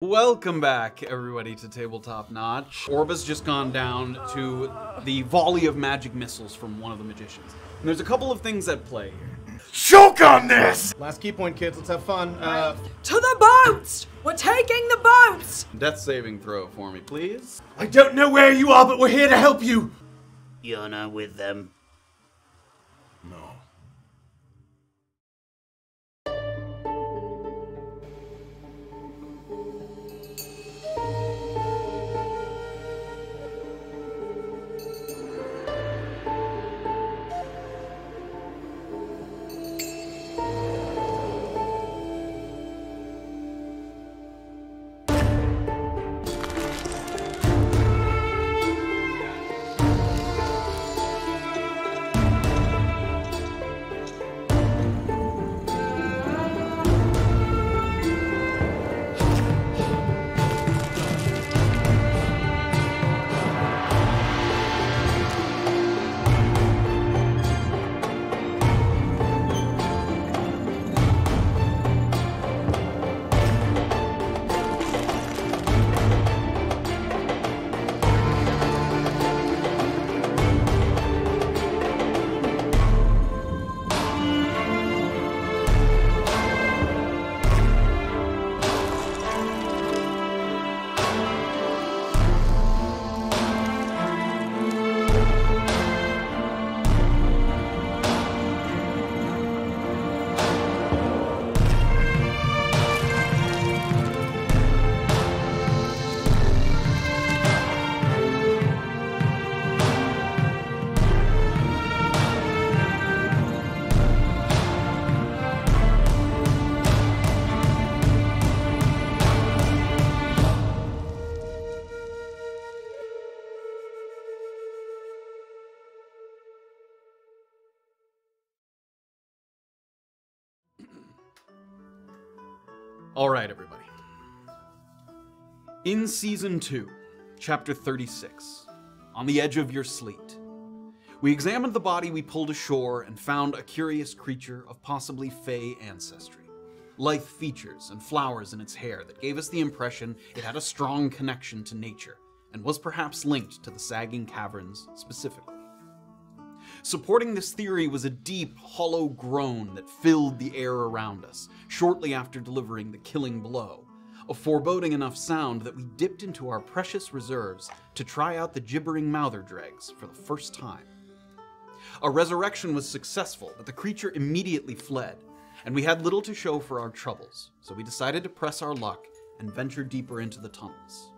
Welcome back, everybody, to Tabletop Notch. Orba's just gone down to the volley of magic missiles from one of the magicians. And there's a couple of things at play here. Choke on this! Last key point, kids. Let's have fun. To the boats! We're taking the boats! Death saving throw for me, please. I don't know where you are, but we're here to help you. You're not with them. No. All right, everybody. In Season 2, Chapter 36, On the Edge of Your Sleet, we examined the body we pulled ashore and found a curious creature of possibly Fey ancestry. Lithe features and flowers in its hair that gave us the impression it had a strong connection to nature and was perhaps linked to the sagging caverns specifically. Supporting this theory was a deep, hollow groan that filled the air around us shortly after delivering the killing blow, a foreboding enough sound that we dipped into our precious reserves to try out the gibbering mouther dregs for the first time. Our resurrection was successful, but the creature immediately fled, and we had little to show for our troubles, so we decided to press our luck and venture deeper into the tunnels.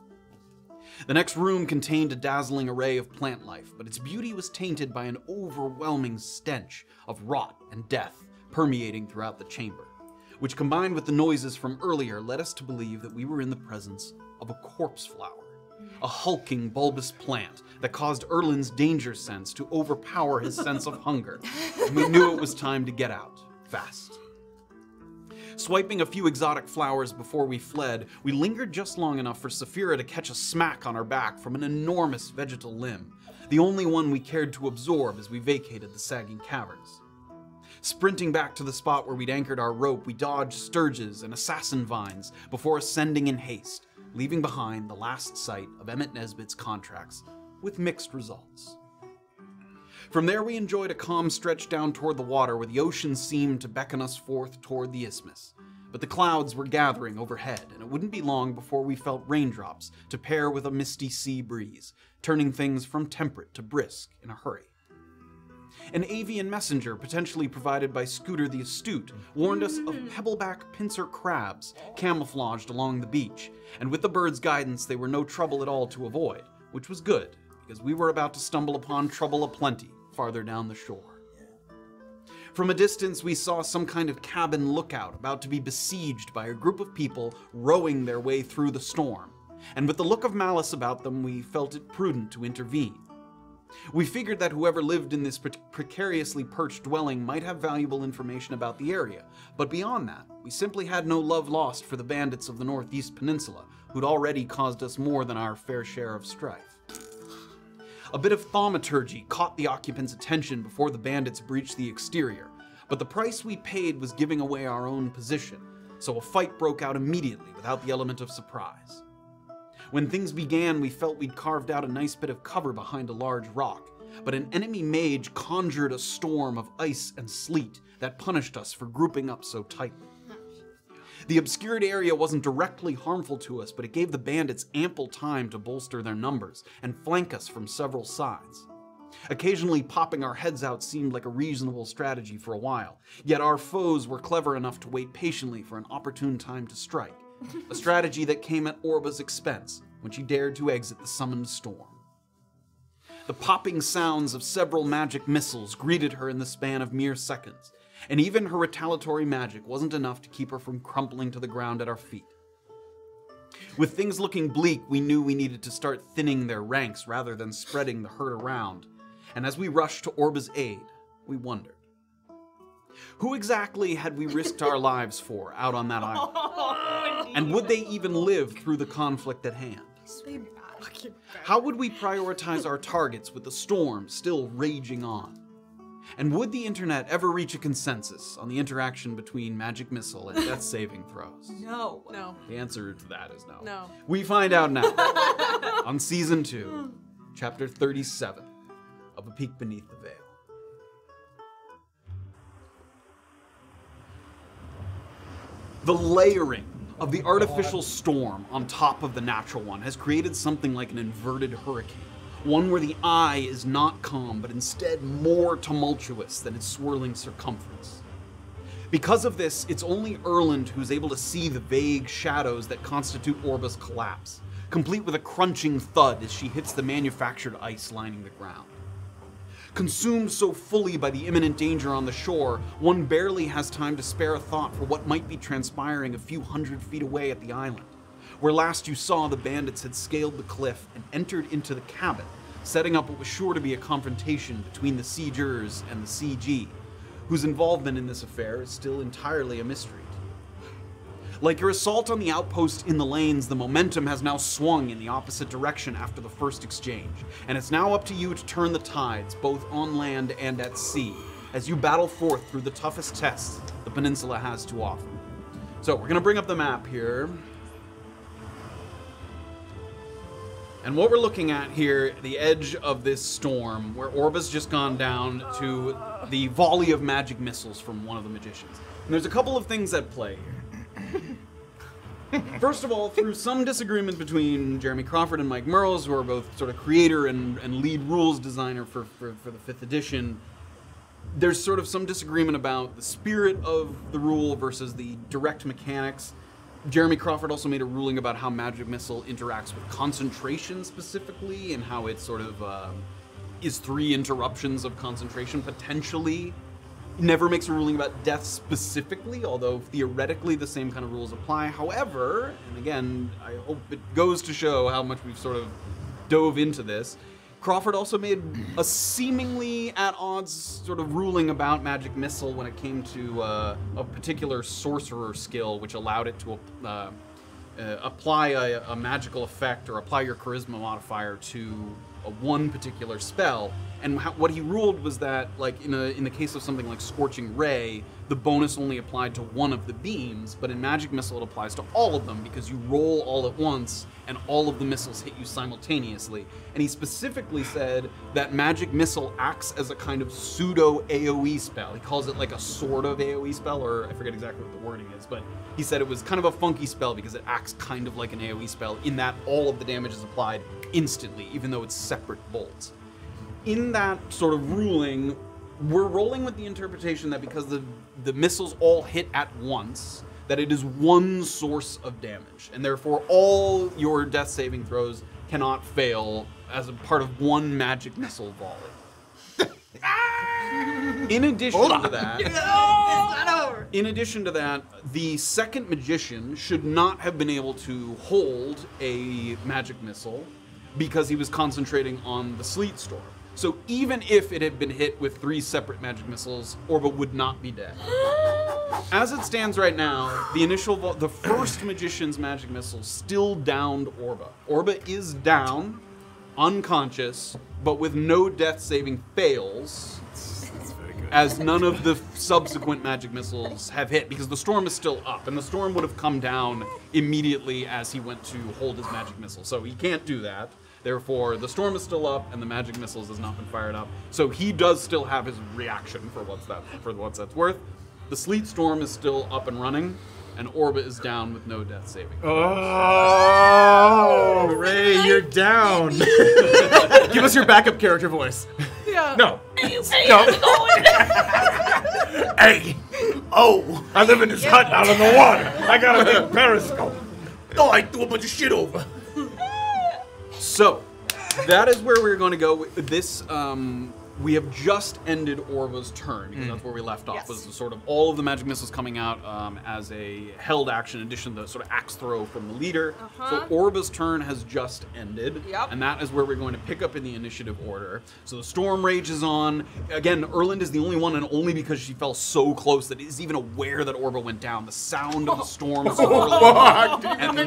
The next room contained a dazzling array of plant life, but its beauty was tainted by an overwhelming stench of rot and death permeating throughout the chamber, which combined with the noises from earlier led us to believe that we were in the presence of a corpse flower, a hulking bulbous plant that caused Erland's danger sense to overpower his sense of hunger, and we knew it was time to get out, fast. Swiping a few exotic flowers before we fled, we lingered just long enough for Safira to catch a smack on our back from an enormous vegetal limb, the only one we cared to absorb as we vacated the sagging caverns. Sprinting back to the spot where we'd anchored our rope, we dodged sturges and assassin vines before ascending in haste, leaving behind the last sight of Emmett Nesbitt's contracts with mixed results. From there we enjoyed a calm stretch down toward the water where the ocean seemed to beckon us forth toward the isthmus. But the clouds were gathering overhead, and it wouldn't be long before we felt raindrops to pair with a misty sea breeze, turning things from temperate to brisk in a hurry. An avian messenger, potentially provided by Scooter the Astute, warned us of pebbleback pincer crabs camouflaged along the beach, and with the bird's guidance they were no trouble at all to avoid, which was good, because we were about to stumble upon trouble aplenty farther down the shore. From a distance, we saw some kind of cabin lookout about to be besieged by a group of people rowing their way through the storm, and with the look of malice about them, we felt it prudent to intervene. We figured that whoever lived in this precariously perched dwelling might have valuable information about the area, but beyond that, we simply had no love lost for the bandits of the Northeast Peninsula, who'd already caused us more than our fair share of strife. A bit of thaumaturgy caught the occupants' attention before the bandits breached the exterior, but the price we paid was giving away our own position, so a fight broke out immediately without the element of surprise. When things began, we felt we'd carved out a nice bit of cover behind a large rock, but an enemy mage conjured a storm of ice and sleet that punished us for grouping up so tightly. The obscured area wasn't directly harmful to us, but it gave the bandits ample time to bolster their numbers and flank us from several sides. Occasionally popping our heads out seemed like a reasonable strategy for a while, yet our foes were clever enough to wait patiently for an opportune time to strike, a strategy that came at Orba's expense when she dared to exit the summoned storm. The popping sounds of several magic missiles greeted her in the span of mere seconds, and even her retaliatory magic wasn't enough to keep her from crumpling to the ground at our feet. With things looking bleak, we knew we needed to start thinning their ranks rather than spreading the herd around, and as we rushed to Orba's aid, we wondered. Who exactly had we risked our lives for out on that island? And would they even live through the conflict at hand? How would we prioritize our targets with the storm still raging on? And would the internet ever reach a consensus on the interaction between magic missile and death saving throws? No. No. The answer to that is no. No. We find out now on Season 2, Chapter 37 of A Peek Beneath the Veil. The layering of the artificial storm on top of the natural one has created something like an inverted hurricane. One where the eye is not calm, but instead more tumultuous than its swirling circumference. Because of this, it's only Erland who's able to see the vague shadows that constitute Orba's collapse, complete with a crunching thud as she hits the manufactured ice lining the ground. Consumed so fully by the imminent danger on the shore, one barely has time to spare a thought for what might be transpiring a few hundred feet away at the island, where last you saw the bandits had scaled the cliff and entered into the cabin, setting up what was sure to be a confrontation between the siegers and the CG, whose involvement in this affair is still entirely a mystery. Like your assault on the outpost in the lanes, the momentum has now swung in the opposite direction after the first exchange, and it's now up to you to turn the tides, both on land and at sea, as you battle forth through the toughest tests the peninsula has to offer. So we're gonna bring up the map here. And what we're looking at here, the edge of this storm, where Orba's just gone down to the volley of magic missiles from one of the magicians. And there's a couple of things at play here. First of all, through some disagreement between Jeremy Crawford and Mike Merles, who are both sort of creator and lead rules designer for the 5th edition, there's sort of some disagreement about the spirit of the rule versus the direct mechanics. Jeremy Crawford also made a ruling about how Magic Missile interacts with concentration specifically, and how it sort of is 3 interruptions of concentration potentially. Never makes a ruling about death specifically, although theoretically the same kind of rules apply. However, and again, I hope it goes to show how much we've sort of dove into this, Crawford also made a seemingly at odds sort of ruling about Magic Missile when it came to a particular sorcerer skill, which allowed it to apply a magical effect or apply your charisma modifier to one particular spell. And what he ruled was that, like in the case of something like Scorching Ray, the bonus only applied to one of the beams, but in Magic Missile it applies to all of them because you roll all at once and all of the missiles hit you simultaneously. And he specifically said that Magic Missile acts as a kind of pseudo AoE spell. He calls it like a sort of AoE spell, or I forget exactly what the wording is, but he said it was kind of a funky spell because it acts kind of like an AoE spell in that all of the damage is applied instantly, even though it's separate bolts. In that sort of ruling, we're rolling with the interpretation that because the missiles all hit at once, that it is one source of damage, and therefore all your death saving throws cannot fail as a part of one Magic Missile volley. In addition to that, the second magician should not have been able to hold a Magic Missile because he was concentrating on the Sleet Storm. So even if it had been hit with 3 separate magic missiles, Orba would not be dead. As it stands right now, the first magician's magic missile still downed Orba. Orba is down, unconscious, but with no death saving fails. That's very good. as none of the subsequent magic missiles have hit, because the storm is still up, and the storm would have come down immediately as he went to hold his magic missile. So he can't do that. Therefore, the storm is still up, and the magic missiles has not been fired up. So he does still have his reaction for what's that's worth. The sleet storm is still up and running, and Orba is down with no death saving. Oh, Ray, you're down. Give us your backup character voice. Yeah. No. No. Hey! Oh! I live in this hut out on the water. I got a big periscope. Oh, I threw a bunch of shit over. So, that is where we're going to go with this. We have just ended Orba's turn, because that's where we left off, was sort of all of the magic missiles coming out as a held action, in addition to the sort of axe throw from the leader. So Orba's turn has just ended, and that is where we're going to pick up in the initiative order. So the storm rages on. Again, Erland is the only one, and only because she fell so close that is even aware that Orba went down. The sound of the storm is and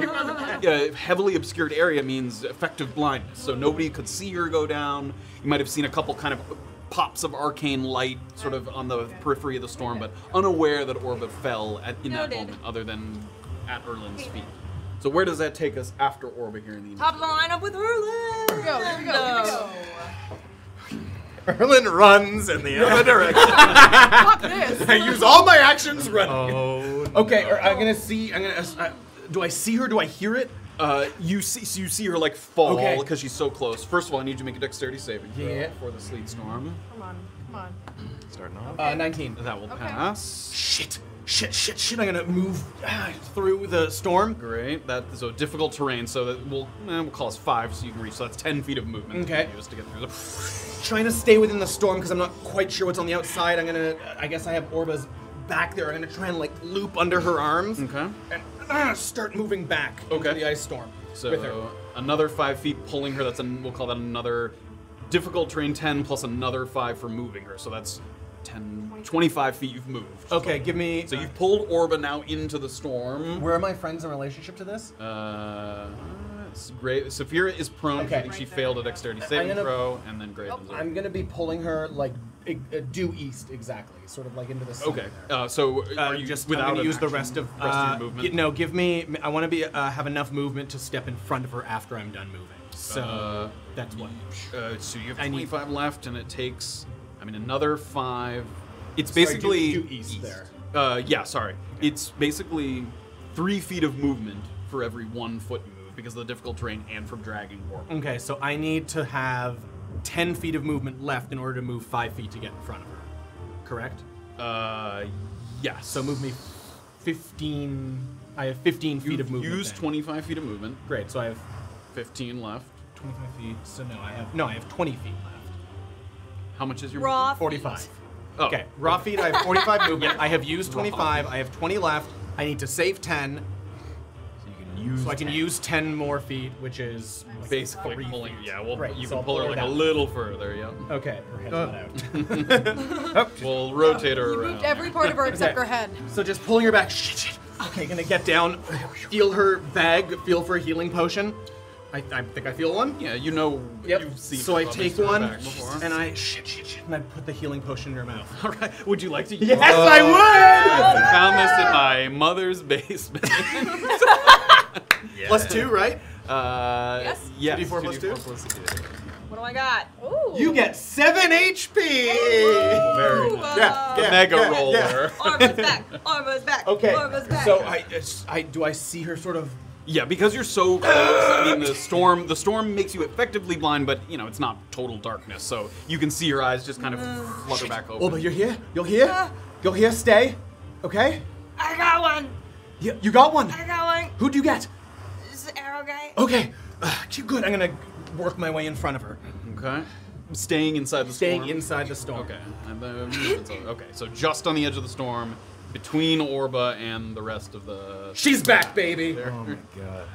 heavily obscured area means effective blindness, so nobody could see her go down. You might have seen a couple kind of pops of arcane light sort of on the periphery of the storm, but unaware that Orba fell in that moment, other than at Erland's feet. So where does that take us after Orba here in the Top of the lineup with Erland. Here we go. Here we go. Erland runs in the other direction. Fuck this. I use all my actions running. Oh. Okay, I'm gonna see. Do I see her? Do I hear it? You see her like fall Okay. because she's so close. First of all, I need you to make a dexterity saving throw for the sleet storm. Come on. Starting off. 19. That will pass. Shit. I'm gonna move through the storm. Great. That's a difficult terrain, so that we'll call us 5, so you can reach. So that's 10 feet of movement. Okay. Just to get through the. Trying to stay within the storm because I'm not quite sure what's on the outside. I guess I have Orba's back there. I'm gonna try and like loop under her arms. Okay. And start moving back into the ice storm. So with her. another 5 feet pulling her. We'll call that another difficult terrain 10 plus another 5 for moving her. So that's 25 feet you've moved. Okay, give me. So you've pulled Orba now into the storm. Where are my friends in relationship to this? It's great. Safira is prone. Okay. I think she failed a dexterity saving throw, and then Graven's over. I'm gonna be pulling her like due east exactly, sort of like into the sun. Okay. So are you just without I'm gonna use the action, rest of your movement? No, give me. I want to be have enough movement to step in front of her after I'm done moving. So that's what. So you have 25 left, and it takes. Another 5. It's basically due east there. Yeah, sorry. It's basically 3 feet of movement for every 1 foot you move because of the difficult terrain and from dragging Orba. Okay, so I need to have 10 feet of movement left in order to move 5 feet to get in front of her. Correct? Yes. So move me 15. I have 15 feet of movement. Use 25 feet of movement. Great. So I have 15 left. 25 feet. So I have 20 feet left. How much is your Raw movement? 45. Oh. Okay, raw feet, I have 45 movement. I have used 25. I have 20 left. I need to save 10. So I can use 10 more feet, which is Basically 3 pulling. feet. Yeah, well, Right, you so can I'll pull her pull like her a down. little further. Yeah. Okay, her head's not out. We'll rotate her You around. moved every part of her except her head. So just pulling her back. Shit. Okay, gonna get down, feel her bag, feel for a healing potion. I think I feel one. Yeah, you know. Yep. You've seen So I others take through her one, bag before. and I and I put the healing potion in her mouth. All right. Would you like to use? Yes, I would. I found this in my mother's basement. +2, right? Yes? Yes. 2d4 plus 2? What do I got? Ooh. You get 7 HP. Very Ooh, nice. Yeah, Mega yeah, roller. yeah. Armor's back. Armor's back. Okay. Armor's back. So I do I see her sort of. Yeah, because you're so close. I mean, the storm makes you effectively blind, but it's not total darkness, so you can see her eyes just kind of flutter back open. Oh, but you're here. You're here. You're here. Stay. Okay. I got one. Yeah, you got one. I got one. Who'd you get? This is the arrow guy. Okay. Good. I'm gonna work my way in front of her. Okay. Staying inside the storm. Staying inside the storm. Okay. And okay. So just on the edge of the storm, between Orba and the rest of the. She's back, baby. Oh my god.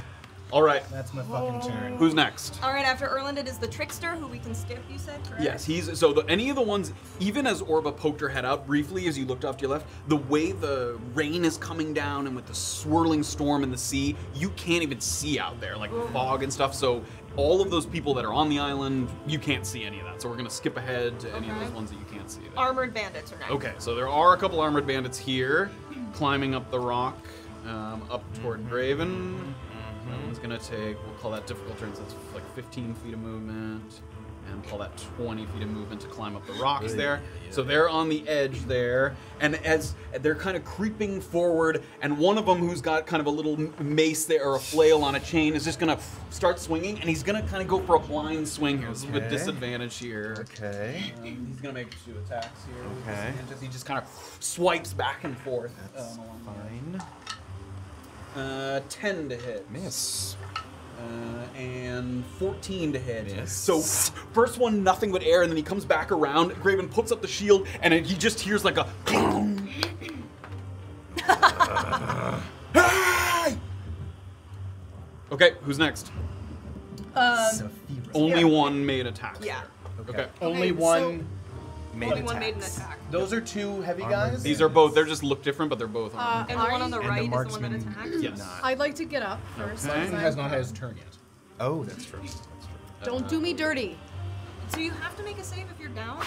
All right. That's my fucking turn. Who's next? All right, after Erland, it is the trickster who we can skip. You said, correct? Yes, he's so. Any of the ones, even as Orba poked her head out briefly as you looked off to your left, the way the rain is coming down and with the swirling storm in the sea, you can't even see out there, like fog and stuff. So all of those people that are on the island, you can't see any of that. So we're gonna skip ahead to any of those ones that you can't see. There. Armored bandits are next. Okay, so there are a couple armored bandits here, climbing up the rock, up toward Graven. That one's gonna take, we'll call that difficult turns, that's like 15 feet of movement, and call that 20 feet of movement to climb up the rocks there. So they're on the edge there, and as they're kind of creeping forward, and one of them who's got kind of a little mace there, or a flail on a chain, is just gonna start swinging, and he's gonna kind of go for a blind swing here. This is with disadvantage here. Okay. He's gonna make 2 attacks here. Okay. He just kind of swipes back and forth. That's fine. 10 to hit. Miss. And 14 to hit. Yes. So first one, nothing but air, and then he comes back around. Graven puts up the shield, and he just hears like a. Okay, who's next? Only one made attacks. Yeah. Okay. Only Okay, one made Only attacks. one made an attack. Those are 2 heavy guys? These are both. They just look different, but they're both armed. And the one on the And the right is the one that marksman attacked? Yes. I'd like to get up first. Okay. since He I'm- has not had his turn yet. Oh, that's true. Don't do me dirty. So you have to make a save if you're down?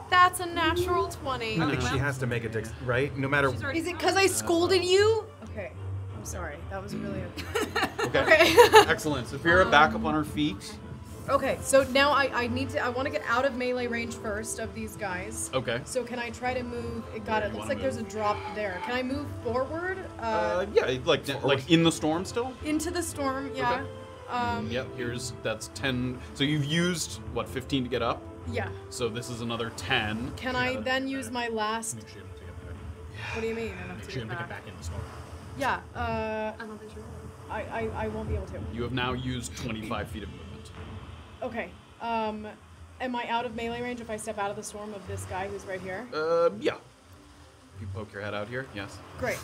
That's a natural 20. I think she has to make a right? No matter. She's already Is it because I scolded you? Okay. I'm sorry. That was really Okay. Okay. Excellent. Safira back up on her feet. Okay, so now I want to get out of melee range first of these guys. Okay. So can I try to move? It looks like there's a drop there. Can I move forward? Yeah, like in the storm still. Into the storm, yeah. Yep. That's 10. So you've used what 15 to get up. Yeah. So this is another 10. Can I then use my last? Make sure you don't take it What do you mean? I don't Make sure you don't take it back in the storm. Yeah. I don't think you're I won't be able to. You have now used 25 feet of movement. Okay. Am I out of melee range if I step out of the storm of this guy who's right here? Yeah. You poke your head out here. Yes. Great.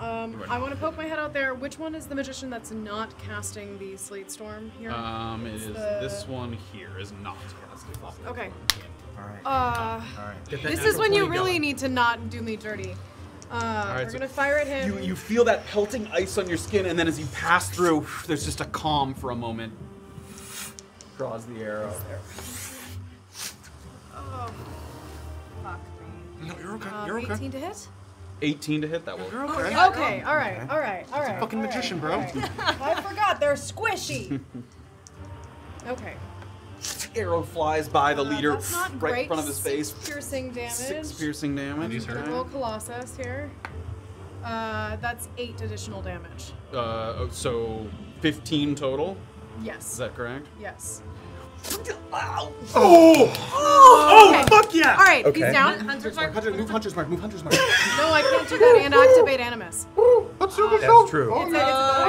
I want to poke my head out there. Which one is the magician that's not casting the sleet storm here? It is this one here is not casting. Okay. All right. All right. Get that This is natural when you 20 really going. need to not do me dirty. We're so gonna fire at him. You feel that pelting ice on your skin, and then as you pass through, there's just a calm for a moment. Draws the arrow. Oh, fuck me. No, you're okay. You're okay. 18 to hit? 18 to hit. That will. You're okay. Okay, alright. Fucking magician, bro. I forgot, they're squishy. Okay. Arrow flies by the leader That's not right great. in front of his face. 6 piercing damage. 6 piercing damage. Roll Colossus here. That's 8 additional damage. So 15 total. Yes. Is that correct? Yes. Oh, fuck yeah! All right, Okay. he's down. Hunter's Mark. Move Hunter's Mark. Move Hunter's Mark. No, I can't do that and activate Animus. That's true. I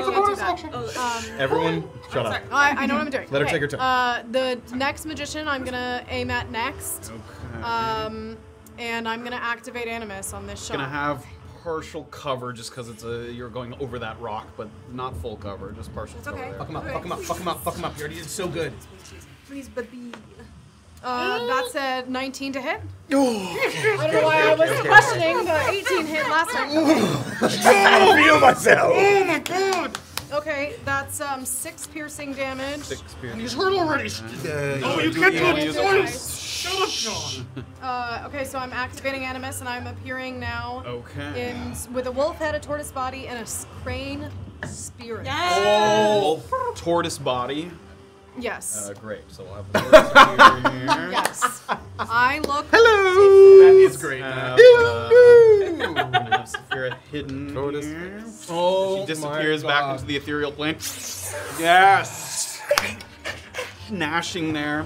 can't do that. Everyone, shut up. I know what I'm doing. Let her Okay, take her turn. The next magician I'm gonna aim at next. Okay. And I'm gonna activate Animus on this shot. Gonna have partial cover just because it's you're going over that rock, but not full cover, just partial cover. okay. There. Fuck him up. Fuck him up. Fuck him up. Fuck him up. You already did so good. Please, baby. That's a 19 to hit. I don't know why I was questioning the 18 hit last time. I feel myself. Oh my god! Okay, that's 6 piercing damage. 6 piercing. He's hurt already. Oh, you can't do wanna it use twice. Shut up, John. Okay, so I'm activating Animus, and I'm appearing now Okay. with a wolf head, a tortoise body, and a crane spirit. Oh, tortoise body. Yes. Great. So we'll have the tortoise here. Yes. I look. Hello. That is great. Have Safira hidden Tortoise. here. Oh, She disappears my back God. into the ethereal plane. Yes. Gnashing there.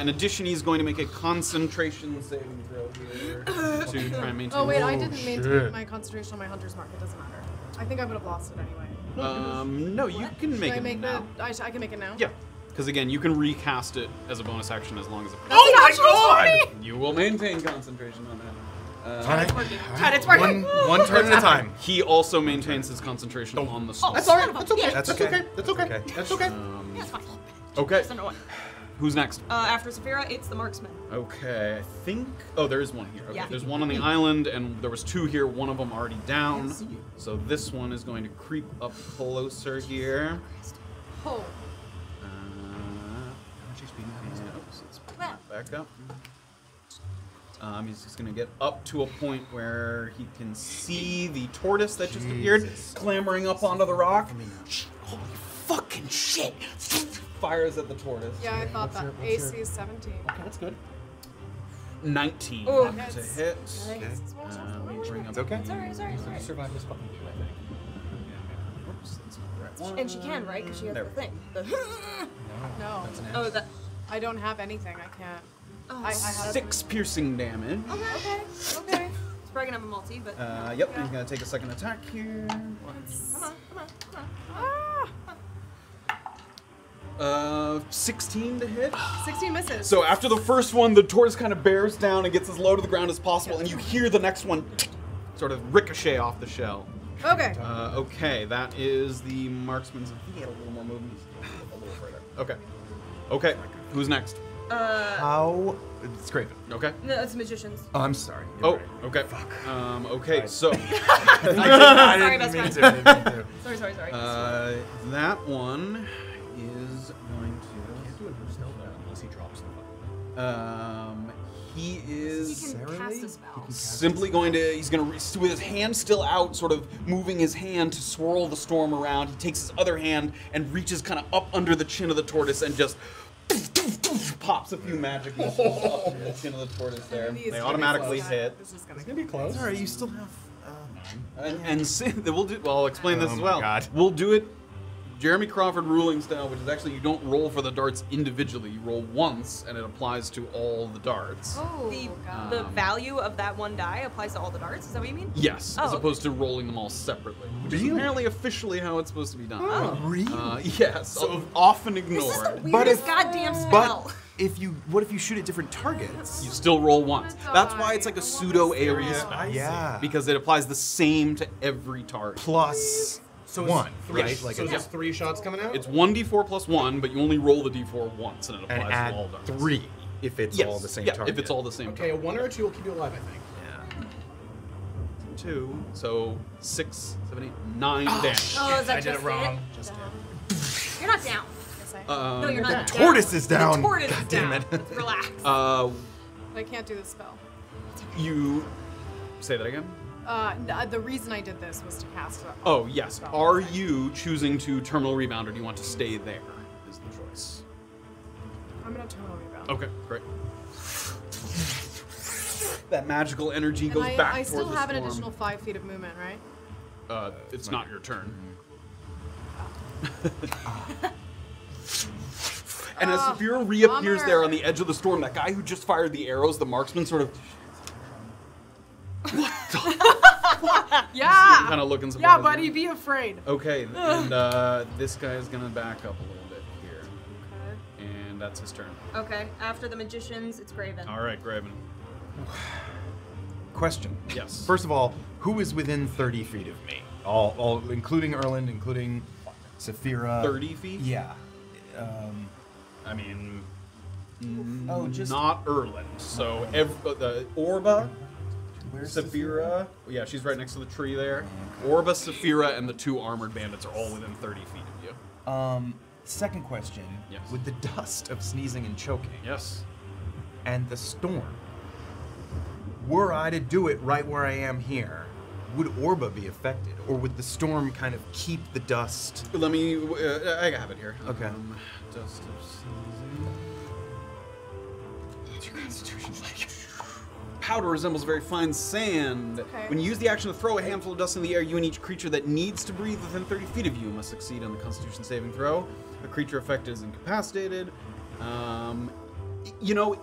In addition, he's going to make a concentration saving throw here to try and maintain. Oh wait, I didn't maintain my concentration on my hunter's mark. It doesn't matter. I think I would have lost it anyway. No, you can Should make I it make now. I can make it now. Yeah, because again, you can recast it as a bonus action as long as it. Oh my god! You will maintain concentration on that. Ted, it's working. One turn at a time. He also maintains his concentration on the storm. That's all right. That's okay. Yeah. That's okay. That's okay. That's okay. Yeah, it's fine. Okay. Just annoying. Who's next? After Safira, it's the marksman. Okay, I think. Oh, there is one here. Okay, Yeah. there's one on the island, and there was 2 here. One of them already down. So this one is going to creep up closer here. Oh. Back up. He's just going to get up to a point where he can see the tortoise that just appeared, clambering up onto the rock. Holy fucking shit! Fires at the tortoise. Yeah, I thought that. AC is 17. Okay, that's good. 19 Oh, to that's- hit. Okay. Let me bring up. It's okay. Sorry. Survive this fucking game, I think. Oops, that's not the right one. And she can, right? Because she has There. the thing. The No. That's an oh, that. I don't have anything. I can't. Oh, I have 6 piercing damage. Okay. Okay. It's probably gonna have a multi, but. Yep, he's gonna take a second attack here. Come on. Ah! 16 to hit. 16 misses. So after the first one, the tortoise kind of bears down and gets as low to the ground as possible, and you hear the next one sort of ricochet off the shell. Okay. Okay, that is the marksman's. He had a little more movement. A little further. Okay. Okay, who's next? How? It's Graven. Okay. No, it's magicians. Oh, I'm sorry. Oh, okay. Okay, so Sorry, best friend. Sorry. that one is going to. Unless he drops the He He is can cast a spell. simply going to. He's going to, with his hand still out, sort of moving his hand to swirl the storm around. He takes his other hand and reaches kind of up under the chin of the tortoise and just pops a few magic missiles up under the chin of the tortoise there. They automatically hit. This is gonna It's gonna be close. Sorry, you still have. We'll do. Well, I'll explain this Oh as my well. God. We'll do it Jeremy Crawford ruling style, which is actually you don't roll for the darts individually. You roll once, and it applies to all the darts. Oh, The value of that one die applies to all the darts. Is that what you mean? Yes, Oh, as okay. opposed to rolling them all separately, which is apparently officially how it's supposed to be done. Oh. Really? Yes, so often ignored. This is the But weirdest if- goddamn spell. If you, what if you shoot at different targets? You still roll once. That's why it's like a pseudo AoE spell. Yeah. Because it applies the same to every target. Plus one, right? Yes. Like So a, just 3 shots coming out? It's 1d4 plus 1, but you only roll the d4 once, and it and applies to all add darts. 3 if it's Yes. all the same yeah, target. if it's all the same Okay, a target. 1 or a 2 will keep you alive, I think. 2, so 6, 7, 8, 9 damage. Oh, is that I did just it wrong. You're not down. No, you're not The down. tortoise is down. The tortoise God is damn down. it. Relax. I can't do the spell. You say that again? The reason I did this was to cast it. Oh, yes. Are you choosing to terminal rebound, or do you want to stay there? Is the choice. I'm gonna terminal rebound. Okay, great. That magical energy And goes back I toward still the have an storm. additional 5 feet of movement, right? It's not your turn. And as Safira reappears bummer. there on the edge of the storm, that guy who just fired the arrows, the marksman, sort of Yeah. kind of looking surprised. Yeah, buddy, be afraid. Okay, and this guy is gonna back up a little bit here, and that's his turn. Okay, after the magicians, it's Graven. All right, Graven. Question. Yes. First of all, who is within 30 feet of me? All including Erland, including Safira. 30 feet? Yeah. I mean, Oh, just not Erland. So the Orba, where's Safira. Yeah, she's right next to the tree there. Orba, Safira, and the 2 armored bandits are all within 30 feet of you. Second question. Yes. With the dust of sneezing and choking Yes. and the storm, were I to do it right where I am here, would Orba be affected, or would the storm kind of keep the dust? Let me. I have it here. Okay. Dust of sneezing. What's your constitution like? Powder resembles very fine sand. Okay. When you use the action to throw a handful of dust in the air, you and each creature that needs to breathe within 30 feet of you must succeed on the Constitution saving throw. The creature affected is incapacitated. You know,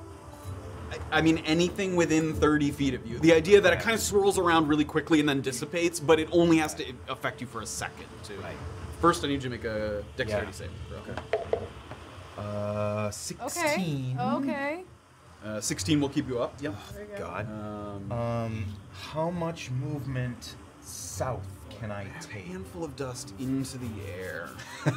I mean, anything within 30 feet of you. The idea that it kind of swirls around really quickly and then dissipates, but it only has to affect you for a second, too. Right. First, I need you to make a dexterity Yeah. saving throw. Okay. 16. Okay. 16 will keep you up. Yep. God. How much movement south can I A take? handful of dust into the air.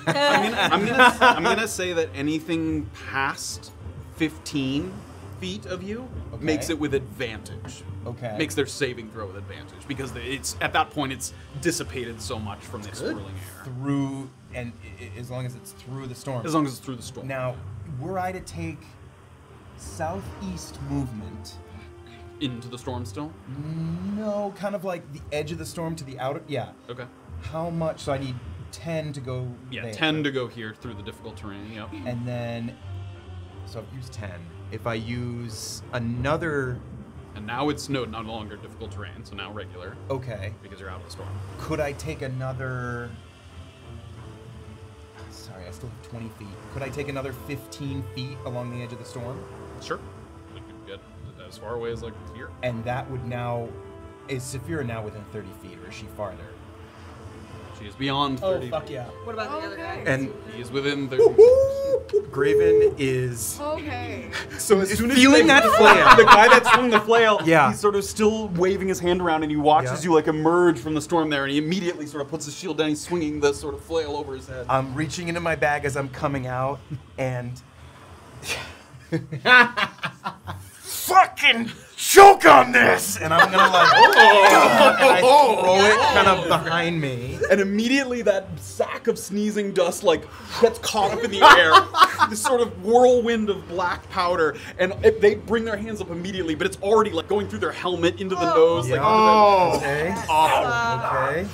I'm gonna say that anything past 15 feet of you makes it with advantage. Okay. Makes their saving throw with advantage because it's at that point it's dissipated so much from the swirling air. Through, and as long as it's through the storm. As long as it's through the storm. Now, were I to take southeast movement? Into the storm still? No, kind of like the edge of the storm to the outer. Yeah. Okay. How much? So I need 10 to go. Yeah, there. 10 to go here through the difficult terrain. Yep. And then, so I've used 10. If I use another. And now it's no longer difficult terrain, so now regular. Okay. Because you're out of the storm. Could I take another? Sorry, I still have 20 feet. Could I take another 15 feet along the edge of the storm? Sure. We could get as far away as like here. And that would now. Is Safira now within 30 feet, or is she farther? She is beyond 30 fuck feet. yeah. What about the other guy? And He is within 30 feet. Graven is. Okay. So as soon as feeling that flail. the guy that swung the flail, Yeah. he's sort of still waving his hand around, and he watches Yeah. you like emerge from the storm there, and he immediately sort of puts his shield down. He's swinging the sort of flail over his head. I'm reaching into my bag as I'm coming out, and fucking choke on this, and I'm gonna like, and I throw it kind of behind me. And immediately that sack of sneezing dust like gets caught up in the air. This sort of whirlwind of black powder, and they bring their hands up immediately, but it's already like going through their helmet into the nose. Like, Okay. awful. Okay.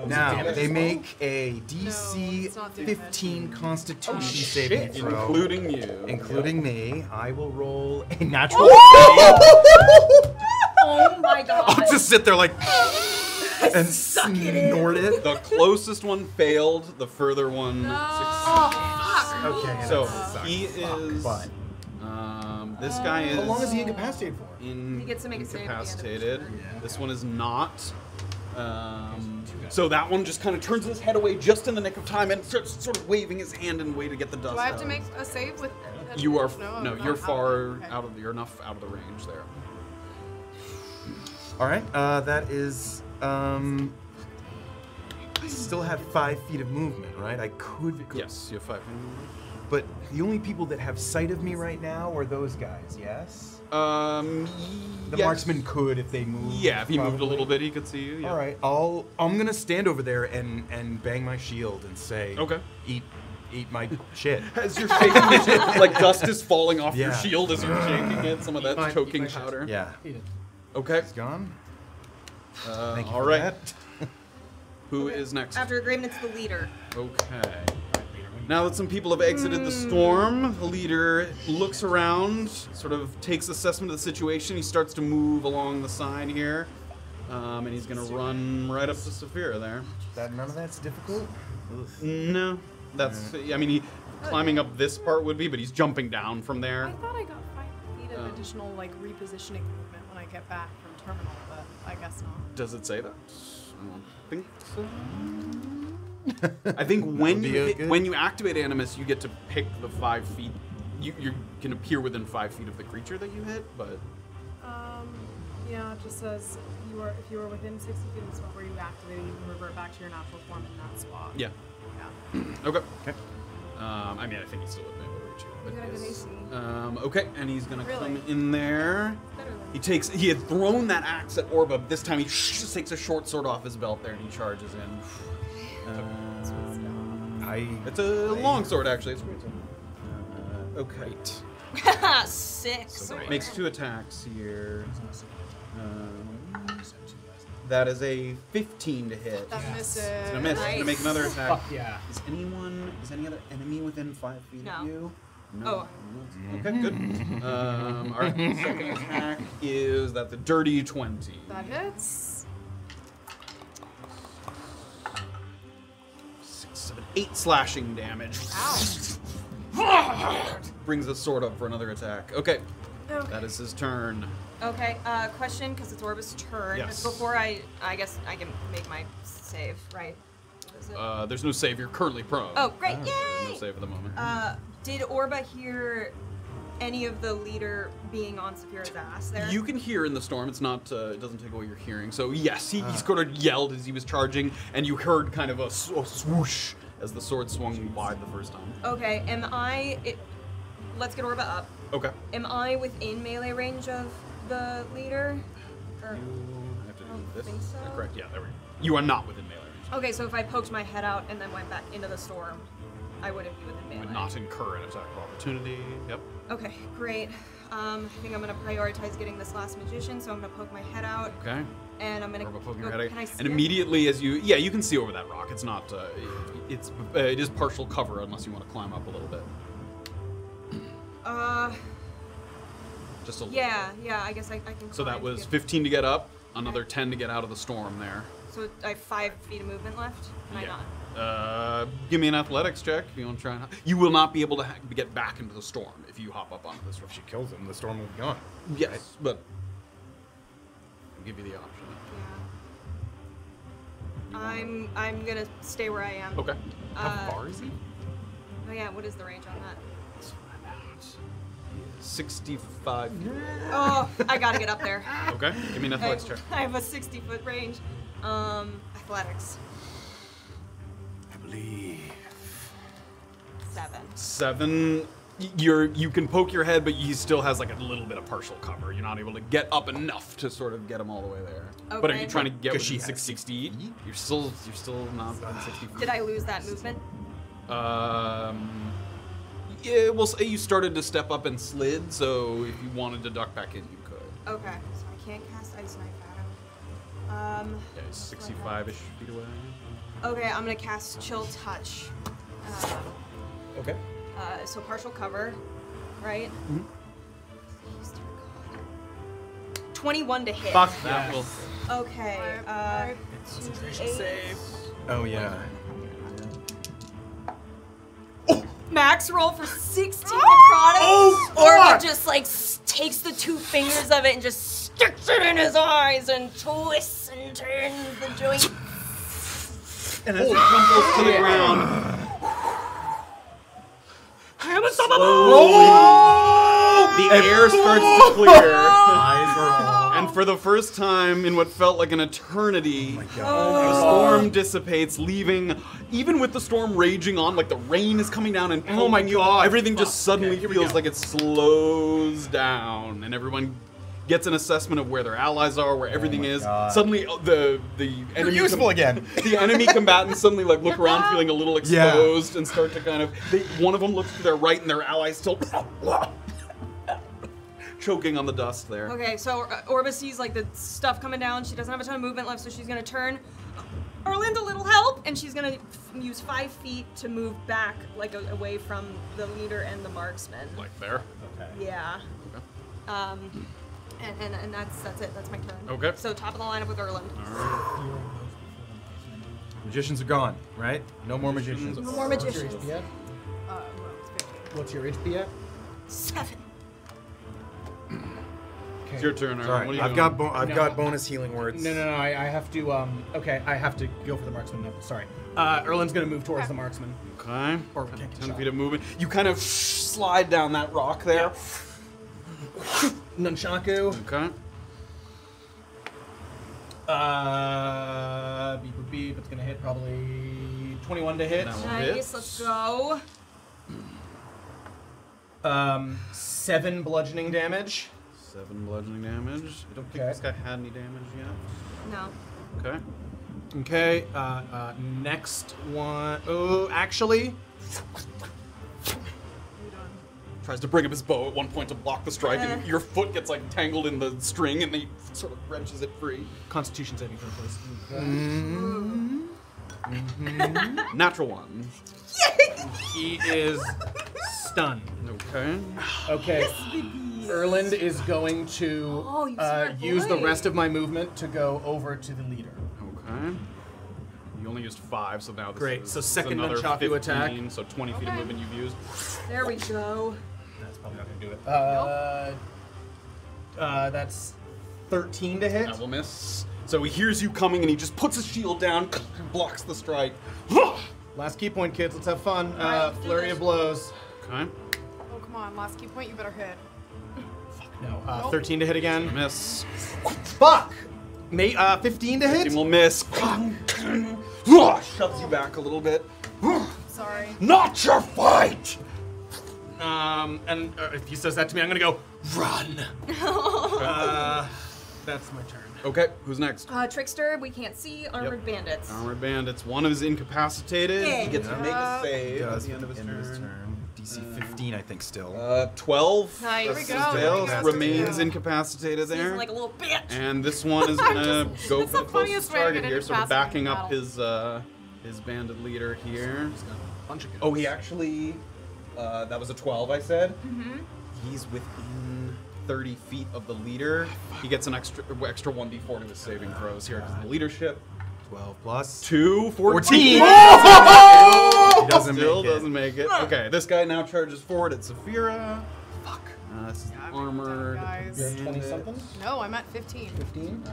Now they make a No, DC it's not damage. 15 Constitution saving throw, Including you. including me. I will roll a natural. Oh my god. I'll just sit there like and snort it. The closest one failed, the further one succeeded. Okay. So that he is. But This guy is. How long is he incapacitated for? He gets to make a save at the end of his incapacitated. This one is not. So that one just kind of turns his head away just in the nick of time and starts sort of waving his hand in a way to get the dust Do I have out. to make a save with? You are No, you're not far okay. out of you're enough out of the range there. all right. That is. I still have 5 feet of movement, right? I could. Go, Yes, you have 5. But the only people that have sight of me right now are those guys. Yes. The yes. marksman could if they moved. Yeah, if he moved a probably. little bit, he could see you. Yeah. All right, I'm gonna stand over there and bang my shield and say, Okay. eat my shit. As you're shaking the shield, like dust is falling off your Yeah. shield as you're shaking it. Some of that my choking shit. powder. Yeah, Okay. it's gone. Thank you all for right. that. Who is next? After Graven, it's the leader. Okay. Now that some people have exited the storm, the leader looks around, sort of takes assessment of the situation. He starts to move along the side here, and he's going to run right up to Safira there. None of that's difficult. No, that's. I mean, he climbing up this part would be, but he's jumping down from there. I thought I got 5 feet of additional like repositioning movement when I get back from terminal, but I guess not. Does it say that? I don't think so. I think when you activate Animus, you get to pick the 5 feet. You can appear within 5 feet of the creature that you hit, but Yeah, it just says if you are within 60 feet of the spot where you activated, you can revert back to your natural form in that spot. yeah. Yeah. Okay. I mean, I think he's still would be able to reach you. We got a good yes. AC. Okay, and he's gonna Really? come in there. Better than He had thrown that axe at Orba. But this time he just takes a short sword off his belt there and he charges in. It's a long sword actually. It's a great sword. Okay. 6. Makes 2 attacks here. That is a 15 to hit. that misses. It's gonna miss. It's gonna make another attack. Fuck yeah. Is any other enemy within 5 feet No. of you? Oh. Okay, good. Our second attack is that the dirty 20. That hits. 6, 7, 8 slashing damage. Ow. Brings the sword up for another attack. Okay, Okay. that is his turn. Okay, question, because it's Orba's turn. Yes. Before I guess I can make my save, right? Is it? There's no save. You're currently prone. Oh, great, No yay! save at the moment. Did Orba hear any of the leader being on Safira's ass there? You can hear in the storm. It's not. It doesn't take away your hearing. So yes, he sort of yelled as he was charging, and you heard kind of a swoosh as the sword swung wide the first time. Okay, let's get Orba up. Okay. Am I within melee range of the leader? Or, I have to do this. think so. Correct. Yeah, there we go. You are not within melee range. okay, so if I poked my head out and then went back into the storm, I wouldn't be within You melee. would not incur an attack of opportunity. Yep. Okay, great. I think I'm gonna prioritize getting this last magician, so I'm gonna poke my head out, Okay. and I'm gonna Orba poking your go- head out. can I see And it? immediately as you, you can see over that rock. It's not. It is partial cover unless you want to climb up a little bit. Just a little. Yeah, I guess I can. So that climb was to get- 15 to get up, another 10 to get out of the storm there. So I have 5 feet of movement left. Can I not? Give me an athletics check if you want to try and. You will not be able to get back into the storm if you hop up onto this roof. If she kills him, the storm will be gone. Yes, but I'll give you the option. Yeah. I'm gonna stay where I am. Okay. How Uh, far is he? Oh yeah, what is the range on that? 65 feet. Oh, I gotta get up there. Okay. Give me an athletics check. I have a 60-foot range. Athletics. I believe. 7. 7. You can poke your head, but he still has like a little bit of partial cover. You're not able to get up enough to sort of get him all the way there. But are you Okay. trying to get Because within she has 60 feet? You're still not within 60 feet. Did I lose that movement? Yeah, we'll say you started to step up and slid, so if you wanted to duck back in, you could. Okay, so I can't cast Ice Knife at him. Yeah, it's 65-ish feet away. Okay, I'm gonna cast Chill Touch. Okay. So partial cover, right? Mhm. 21 to hit. Fuck that. Will. Okay, 2d8. Oh yeah. Max roll for 16 necrotic. Orba just like takes the 2 fingers of it and just sticks it in his eyes and twists and turns the joint. And as it crumbles to the ground, I am unstoppable! the air starts to clear. Eyes are all. And for the first time in what felt like an eternity, Oh my the god. storm dissipates, leaving, even with the storm raging on, like the rain is coming down and Oh my pelting you, God. everything just suddenly Okay, here we feels go. like it slows down, and everyone gets an assessment of where their allies are, where everything my is. God. Suddenly, the enemy useful again. The enemy combatants suddenly like look around, feeling a little exposed, and start to kind of. One of them looks to their right, and their allies still choking on the dust there. Okay, so Orba sees like the stuff coming down. She doesn't have a ton of movement left, so she's gonna turn. Erland, a little help, and she's gonna use 5 feet to move back, like away from the leader and the marksman. Like there. Yeah. Okay. And that's it. That's my turn. Okay. So top of the lineup with Erland. Magicians are gone, right? No more magicians. No more magicians. What's your HP at? Well, it's 50. What's your HP at? 7. It's your turn, Erland. Sorry, What are you I've doing? got bonus healing words. No, I have to, okay, I have to go for the marksman now. Sorry. Erland's gonna move towards the marksman. Okay. Or 10 feet of movement. You kind of slide down that rock there. Nunchaku. Okay. Beep boop beep. It's gonna hit probably 21 to hit. That one Nice. hits. Let's go. 7 bludgeoning damage. 7 bludgeoning damage. I don't think Okay. this guy had any damage yet. No. Okay. Okay. Next one. Oh, actually. Tries to bring up his bow at one point to block the strike, and your foot gets like tangled in the string, and he sort of wrenches it free. Constitution saving throw, please. Natural 1. He is stunned. Okay. Okay. Erland is going to Oh, you smart use the boy. rest of my movement to go over to the leader. Okay. You only used 5, so now this Great, is so second another Nunchaku 15, attack. So 20 feet of movement you've used. There we go. That's probably not going to do it. That's 13 to hit. That will miss. So he hears you coming, and he just puts his shield down, blocks the strike. Last key point, kids. Let's have fun. right, let's do Flurry this. of blows. Okay. Oh, come on, last key point, you better hit. No. Nope. 13 to hit again. Miss. Fuck! 15 to hit? 15 will miss. Shoves you back a little bit. Sorry. Not your fight! And if he says that to me, I'm gonna go, run! That's my turn. Okay, who's next? Trickster, we can't see. Armored bandits. Armored bandits. One is incapacitated. Yeah. He gets to make a save at Does the end of his turn. DC 15, I think, still. 12. Nice. That's There we go. fails, There we go. remains incapacitated He's there. like a little bitch. And this one is gonna go that's for the the funniest closest way to target get here. So we're incapacitated backing in up his bandit leader here. Bunch of Oh, he actually, that was a 12, I said. Mm-hmm. He's within 30 feet of the leader. He gets an extra 1d4 to his saving throws here because of the leadership. 12 plus. 2, 14. He doesn't Still make it. doesn't make it. Okay, this guy now charges forward at Safira. Fuck. This is the Yeah, armored. guys. You're at bandit. 20-something? No, I'm at 15. 15?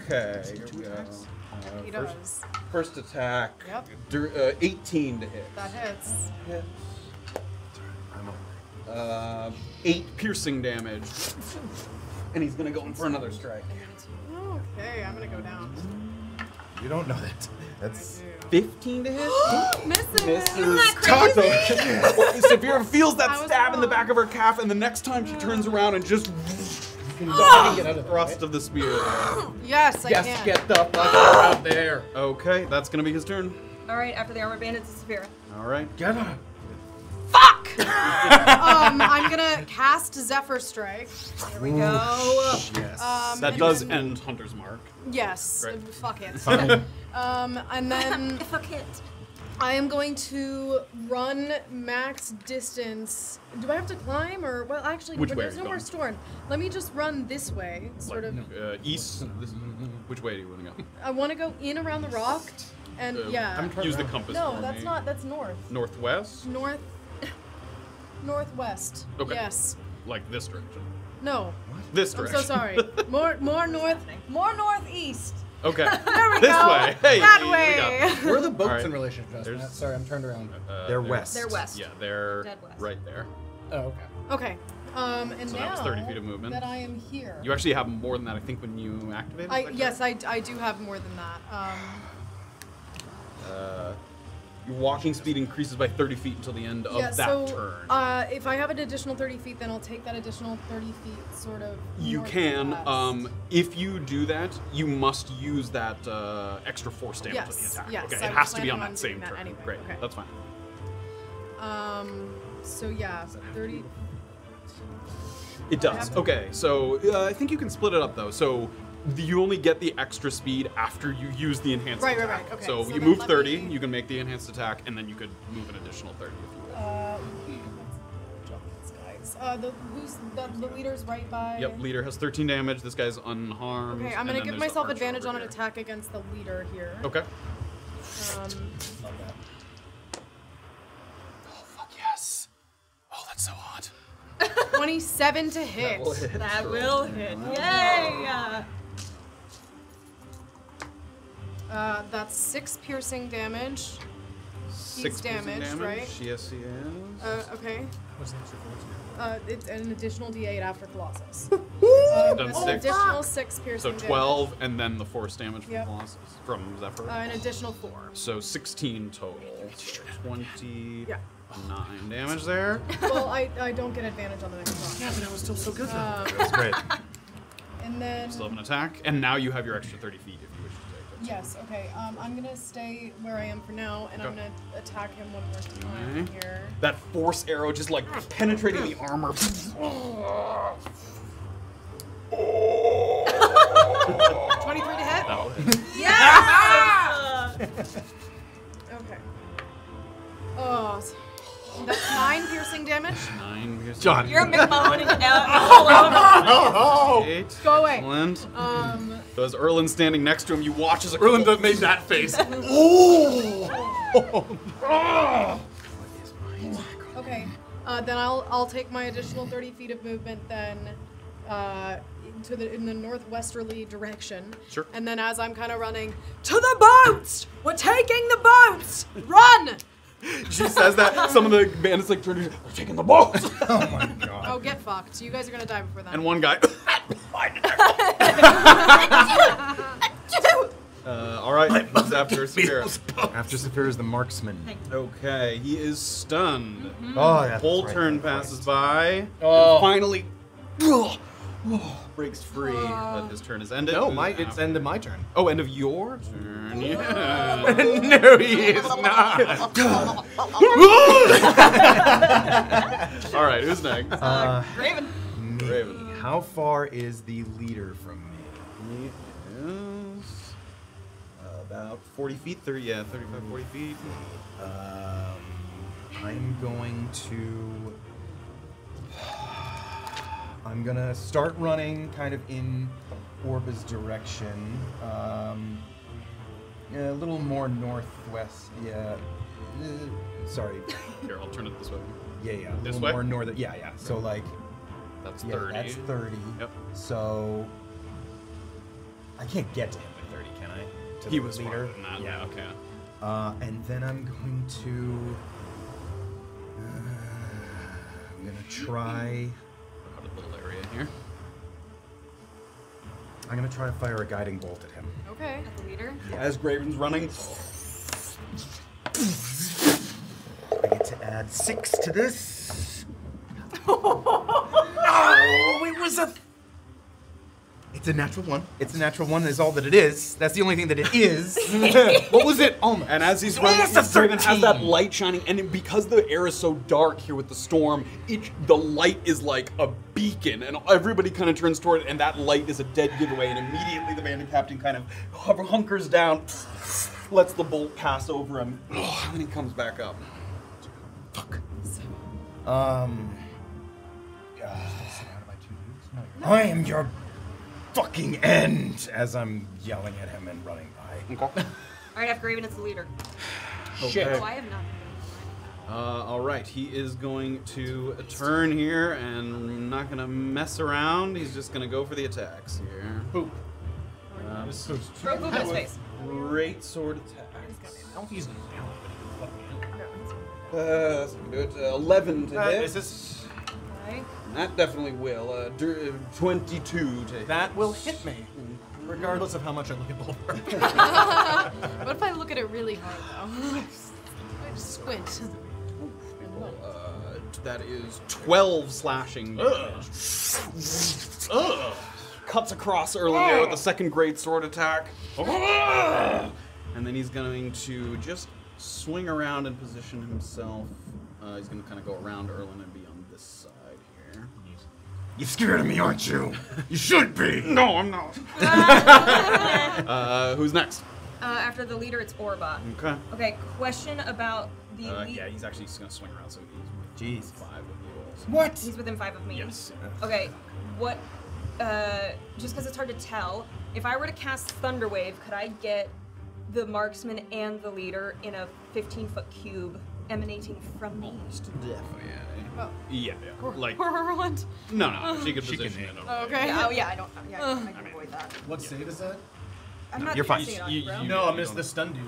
Okay, here we go. He First, does. first attack. Yep. 18 to hit. That hits. 8 piercing damage. And he's gonna go in for another strike. Okay, I'm gonna go down. You don't know that. That's. 15 to hit? Misses. Misses. Crazy. Safira feels that I was stab in the wrong. back of her calf, and the next time she turns around and just Get out of it, thrust right? of the spear. Yes, I Yes, can. get the fuck out there. Okay, that's gonna be his turn. All right, after the armored bandits, it's Safira. All right. Get her. Fuck! I'm gonna cast Zephyr Strike. There we go. Yes. That and does then- end Hunter's Mark. Yes. Great. Fuck it. Fine. And then Fuck it. I am going to run max distance. Do I have to climb or well? Actually, Which but way there's are no you more going? storm. Let me just run this way, sort of. East. Which way do you want to go? I want to go in around the rock, and yeah. Use the compass. No, for that's me. not. That's north. Northwest. Northwest. Okay. Yes. Like this direction. No. This I'm direction. so sorry. More north. More northeast. Okay. There we this go. way. Hey. That we way. got- Where are the boats Alright. in relation to us, There's- Matt? Sorry, I'm turned around. They're west. They're west. Yeah, they're Dead west. right there. Oh, okay. Okay. And So now that was 30 feet of movement. that I am here. You actually have more than that, I think, when you activate it. Yes, I do have more than that. Your walking speed increases by 30 feet until the end of Yeah, that so turn. if I have an additional 30 feet, then I'll take that additional 30 feet sort of. You can. If you do that, you must use that extra force damage on the Yes, attack. yes, Okay, I it was has to be planning on on that same doing that turn. anyway, Great, okay. that's fine. So yeah, 30. It does. Okay, so I think you can split it up though. So you only get the extra speed after you use the enhanced Right, right, attack. right, okay. So So you then move let 30, me- you can make the enhanced attack, and then you could move an additional 30 if you would. Guys. The leader's right by. Yep, leader has 13 damage. This guy's unharmed. Okay, I'm and gonna then give there's the myself archer advantage over on an here. attack against the leader here. Okay. Um, Oh, fuck yes. Oh, that's so hot. 27 to hit. That will hit. Yay! That's 6 piercing damage. 6 damaged, damage, right? Yes, he is. Okay. What's the extra force? It's an additional D8 after Colossus. Done An 6. additional 6 piercing So damage. 12, and then the force damage from Yep. Colossus, from Zephyr. An additional 4. So 16 total. 29 Yeah. damage there. Well, I don't get advantage on the next round. Yeah, but that was still so good though. That's great. And then. Still have an attack, and now you have your extra 30 feet if you wish to take it. Yes, okay. I'm gonna stay where I am for now, and I'm Okay. gonna attack him one more time Okay. here. That force arrow just like penetrating the armor. 23 to hit? That'll hit. Yes! Okay. Oh, that's 9 piercing damage. 9 piercing John. You're McMullen all over. 8. Go away. Excellent. Um, So as Erland's standing next to him, you watch as a Erland couple- made that face. okay. Then I'll take my additional 30 feet of movement then in the northwesterly direction. Sure. And then as I'm kind of running to the boats, we're taking the boats. Run! She says that. Some of the bandits like turn to they're taking the boat. Oh my god. Oh, get fucked. You guys are gonna die before that. And one guy. All right. Who's after Safira? After Safira is the marksman. Okay, he is stunned. Oh, that's Whole right, turn that's right. passes by. Oh. And finally, breaks free. But his turn is ended. No, Who's it's after? end of my turn. Oh, end of your turn. Yeah. No, he is not. All right, who's next? Graven. Me. Raven. How far is the leader from me? He is about 40 feet. 35, 40 feet. I'm gonna start running kind of in Orba's direction. Yeah, a little more northwest. Yeah. Sorry. Here, I'll turn it this way. Yeah. A This little way? more northern. Yeah. So like. That's Yeah, 30. that's 30. Yep. So I can't get to him with 30, can I? To He the was leader. farther than that. Yeah, okay. And then I'm going to. I'm gonna try. Out a little area here. I'm gonna try to fire a guiding bolt at him. Okay. At the leader. As Graven's running. I get to add 6 to this. Oh, it was a. It's a natural 1. It's a natural 1. Is all that it is. That's the only thing that it is. What was it? Oh, And as he's running, Almost a Graven has 13. that light shining, and because the air is so dark here with the storm, the light is like a beacon, and everybody kind of turns toward it, and that light is a dead giveaway, and immediately the bandit captain kind of hunkers down, lets the bolt pass over him, and then he comes back up. Fuck. I am your fucking end as I'm yelling at him and running by. Okay. All right, after Graven, it's the leader. Shit. Oh, I have not. All right, he is going to turn here and not going to mess around. He's just going to go for the attacks here. Poop. Throw poop in his face. Great sword attack. I don't think he's gonna That's gonna do it. 11 to hit. Is this? Okay. That definitely will. 22 to hit. That will hit me, regardless of how much I look at Bulwark. What if I look at it really hard though? I just squint. That is 12 slashing damage. Cuts across Erland there with the second great sword attack. And then he's going to just swing around and position himself. He's going to kind of go around Erland and be on this side here. You're scared of me, aren't you? You should be. No, I'm not. Who's next? After the leader, it's Orba. Okay. Okay, question about the Yeah, he's actually just going to swing around, so Jeez. he's 5 with you also. What? He's within 5 of me. Yes. Okay, what? Just because it's hard to tell, if I were to cast Thunder Wave, could I get the marksman and the leader in a 15-foot cube emanating from me? Oh, yeah. Like, Erland. no, she could position it over there. Okay. Yeah, oh yeah, I don't. Yeah, I can avoid that. What save is that? I'm not you're fine. casting it on You- you, bro. you- No, I'm just the stun dude.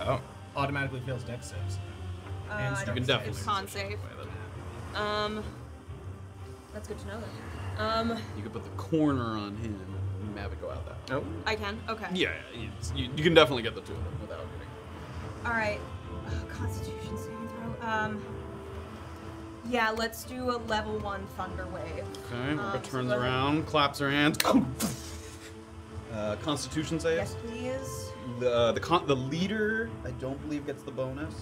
Oh. Automatically fails dex saves. I You don't can see definitely it's con save. That's good to know then. You could put the corner on him and have it go out that way. Oh. I can. Okay. Yeah, you can definitely get the two of them without getting. All right. Constitution saving throw. Yeah, let's do a level 1 Thunder Wave. Okay, Orba so turns go ahead. around, claps her hands. Constitution save. Yes, please. The leader, I don't believe gets the bonus.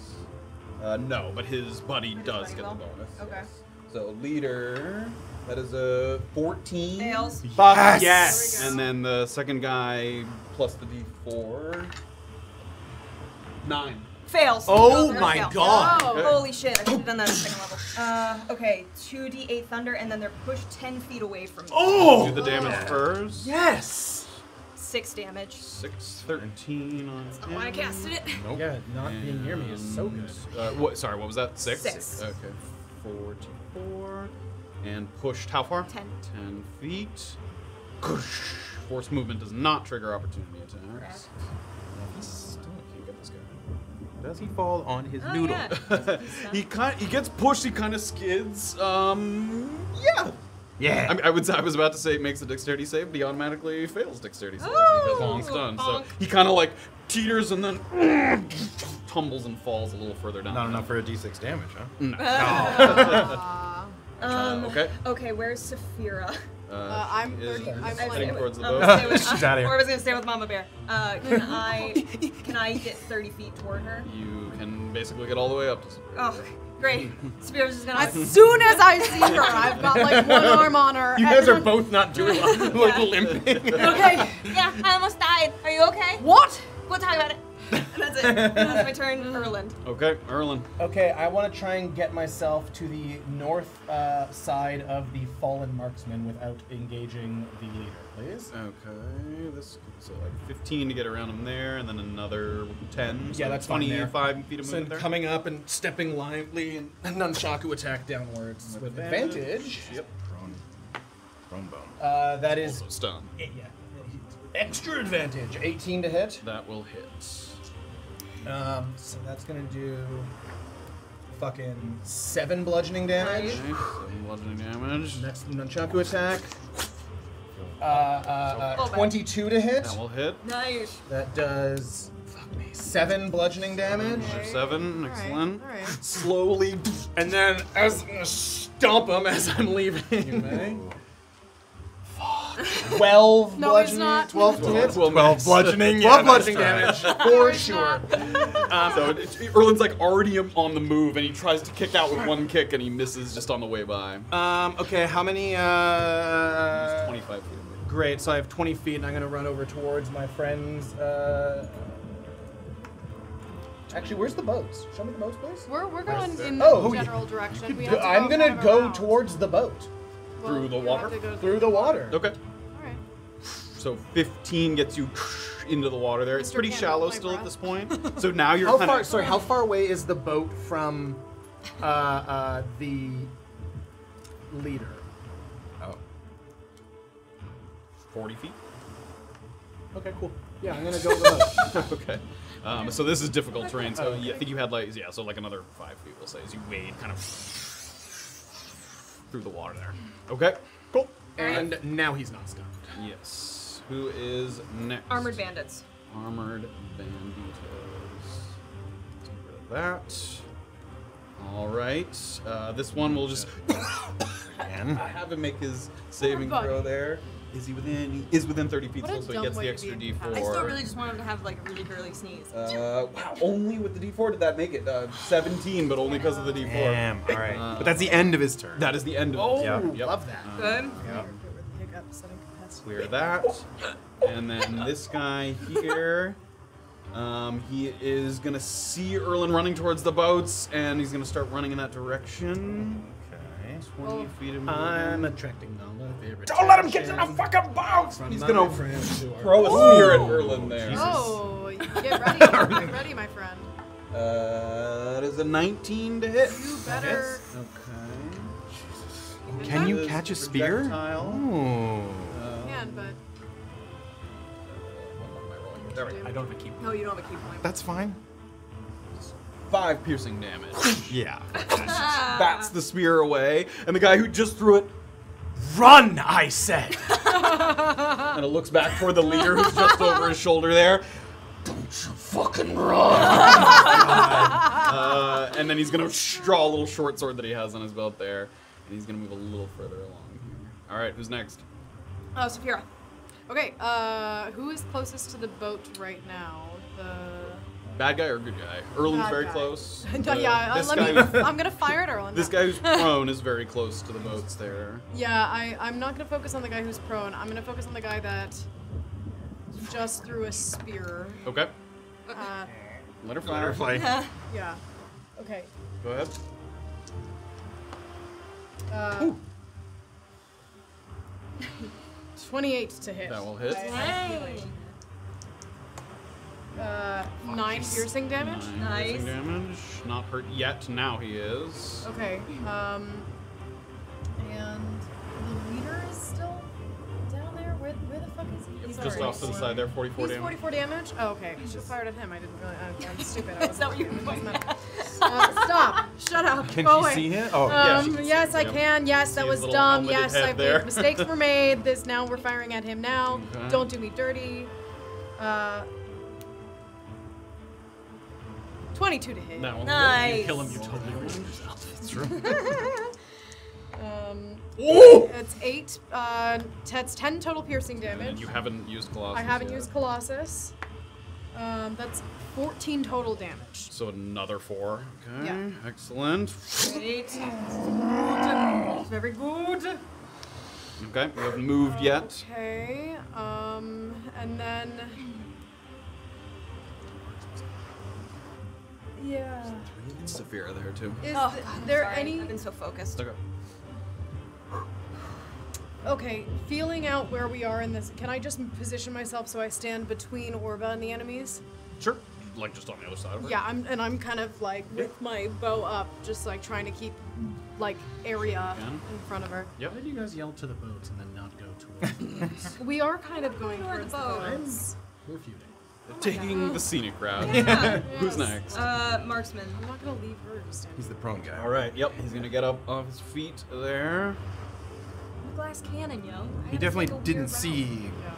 No, but his buddy His does buddy get will? the bonus. Okay. Yes. So leader, that is a 14. Fails. Yes. There we And then the second guy plus the D4. 9. Fails. Oh Fails, my fails. god. Oh. Holy shit, I should have done that at second level. Okay, 2d8 thunder, and then they're pushed 10 feet away from me. Do the damage first. Yes. 6 damage. 6, 13 on That's not why I casted it. Yeah, not being near me is so good. Sorry, what was that? 6? 6. Okay. 44. And pushed how far? 10. 10 feet. Force movement does not trigger opportunity attacks. Still can't get this guy. Does he fall on his Oh, noodle? yeah. He gets pushed. He kind of skids. Yeah. Yeah. I was about to say it makes a dexterity save, but he automatically fails dexterity save Oh, because long stun. So bonk. he kind of like teeters and then tumbles and falls a little further down. Not enough for a d6 damage, huh? No. Okay. Okay, where's Safira? I'm 30. I'm heading like, towards the I'm boat. gonna stay with, She's outta here. Or I was gonna stay with Mama Bear. Can I get 30 feet toward her? You can basically get all the way up to Safira. Oh, great. Safira's just gonna. as soon as I see her, I've got like one arm on her. You and guys are I'm- both not doing well. Like limping. Okay. Yeah, I almost died. Are you okay? What? We'll talk about it. And that's it. That's my turn, Erland. Okay, Erland. Okay, I want to try and get myself to the north side of the fallen marksman without engaging the leader, please. Okay, so like 15 to get around him there, and then another 10. So Yeah, that's fine there. 25 feet of So movement there. coming up and stepping lively and nunchaku attack downwards with advantage. Yep. Prone bone. That is Also stun. yeah, extra advantage. 18 to hit. That will hit. So that's gonna do fucking 7 bludgeoning damage. Okay, 7 bludgeoning damage. Next nunchaku attack. Full 22 to hit. That will hit. Nice. That does 7 bludgeoning damage. For 7, excellent. All right. Slowly. And then as stomp him as I'm leaving. You may. 12 No, it's bludgeoning. not. 12 to hit. 12 bludgeoning. 12 bludgeoning damage for it's sure. So Erland's like already on the move, and he tries to kick out with one kick, and he misses just on the way by. Okay, how many? 25 feet. Great, so I have 20 feet, and I'm gonna run over towards my friends. Actually, where's the boats? Show me the boats, please. We're going in the Oh, general direction. We have to I'm go gonna kind of go around. towards the boat. Well, Through the we'll water? have to go Through the water. Okay. All right. So 15 gets you into the water there. It's Mr. pretty Can't shallow hold my still at breath. this point. So now you're How kind far? of Sorry, how far away is the boat from the leader? Oh. 40 feet. Okay, cool. Yeah, I'm gonna go with the boat. Okay. So this is difficult terrain. So yeah, I think you had like so like another 5 feet, we'll say, as you wade kind of through the water there. Okay. Cool. And now he's not stunned. Yes. Who is next? Armored bandits. Armored banditos. Get rid of that. All right. This one will just have him make his saving Poor throw buddy. there. Is he within? He is within 30 feet What a still, so he dumb gets way the to extra be in D4. I still really just want him to have like a really girly sneeze. Wow, only with the D4 did that make it 17, but only because of the D4. Damn. All right. But that's the end of his turn. That is the end of it. Yeah. Love that. Good. Clear that. And then this guy here, he is going to see Erland running towards the boats, and he's going to start running in that direction. Okay. 20 feet of I'm movement. attracting knowledge. Don't let him get to the fucking boat! He's going to throw a spear at Erland there. Oh, get ready. Get ready, my friend. That is a 19 to hit. You better. Okay. Can you This catch a spear? projectile. Oh. Can, but What am I rolling here? There we go. I don't have a key. No, you don't have a key point. That's fine. 5 piercing damage. Yeah. Bats the spear away, and the guy who just threw it, Run, I said! and it looks back toward the leader who's just over his shoulder there. Don't you fucking run! And then he's gonna draw a little short sword that he has on his belt there, and he's gonna move a little further along here. All right, who's next? Oh, Safira. okay. Who is closest to the boat right now? The. Bad guy or good guy? Erland's Bad very guy. close. Yeah. This Let guy, me. I'm gonna fire at Erland. this guy who's prone is very close to the boats there. Yeah, I'm not gonna focus on the guy who's prone. I'm gonna focus on the guy that just threw a spear. Okay. Uh, Let her fire. yeah. Okay. Go ahead. 28 to hit. That will hit. Hey. 9 piercing damage. 9 piercing damage. Not hurt yet. Now he is. Okay. And the leader is still down there. Where the fuck is he? He's Just sorry. off to the side there, 44 He's damage. 44 damage? Oh, okay. I should have fired at him. I didn't really. I'm stupid. I Is that what you were pointing at? Stop. Shut up. Can Go she away. see him? Oh, yeah. She can see Yes, I him. can. Yes, that See was his little dumb. helmeted Yes, head there. mistakes were made. Now we're firing at him now. Okay. Don't do me dirty. 22 to hit. No. Nice. You kill him, you totally ruin yourself. That's true. It's 8. That's 10 total piercing And damage. you haven't used Colossus I haven't yet. used Colossus. That's 14 total damage. So another 4. Okay. Yeah. Excellent. Great. Good. Very good. Okay. We haven't moved yet. Okay. And then. Yeah. It's Safira there too. Is Oh, God, I'm there sorry. any? I've been so focused. Okay. Okay, feeling out where we are in this, can I just position myself so I stand between Orba and the enemies? Sure. Like just on the other side of her. Yeah, I'm kind of like with my bow up, just like trying to keep like area Can. in front of her. Yep. Why did you guys yell to the boats and then not go towards the boats? We are kind of going Toward towards the the boat. boats. We're feuding. Taking the scenic route. Yeah. Who's next? Marksman. I'm not gonna leave her to stand. He's the prone guy. All right. Yep. He's gonna get up off his feet there. The glass cannon, yo. I He had to definitely take a weird didn't route. see Yeah.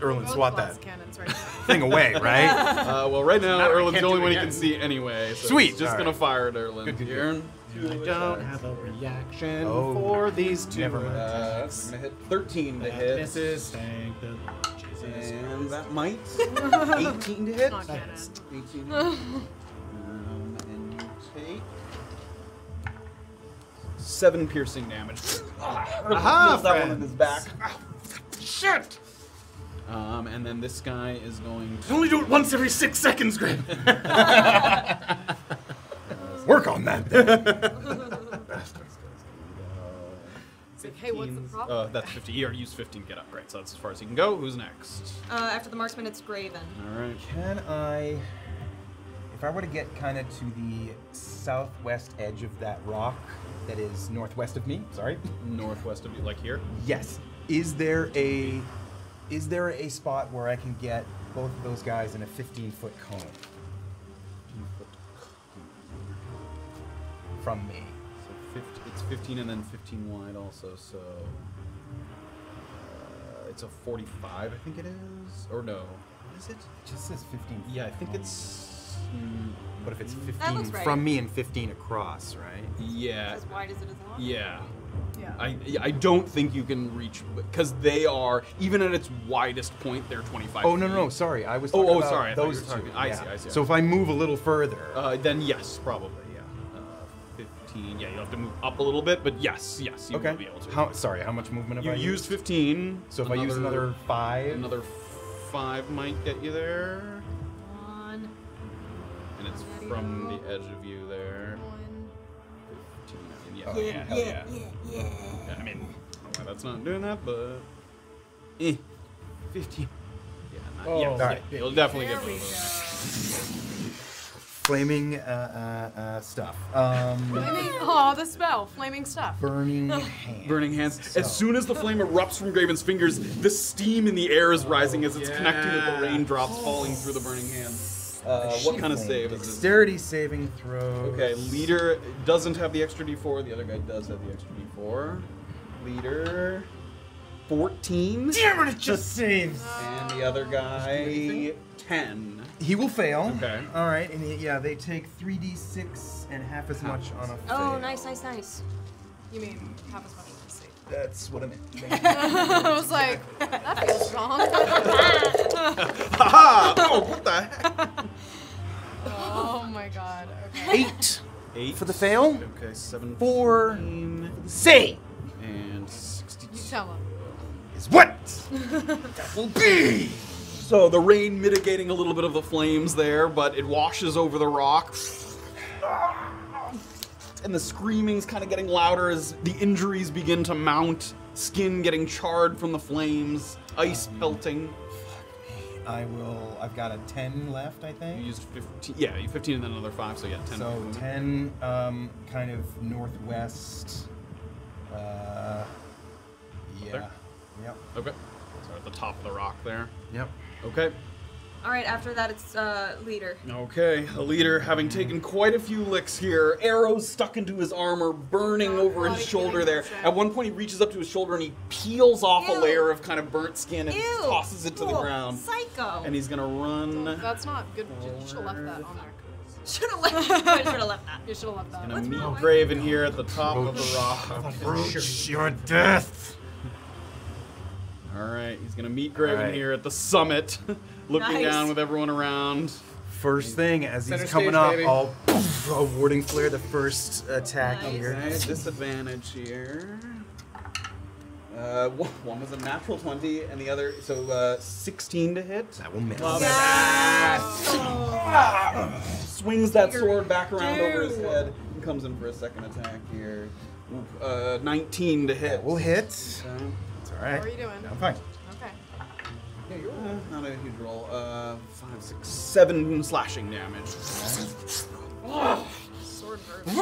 Erland Both swat glass that cannons right now. thing away, right? Well, right now Matter, I Erland's can't the only do one it he can again. see anyway. So Sweet, He's just all gonna right. fire at Erland Good, good, here. I don't have a reaction Oh, for these two never mind. I'm gonna hit 13 to That hit. misses. Thank the Jesus. And that might 18 to hit. Not cannon. 18. And you take 7 piercing damage. Aha! That one in his back. Shit! And then this guy is going to. Only do it once every 6 seconds, Graven. Work on that. It's like, hey, what's the problem? That's 50. You already used 15 to get up. Great. So that's as far as he can go. Who's next? After the marksman, it's Graven. All right. Can I, if I were to get kind of to the southwest edge of that rock that is northwest of me, sorry. Northwest of you, like here. Yes. Is there a spot where I can get both of those guys in a 15-foot cone from me? So it's 15 and then 15 wide also. So it's a 45, I think it is. Or no? What is it? It just says 15. Yeah, I think it's. But if it's That 15 looks right. from me and 15 across, right? Yeah. As wide as it is long. Yeah. Yeah. I don't think you can reach because they are even at its widest point they're 25. Oh no, no, feet. sorry. I was Oh, talking oh, about sorry, I thought you those were talking- two. I yeah. see, I see. So if I move a little further, Then yes, probably yeah. 15. Yeah, you have to move up a little bit, but yes, you okay. will be able to. How much movement have You I used 15. So if I use another 5, another 5 might get you there, One. and it's There you from go. the edge of you there. 15. Oh, yeah, hell yeah. Yeah, I mean, I don't know why that's not doing that, but 15. Yeah, not, Oh, yeah, alright. yeah, you'll definitely There get we both of them. Flaming stuff. The spell, flaming stuff. Burning hands. Burning hands. So- As soon as the flame erupts from Graven's fingers, the steam in the air is rising as it's connecting with the raindrops falling through the burning hands. What kind of save is this? Dexterity saving throw. Okay, leader doesn't have the extra d4. The other guy does have the extra d4. Leader, 14. Damn it! It just saves. And the other guy, 10. He will fail. Okay. All right, and they take 3d6 and half as much on a fail. Oh, nice. You mean half as much as the save? That's what I meant. I was like, that feels wrong. Haha! Oh, what the heck? Oh my god. Okay. 8 for the fail. Okay, 7. 4 save. And 62. You tell him. Is what that will be. So the rain mitigating a little bit of the flames there, but it washes over the rock. And the screaming's kind of getting louder as the injuries begin to mount. Skin getting charred from the flames, ice pelting. I've got a 10 left, I You think. used 15. Yeah, you 15 and then another 5, so yeah, 10. So 10, kind of northwest. Yeah. There? Yep. Okay. Sorry. the top of the rock there. Yep. Okay. All right, after that, it's leader. Okay, the leader, having taken quite a few licks here, arrows stuck into his armor, burning over his shoulder there. At one point, he reaches up to his shoulder and he peels off a layer of kind of burnt skin and tosses it to the ground. Psycho. And he's gonna run. That's not good. You should have left that on there. Should have left. I should have left that. You should have left that. Gonna meet Graven here at the top of the rock. Approach your death. All right, he's gonna meet Graven here at the summit, looking down with everyone around. First thing, as he's Center coming stage, up, baby. I'll warding flare the first attack here. Okay, disadvantage here. One was a natural 20, and the other, so 16 to hit. That will miss. Swings that sword back around over his head and comes in for a second attack here. 19 to hit. That will hit. Okay. It's all right. How are you doing? I'm fine. Okay. Yeah, you're not a huge roll. 5, 6, 7 slashing damage. Sword burst.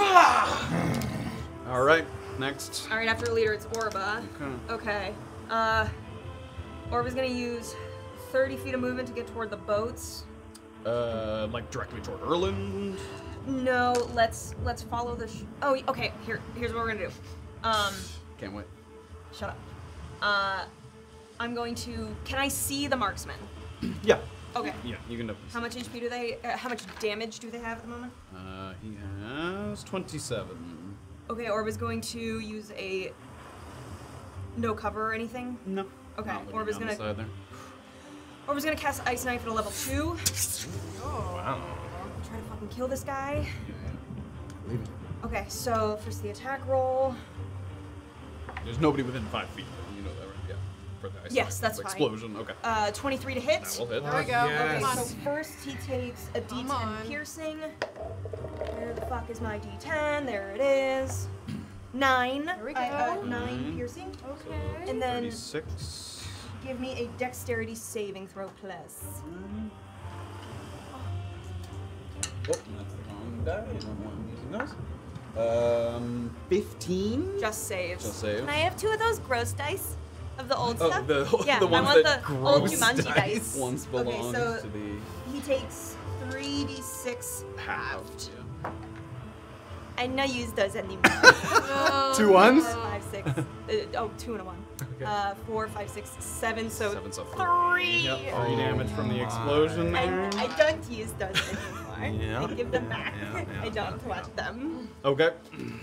All right, next. All right, after leader, it's Orba. Okay. Okay. Orba's gonna use 30 feet of movement to get toward the boats. Like directly toward Erland. No, let's follow the. Okay. Here's what we're gonna do. Can't wait. Shut up. I'm going to. Can I see the marksman? Yeah. Okay. Yeah, you can definitely. How much HP do they? How much damage do they have at the moment? He has 27. Okay, Orba's going to use a no cover or anything. No. Okay, Not looking Orba's down the gonna. side there. Orba's gonna cast Ice Knife at a level 2. Wow. Try to fucking kill this guy. Okay, so first the attack roll. There's nobody within 5 feet. You know that, right? Yeah. For the ice Yes, that's fine. explosion. Okay. 23 to hit. That will hit. There we go. Yes. Come on. So first he takes a Come D10 on. piercing. Where the fuck is my D10? There it is. 9. There we go. 9 piercing. Okay. And then 36. give me a dexterity saving throw plus. Oh, that's the wrong die. I'm using those. 15. Just saves. Just saves. Can I have 2 of those gross dice of the old Oh, stuff? the Yeah, the ones I want that the old gross Jumanji dice dice. once belonged so to the he takes 3d6 halved. Yeah. I no use those anymore. 2 ones? 5, 6. 2 and a 1. 4, 5, 6, 7. So 7, so 3. Yep. 3 damage from the explosion there. I don't use those anymore. Yeah. I give them back. Yeah. I don't want them. Okay.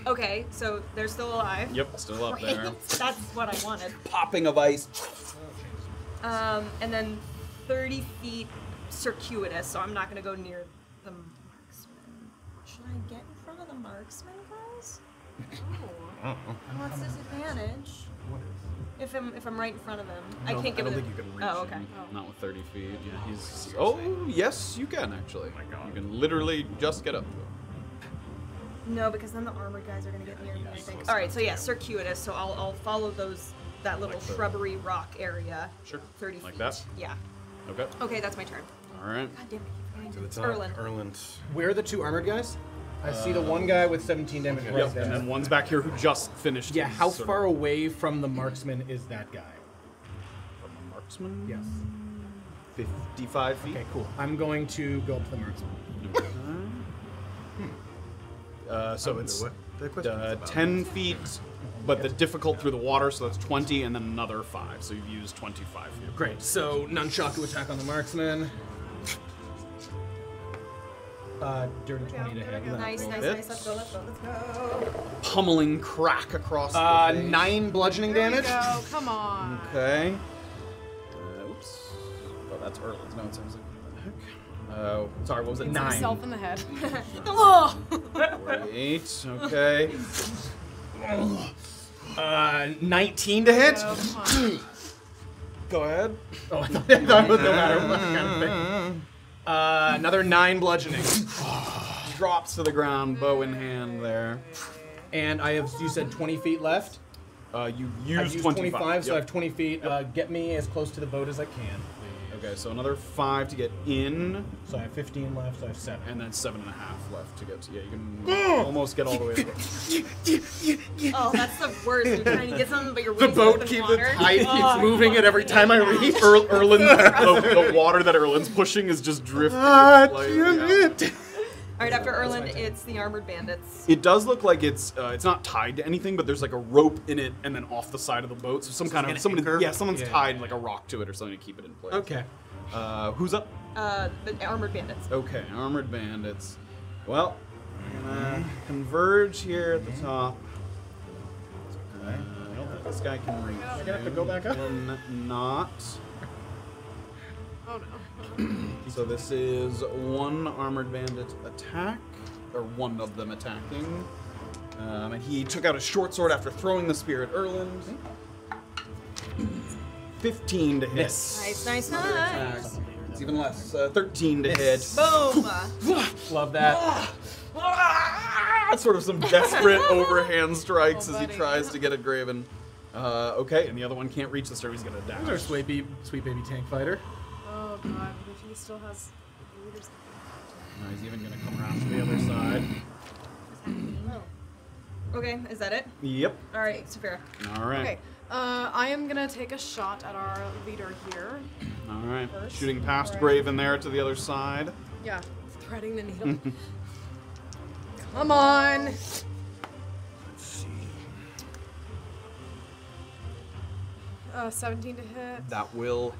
Okay, so they're still alive. Yep, still up there. Great. That's what I wanted. Popping of ice. And then 30 feet circuitous, so I'm not gonna go near the marksman. Should I get in front of the marksman, guys? What's disadvantage? If I'm right in front of him, I can't give I don't it. think you can reach Oh, okay. him. Not with 30 feet. Yeah, he's. Oh, yes, you can actually. Oh my God. You can literally just get up to him. No, because then the armored guys are gonna get near me, I think. All right, so yeah, circuitous. So I'll follow that little Like the- shrubbery rock area. Sure. 30 Like feet. that? Yeah. Okay. Okay, that's my turn. All right. God damn it. To the It's top. Erland. Erland. Where are the 2 armored guys? I see the one guy with 17 damage right Yep. there. And then one's back here who just finished. Yeah, his how sort far of- away from the marksman is that guy? From the marksman? Yes. 55 feet. Okay, cool. I'm going to go up to the marksman. So it's What? The question is about 10 feet, but the difficult through the water, so that's 20, and then another 5. So you've used 25 feet. Great. So nunchaku attack on the marksman. Dirty 20 to hit. Nice, nice, hits. nice. Let's go. Pummeling crack across the face. 9 bludgeoning There we damage. go. Come on. Okay. Oops. Oh, that's Erland's. No, it sounds like. Sorry, what was it? Hits 9. himself in the head. Oh! 8. Okay. 19 to hit. Go, come on. Go ahead. Oh, I thought it was no matter what kind of thing. Another 9 bludgeoning. Drops to the ground, bow in hand there. And I have, you said 20 feet left? You I've used used 25. 25, so I Yep. have 20 feet. Get me as close to the boat as I can. Okay, so another 5 to get in, So I have 15 left, so I have 7. and then 7.5 left to get. Yeah, you can almost get all the way to the Oh, that's the worst. You're trying to get something, but you're The wasting boat the keeps water. keeps moving it every time I reach. Erland, the water that Erland's pushing is just drifting. Damn yeah. it! All right, after Erland, it's the armored bandits. It does look like it's not tied to anything, but there's like a rope in it, and then off the side of the boat, so someone's tied like a rock to it or something to keep it in place. Okay. Who's up? The armored bandits. Okay, armored bandits. Well, I'm gonna converge here at the top. I don't think this guy can reach. I'm gonna have to go back up. Not. Oh no. So this is one armored bandit attack, or one of them attacking. And he took out a short sword after throwing the spear at Erland. 15 to hit. Nice. It's even less. 13 to hit. Boom. Love that. Sort of some desperate overhand strikes Oh, as he buddy. tries to get at Graven. Okay, and the other one can't reach the star. He's gonna There's our dash. sweet baby tank fighter. Oh god, if he still has leaders. He's even gonna come around to the other side. Okay, is that it? Yep. All right, Safira. All right. Okay. I am gonna take a shot at our leader here. All right. First. Shooting past Right. Graven there to the other side. Yeah, threading the needle. Come on. Let's see. 17 to hit. That will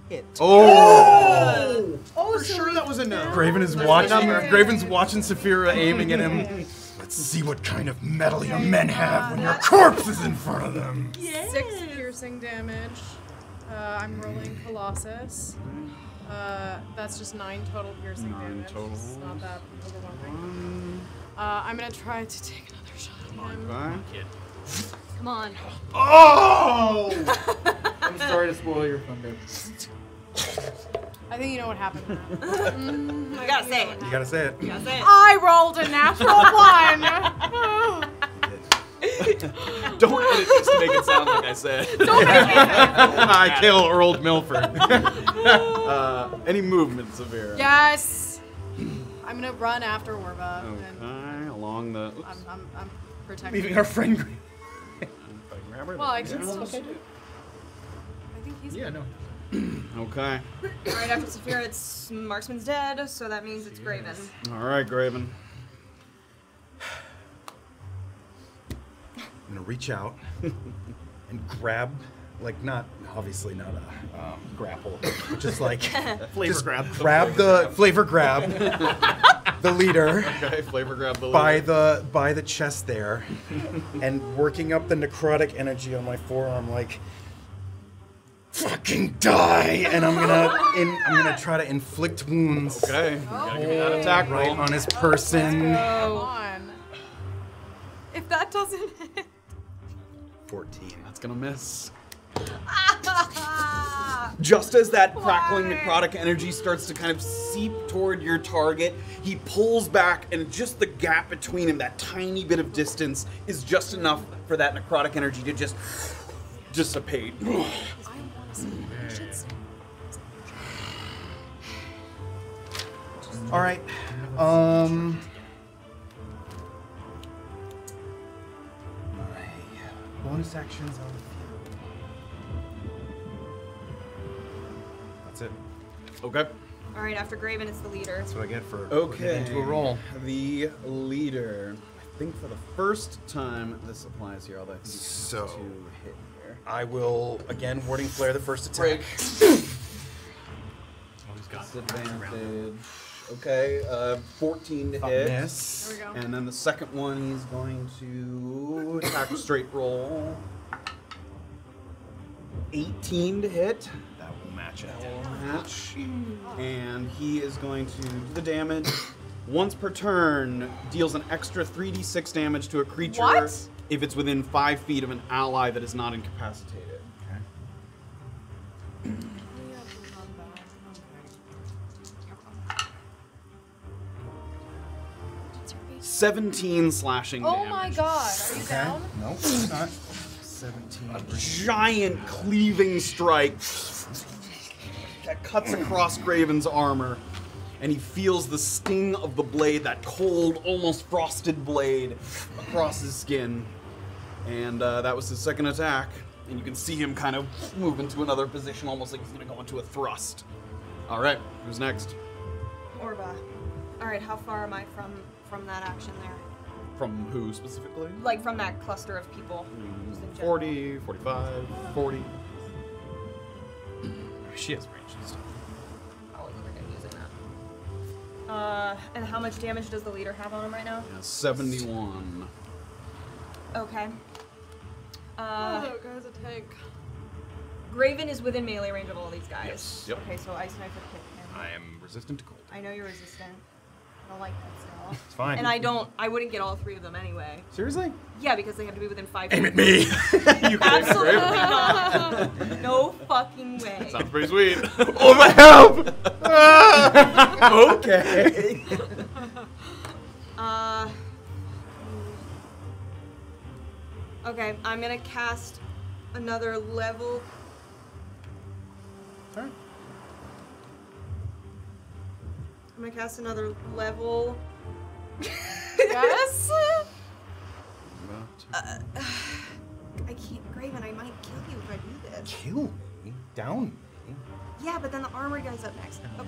hit. Oh! Oh, For sure that was enough. Graven is That's watching. okay. Graven's watching Safira aiming at him. Let's see what kind of metal your men have when your corpse is in front of them. 6 piercing damage. I'm rolling Colossus. That's just 9 total piercing 9 damage. total. It's not that overwhelming. I'm gonna try to take another shot at him. Okay. Come on. Oh! I'm sorry to spoil your thunder. I think you know what happened. You gotta say it. You gotta say it. You gotta say it. I rolled a natural 1. Don't edit this to make it sound like I said. I kill Earl Milford. Any movement, Safira? Yes. I'm gonna run after Orba. And Okay, along the. Oops. I'm protecting. Leaving our friend. If I grab her, Well, I that's can there. still shoot. I think he's. Yeah, no. Okay. All right, after Safira, it's Marksman's dead, so that means it's Graven. All right, Graven. I'm gonna reach out and grab, like obviously not a grapple, but just like Flavor grab. grab the flavor grab the leader Okay, flavor grab the by leader. the chest there, and working up the necrotic energy on my forearm, like fucking die, and I'm gonna try to inflict wounds Okay, you gotta give me that attack right roll. on his person. Come on. If that doesn't hit. 14. That's gonna miss. Just as that crackling Why? necrotic energy starts to kind of seep toward your target, he pulls back, and just the gap between him, that tiny bit of distance, is just enough for that necrotic energy to just dissipate. All right. My bonus actions on the field. That's it. Okay. All right, after Graven, it's the leader. That's what I get for Okay. getting into a roll. The leader. I think for the first time this applies here, although I think it's So- to hit here. I will again warding flare the first attack. Disadvantage. Okay, 14 to A hit. miss. There we go. And then the second one, he's going to attack a straight roll. 18 to hit. That will match it. Match. And he is going to do the damage. Once per turn, deals an extra 3d6 damage to a creature What? if it's within 5 feet of an ally that is not incapacitated. Okay. 17 slashing damage. Oh my god, are you down? Nope, it's not. 17. Giant cleaving strike that cuts across Graven's armor, and he feels the sting of the blade, that cold, almost frosted blade, across his skin. And that was his second attack. And you can see him kind of move into another position, almost like he's going to go into a thrust. All right, who's next? Orba. All right, how far am I from that action there? From who specifically? Like from that cluster of people. Just in general. 40, 45, 40. She has range and stuff. I'll look at using that. And how much damage does the leader have on him right now? Yeah, 71. Okay. Oh, guy's a tank. Graven is within melee range of all these guys. Yes. Yep. Okay, so Ice Knife would hit him. I am resistant to cold. I know you're resistant. I don't like that spell. It's fine. And I wouldn't get all 3 of them anyway. Seriously? Yeah, because they have to be within 5 feet. Aim at me! You Absolutely not. No fucking way. Sounds pretty sweet. Oh, my help! Okay. Okay, I'm gonna cast another level. Alright. I'm gonna cast another level. Yes? I can't, Graven, I might kill you if I do this. Kill me? Down me? Yeah, but then the armored guy's up next. Oh.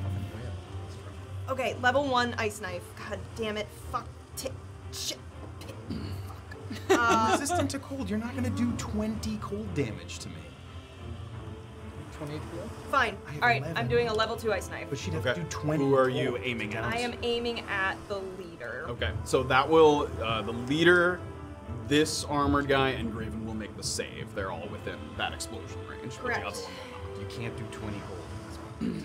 Okay, level 1 Ice Knife. God damn it. Fuck. Shit. I'm resistant to cold. You're not going to do 20 cold damage to me. 20 HP? Fine. I have Alright, 11. I'm doing a level 2 Ice Knife. But she'd have Okay. to do 20 Who are cold. you aiming at? I am aiming at the leader. Okay, so that will, the leader, this armored guy, and Graven will make the save. They're all within that explosion range. But Correct. the other one will not. You can't do 20 cold.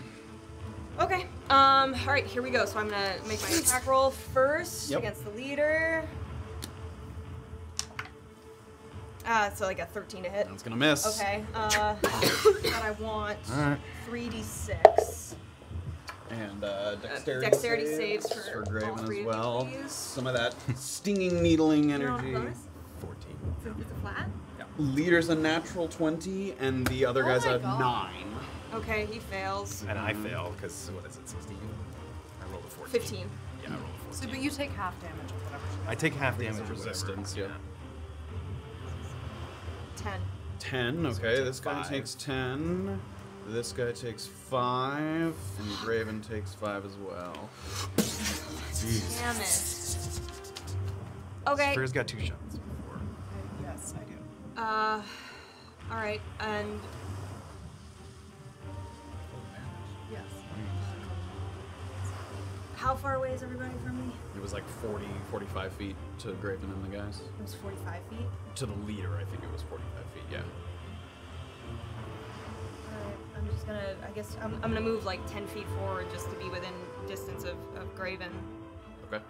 Okay. Alright, here we go. So I'm gonna make my attack roll first Yep. against the leader. So like a 13 to hit. That's gonna miss. Okay. But I want Alright. 3d6. And dexterity, Dexterity saves for all Graven 3 as of well. these. Some of that stinging, needling You don't energy. have a bonus? 14. Is it flat? Leader's a natural 20, and the other guy's my a God. 9. Okay, he fails. And I fail, because what is it, 16? I rolled a 14. 15. Yeah, I rolled a 14. So, but you take half damage or whatever. I take half Because damage of or resistance, whatever. yeah. 10. 10, okay, take this guy 5. takes 10. This guy takes 5, and Graven takes 5 as well. Damn it. Okay. Safira's got 2 shots before. Yes, I do. Alright, and Yes. how far away is everybody from me? It was like 40, 45 feet to Graven and the guys. It was 45 feet. To the leader, I think it was 45 feet, yeah. Alright, I'm just gonna, I guess, I'm gonna move like 10 feet forward just to be within distance of Graven. Okay,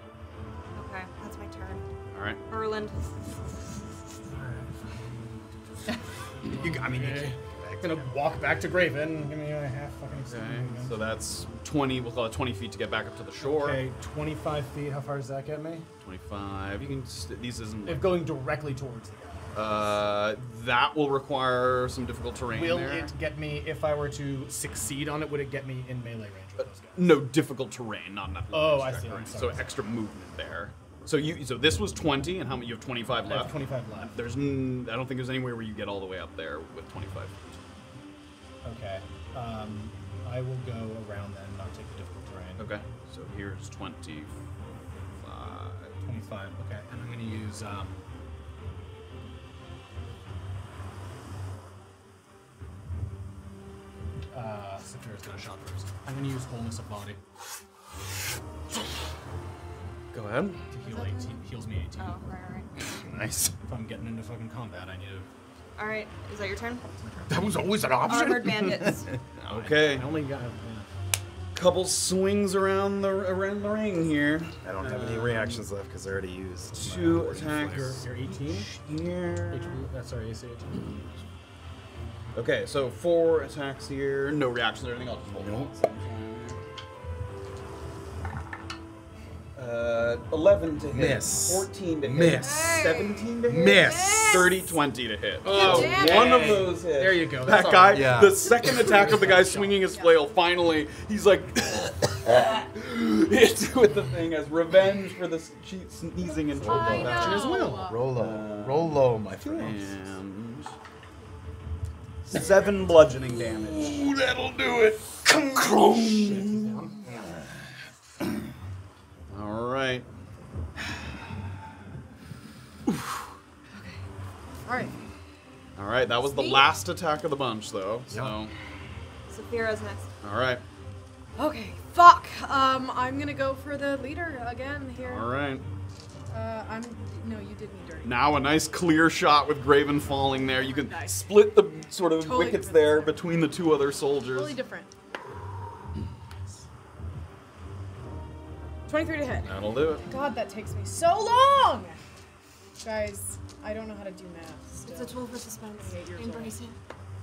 Okay, that's my turn. alright. Erland. I mean, you can't. I'm gonna walk back to Graven. Give me a half fucking Okay, extend. so that's 20, we'll call it 20 feet to get back up to the shore. Okay, 25 feet. How far does that get me? 25, you can, these isn't, If going directly towards the guy. that will require some difficult terrain Will there. it get me, if I were to succeed on it, would it get me in melee range with those guys? No, difficult terrain, not enough. Oh, I see, terrain. I'm So sorry. extra movement there. So so this was 20, and how many? You have 25 I left. have 25 left. There's, I don't think there's anywhere where you get all the way up there with 25 feet. Okay. I will go around then, not take the difficult terrain. Okay. So here's 25. 25. Okay. And I'm gonna use Safira's got a shot first. I'm gonna use wholeness of body Go ahead. to heal 18. Heals me 18. Oh, right. Nice. If I'm getting into fucking combat, I need to. Alright, is that your turn? That was always an option. Armored bandits. Okay. I only got. Couple swings around the ring here. I don't have any reactions left because I already used. 2 attacks. You're 18? Here. HP, sorry, AC 18. Okay, so 4 attacks here. No reactions or anything. I'll just hold Nope. 11 to hit. Miss. 14 to hit. Miss. 17 to hit. Miss. 30, 20 to hit. Oh, One of those hits. There you go. That That's guy, all. Yeah. the second attack of the guy swinging his flail, finally, he's like, hits with the thing as revenge for the sneezing and I Action as know. well. Roll low. Roll low, my friend. And 7 bludgeoning damage. Ooh, that'll do it. All right. Alright. All right, that was the last attack of the bunch, though. So, Safira's next. all right. Okay, fuck. I'm gonna go for the leader again here. All right. No, you did me dirty. Now a nice clear shot with Graven falling there. You can split the sort of Totally wickets different. there between the 2 other soldiers. Totally different. 23 to hit. That'll do it. God, that takes me so long! Guys, I don't know how to do math. It's a tool for suspense. 28 years Embrace it.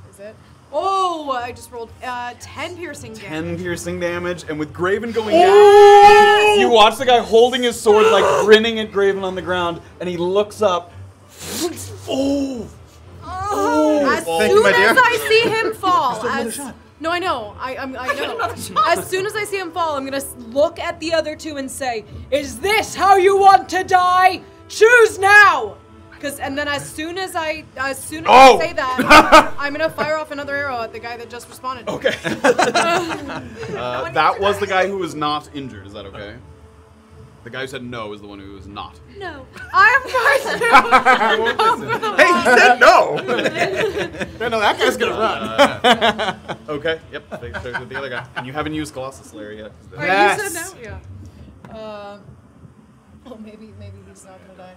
Is it? Oh, I just rolled 10 piercing damage. 10 piercing damage, and with Graven going down, you watch the guy holding his sword, like grinning at Graven on the ground, and he looks up. Oh! As Thank you, soon my dear. as I see him fall, no, I know. I know. As soon as I see him fall, I'm gonna look at the other 2 and say, "Is this how you want to die? Choose now!" And then as soon as I say that, I'm gonna fire off another arrow at the guy that just responded. Okay. That was the guy who was not injured. Is that okay? The guy who said no is the one who was not. No, I am going to. Hey, he said no. No, that guy's gonna run. Okay. Yep. There's the other guy. And you haven't used Colossus Slayer yet. Alright, Yes. you said no? Yeah. Oh, maybe he's not gonna die.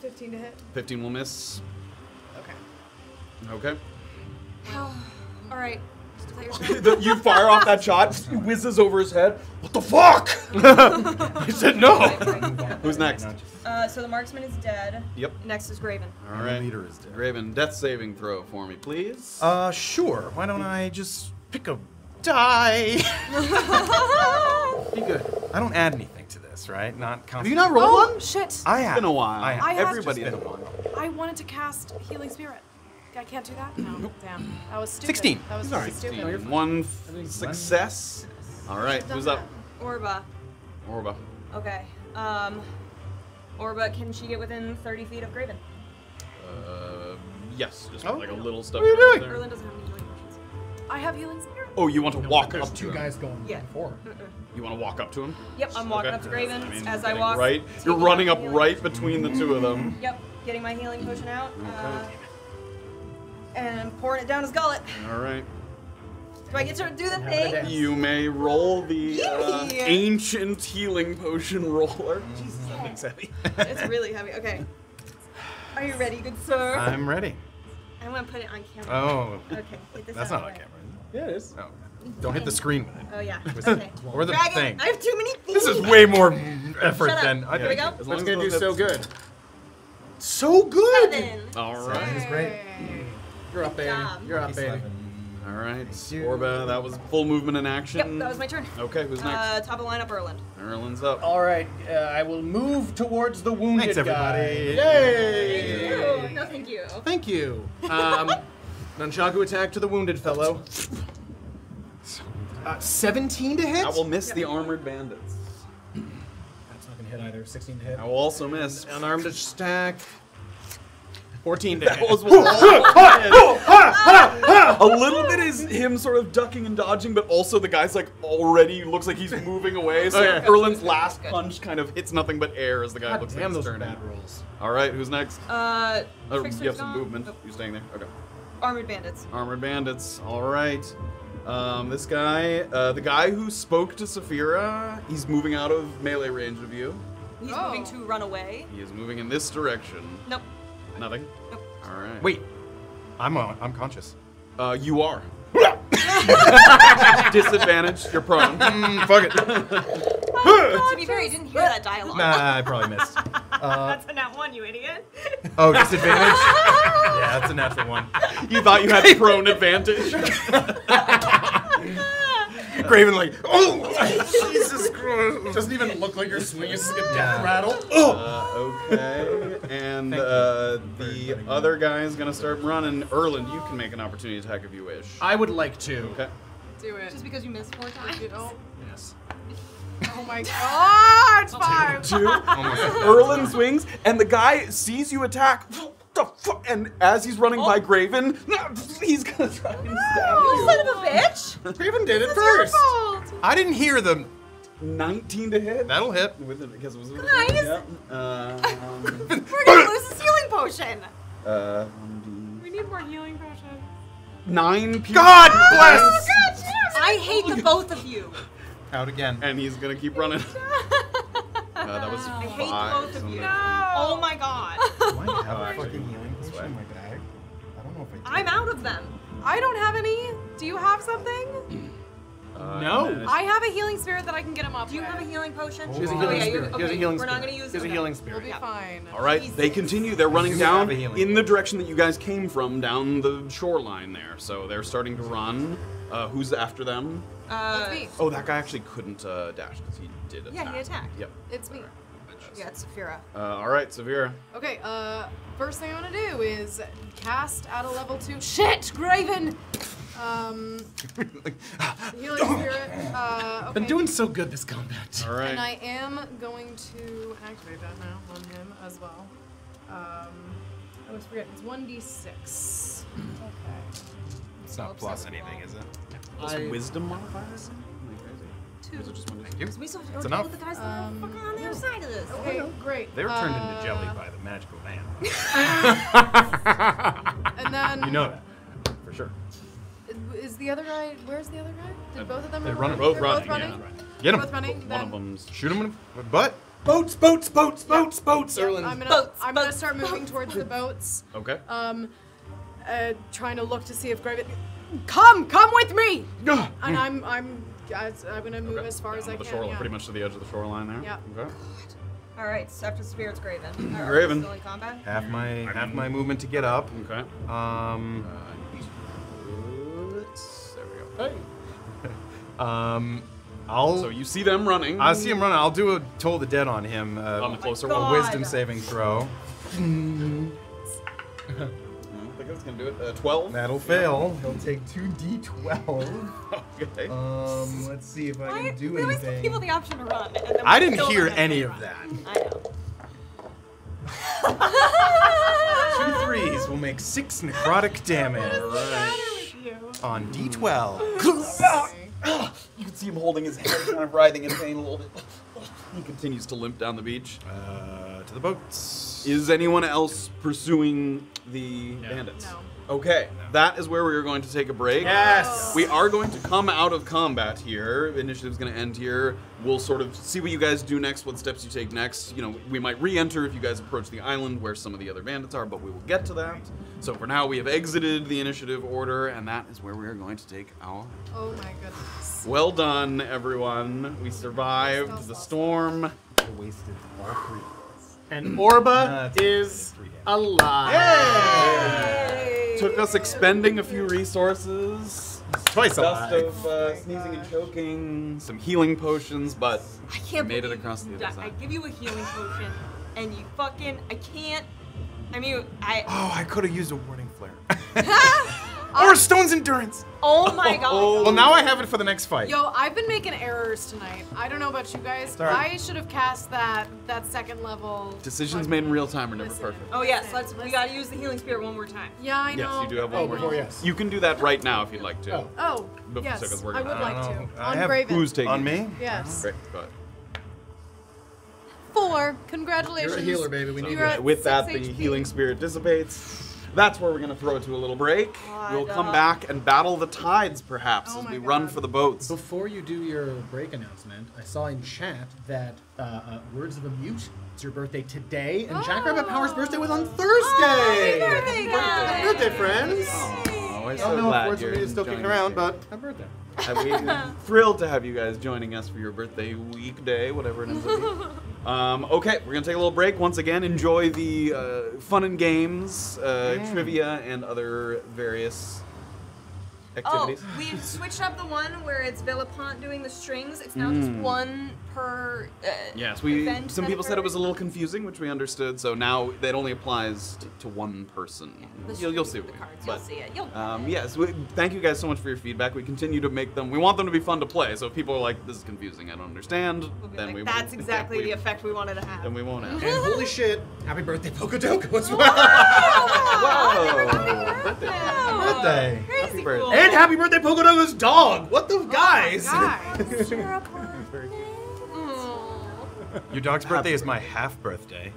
15 to hit. 15 will miss. Okay. Okay. All right. Is that your turn? You fire off that shot, it whizzes over his head. What the fuck? He said no. Who's next? So the marksman is dead. Yep. Next is Graven. All right. Leader is dead. Graven, death saving throw for me, please. Sure. Why don't I just pick a die? Be good. I don't add anything to this, right? Not Have you not rolled Oh, one? shit. I have. It's been a while. I have. I have Everybody It's has been a one. while. I wanted to cast Healing Spirit. I can't do that? No. Damn. That was stupid. 16. That was Sorry. stupid. No, you're fine. One success. All right. Who's up? Orba. Orba. Okay. Orba, can she get within 30 feet of Graven? Yes. Just Oh. like a little stuff. What are you doing? there. Erland doesn't have any healing potions. I have Healing Spirit. Oh, you want to walk There's up to 2 him? guys going Yeah. before. You want to walk up to him? Yep, I'm walking Okay. up to Graven I mean, as I getting walk. Right. You're taking running my up healing- right between the 2 of them. Yep, getting my healing potion out. Okay. And pouring it down his gullet. All right. Do I get to do the Have a thing? dance. You may roll the Yeah. ancient healing potion roller. Jesus, That thing's heavy. it's really heavy. Okay. Are you ready, good sir? I'm ready. I want to put it on camera. Oh. Okay, get this That's out not of on the way. camera. Yeah, it is. Oh. Don't hit the screen with it. Oh yeah. Okay. Or the Dragon, thing. I have too many things. This is way more effort Shut up. than Here we go. As long What's as gonna do those so hits- good? So good. 7. All right. That's great. You're up, baby. job. You're up, baby. All right. Orba, that was full movement in action. Yep, that was my turn. Okay, who's next? Top of the lineup, Erland. Erland's up. All right, I will move towards the wounded Thanks, guy. everybody. Yay! No, thank you. Thank you. Nunchaku attack to the wounded fellow. 17 to hit? That will miss the armored bandits. That's not gonna hit either. 16 to hit. I will also miss. Unarmed attack. 14 to That hit. was a little bit is him sort of ducking and dodging, but also the guy's like already looks like he's moving away. So Okay. Erland's last punch kind of hits nothing but air as the guy God looks damn, like those he's are turning. bad rolls. All right, who's next? You Trickster's have some gone. movement. Oh, You staying there? Okay. armored bandits. Armored bandits. All right. This guy, the guy who spoke to Safira, he's moving out of melee range of you. He's Oh. moving to run away. He is moving in this direction. Nope. Nothing. Nope. All right. Wait. I'm conscious. You are. Disadvantage. You're prone. Fuck it. To be fair, you didn't hear that dialogue. Nah, I probably missed. That's a nat 1, you idiot. Oh, disadvantage? Yeah, that's a natural one. You thought you had prone advantage. Graven like, oh, Jesus Christ. Doesn't even look like you're swinging. It's like a death rattle. Okay, and the other guy is gonna start running. Erland, you can make an opportunity attack if you wish. I would like to. Okay. Do it. Just because you missed 4 times. Yes. Oh my god, it's 5. 2. Erland swings, and the guy sees you attack. What the fuck? And as he's running by Graven, he's gonna try and stab you. Son of a bitch! Graven did it It's your first. fault. I didn't hear them. 19 to hit. That'll hit. With it, because it was. Guys. Yep. We're gonna lose this healing potion. We need more healing potion. 9 people. God bless! I hate the both of you. Out again. And he's gonna keep running. That was 5. I hate the both of you. so Oh my god. Do I have a fucking healing potion in my bag? I don't know if I do. I'm out of them. I don't have any. Do you have something? No. I have a healing spirit that I can get him up. Do you with. have a healing potion? He has a Oh, healing yeah, spirit. He has a okay, healing we're not spirit. gonna use He has a it. healing We'll spirit. be fine. All right, they continue. They're running You down have a healing in the direction that you guys came from, down the shoreline there. So they're starting to run. Who's after them? It's me. Oh, that guy actually couldn't dash because he did attack. Yeah, he attacked. Yep. It's me. Yeah, it's Safira. All right, Safira. Okay, first thing I'm gonna do is cast at a level 2. Shit, Graven! Healing spirit. Okay. Been doing so good this combat. All right. And I am going to activate that now on him as well. I always forget, it's 1d6. Okay. It's not plus anything, is it? Plus wisdom modifiers? 2. Is it just one? Because we still have to It's deal enough. with the guys that are fucking on the other side of this. Okay, great. They were turned into jelly by the magical man. And then You know that. For sure. is the other guy? Where's the other guy? Did both of them? They're run? running. Both They're running, Both running. yeah. Get him. Both running. One then, of them's. Shoot him in the butt. Boats, boats, boats, boats, boats. Yeah, Erland. I'm gonna Boats, start moving towards the boats. Okay. Trying to look to see if Graven. Come with me. And I'm gonna move as far as I the can. shoreline, Yeah. pretty much to the edge of the shoreline there. Yeah. Okay. All right, so after Spirit's Graven. Are Graven. we still in combat? Half my movement to get up. Okay. There we go. I'll. So you see them running. I see him running. I'll do a Toll the Dead on him. On the closer God. one. A wisdom saving throw. I think I was gonna do it. 12. That'll fail. He'll take 2d12. Okay. Let's see if I Why can do we always give anything. people the option to run. And then I we didn't still hear don't have any to of run. that. I know. 2 threes will make 6 necrotic damage on d12. You can see him holding his head, kind of writhing in pain a little bit. He continues to limp down the beach. To the boats. Is anyone else pursuing the bandits? No. Okay, that is where we are going to take a break. Yes. We are going to come out of combat here. Initiative's going to end here. We'll sort of see what you guys do next, what steps you take next. You know, we might re-enter if you guys approach the island where some of the other bandits are, but we will get to that. So for now, we have exited the initiative order, and that is where we are going to take our... Oh my goodness. Well done, everyone. We survived the storm. Wasted all 3. And Orba is alive. Took us expending a few resources. Twice Dust alive. of sneezing and choking, some healing potions, but I can't made it believe across the you other I side. give you a healing potion, and you fucking, I can't. I mean, I. Oh, I could have used a warning flare. Or Stone's Endurance. Oh my god. Well, now I have it for the next fight. Yo, I've been making errors tonight. I don't know about you guys. Sorry. I should have cast that second level. Decisions made in real time are never Listen. perfect. Oh yes, we gotta use the healing spirit one more time. Yeah, I know. Yes, you do have one more. before, yes. You can do that right now if you'd like to. Oh. Oh, Before- yes, because we're I gonna- would like to. I On have- Graven. Who's taking On it? me? Yes. Great, go ahead. 4. Congratulations. You're a healer, baby. We need You're you. at With that, 6 the HP. healing spirit dissipates. That's where we're going to throw it to a little break. We'll come God. back and battle the tides, perhaps, Oh as my we run God. for the boats. Before you do your break announcement, I saw in chat that Words of a Mute, it's your birthday today, and Jackrabbit Power's birthday was on Thursday. Happy birthday, guys. Happy birthday, friends. Oh, I'm I so don't know if glad Words of you're a Mute is still joining kicking us around, here. but happy birthday. We're thrilled to have you guys joining us for your birthday weekday, whatever it ends up being. Okay, we're going to take a little break. Once again, enjoy the fun and games, trivia, and other various activities. Oh, we've switched up the one where it's Villapont doing the strings. It's now just one per Yes, event some that people said it was a occurs. little confusing, which we understood. So now that only applies to one person. You'll see the what we cards. but, You'll see it. You'll yes, thank you guys so much for your feedback. We continue to make them. We want them to be fun to play. So if people are like, "This is confusing, I don't understand," We'll be then like, we that's won't- exactly we- the effect we wanted to have. Then we won't have. And holy shit, happy birthday, Pocodoco as well. Whoa! Birthday. Crazy birthday. cool. And happy birthday, Pocodoco's dog. What the guys? Your dog's birthday is my half birthday.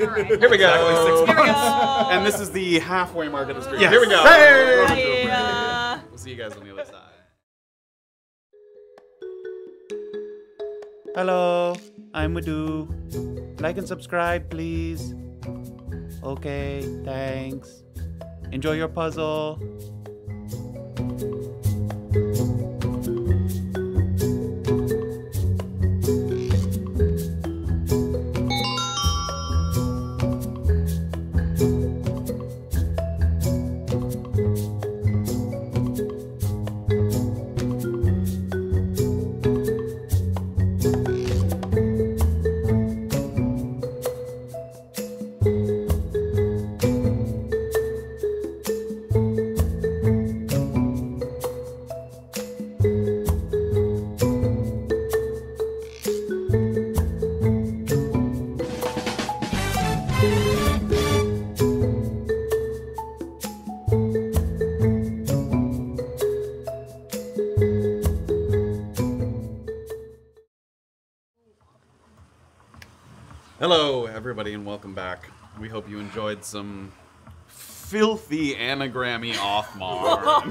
All right. Here we go. Here we go. And this is the halfway mark of the street. Yes. Here we go. Hey! We'll see you guys on the other side. Hello, I'm Madhu. Like and subscribe, please. Okay, thanks. Enjoy your puzzle. Hello, everybody, and welcome back. We hope you enjoyed some filthy anagrammy off-mar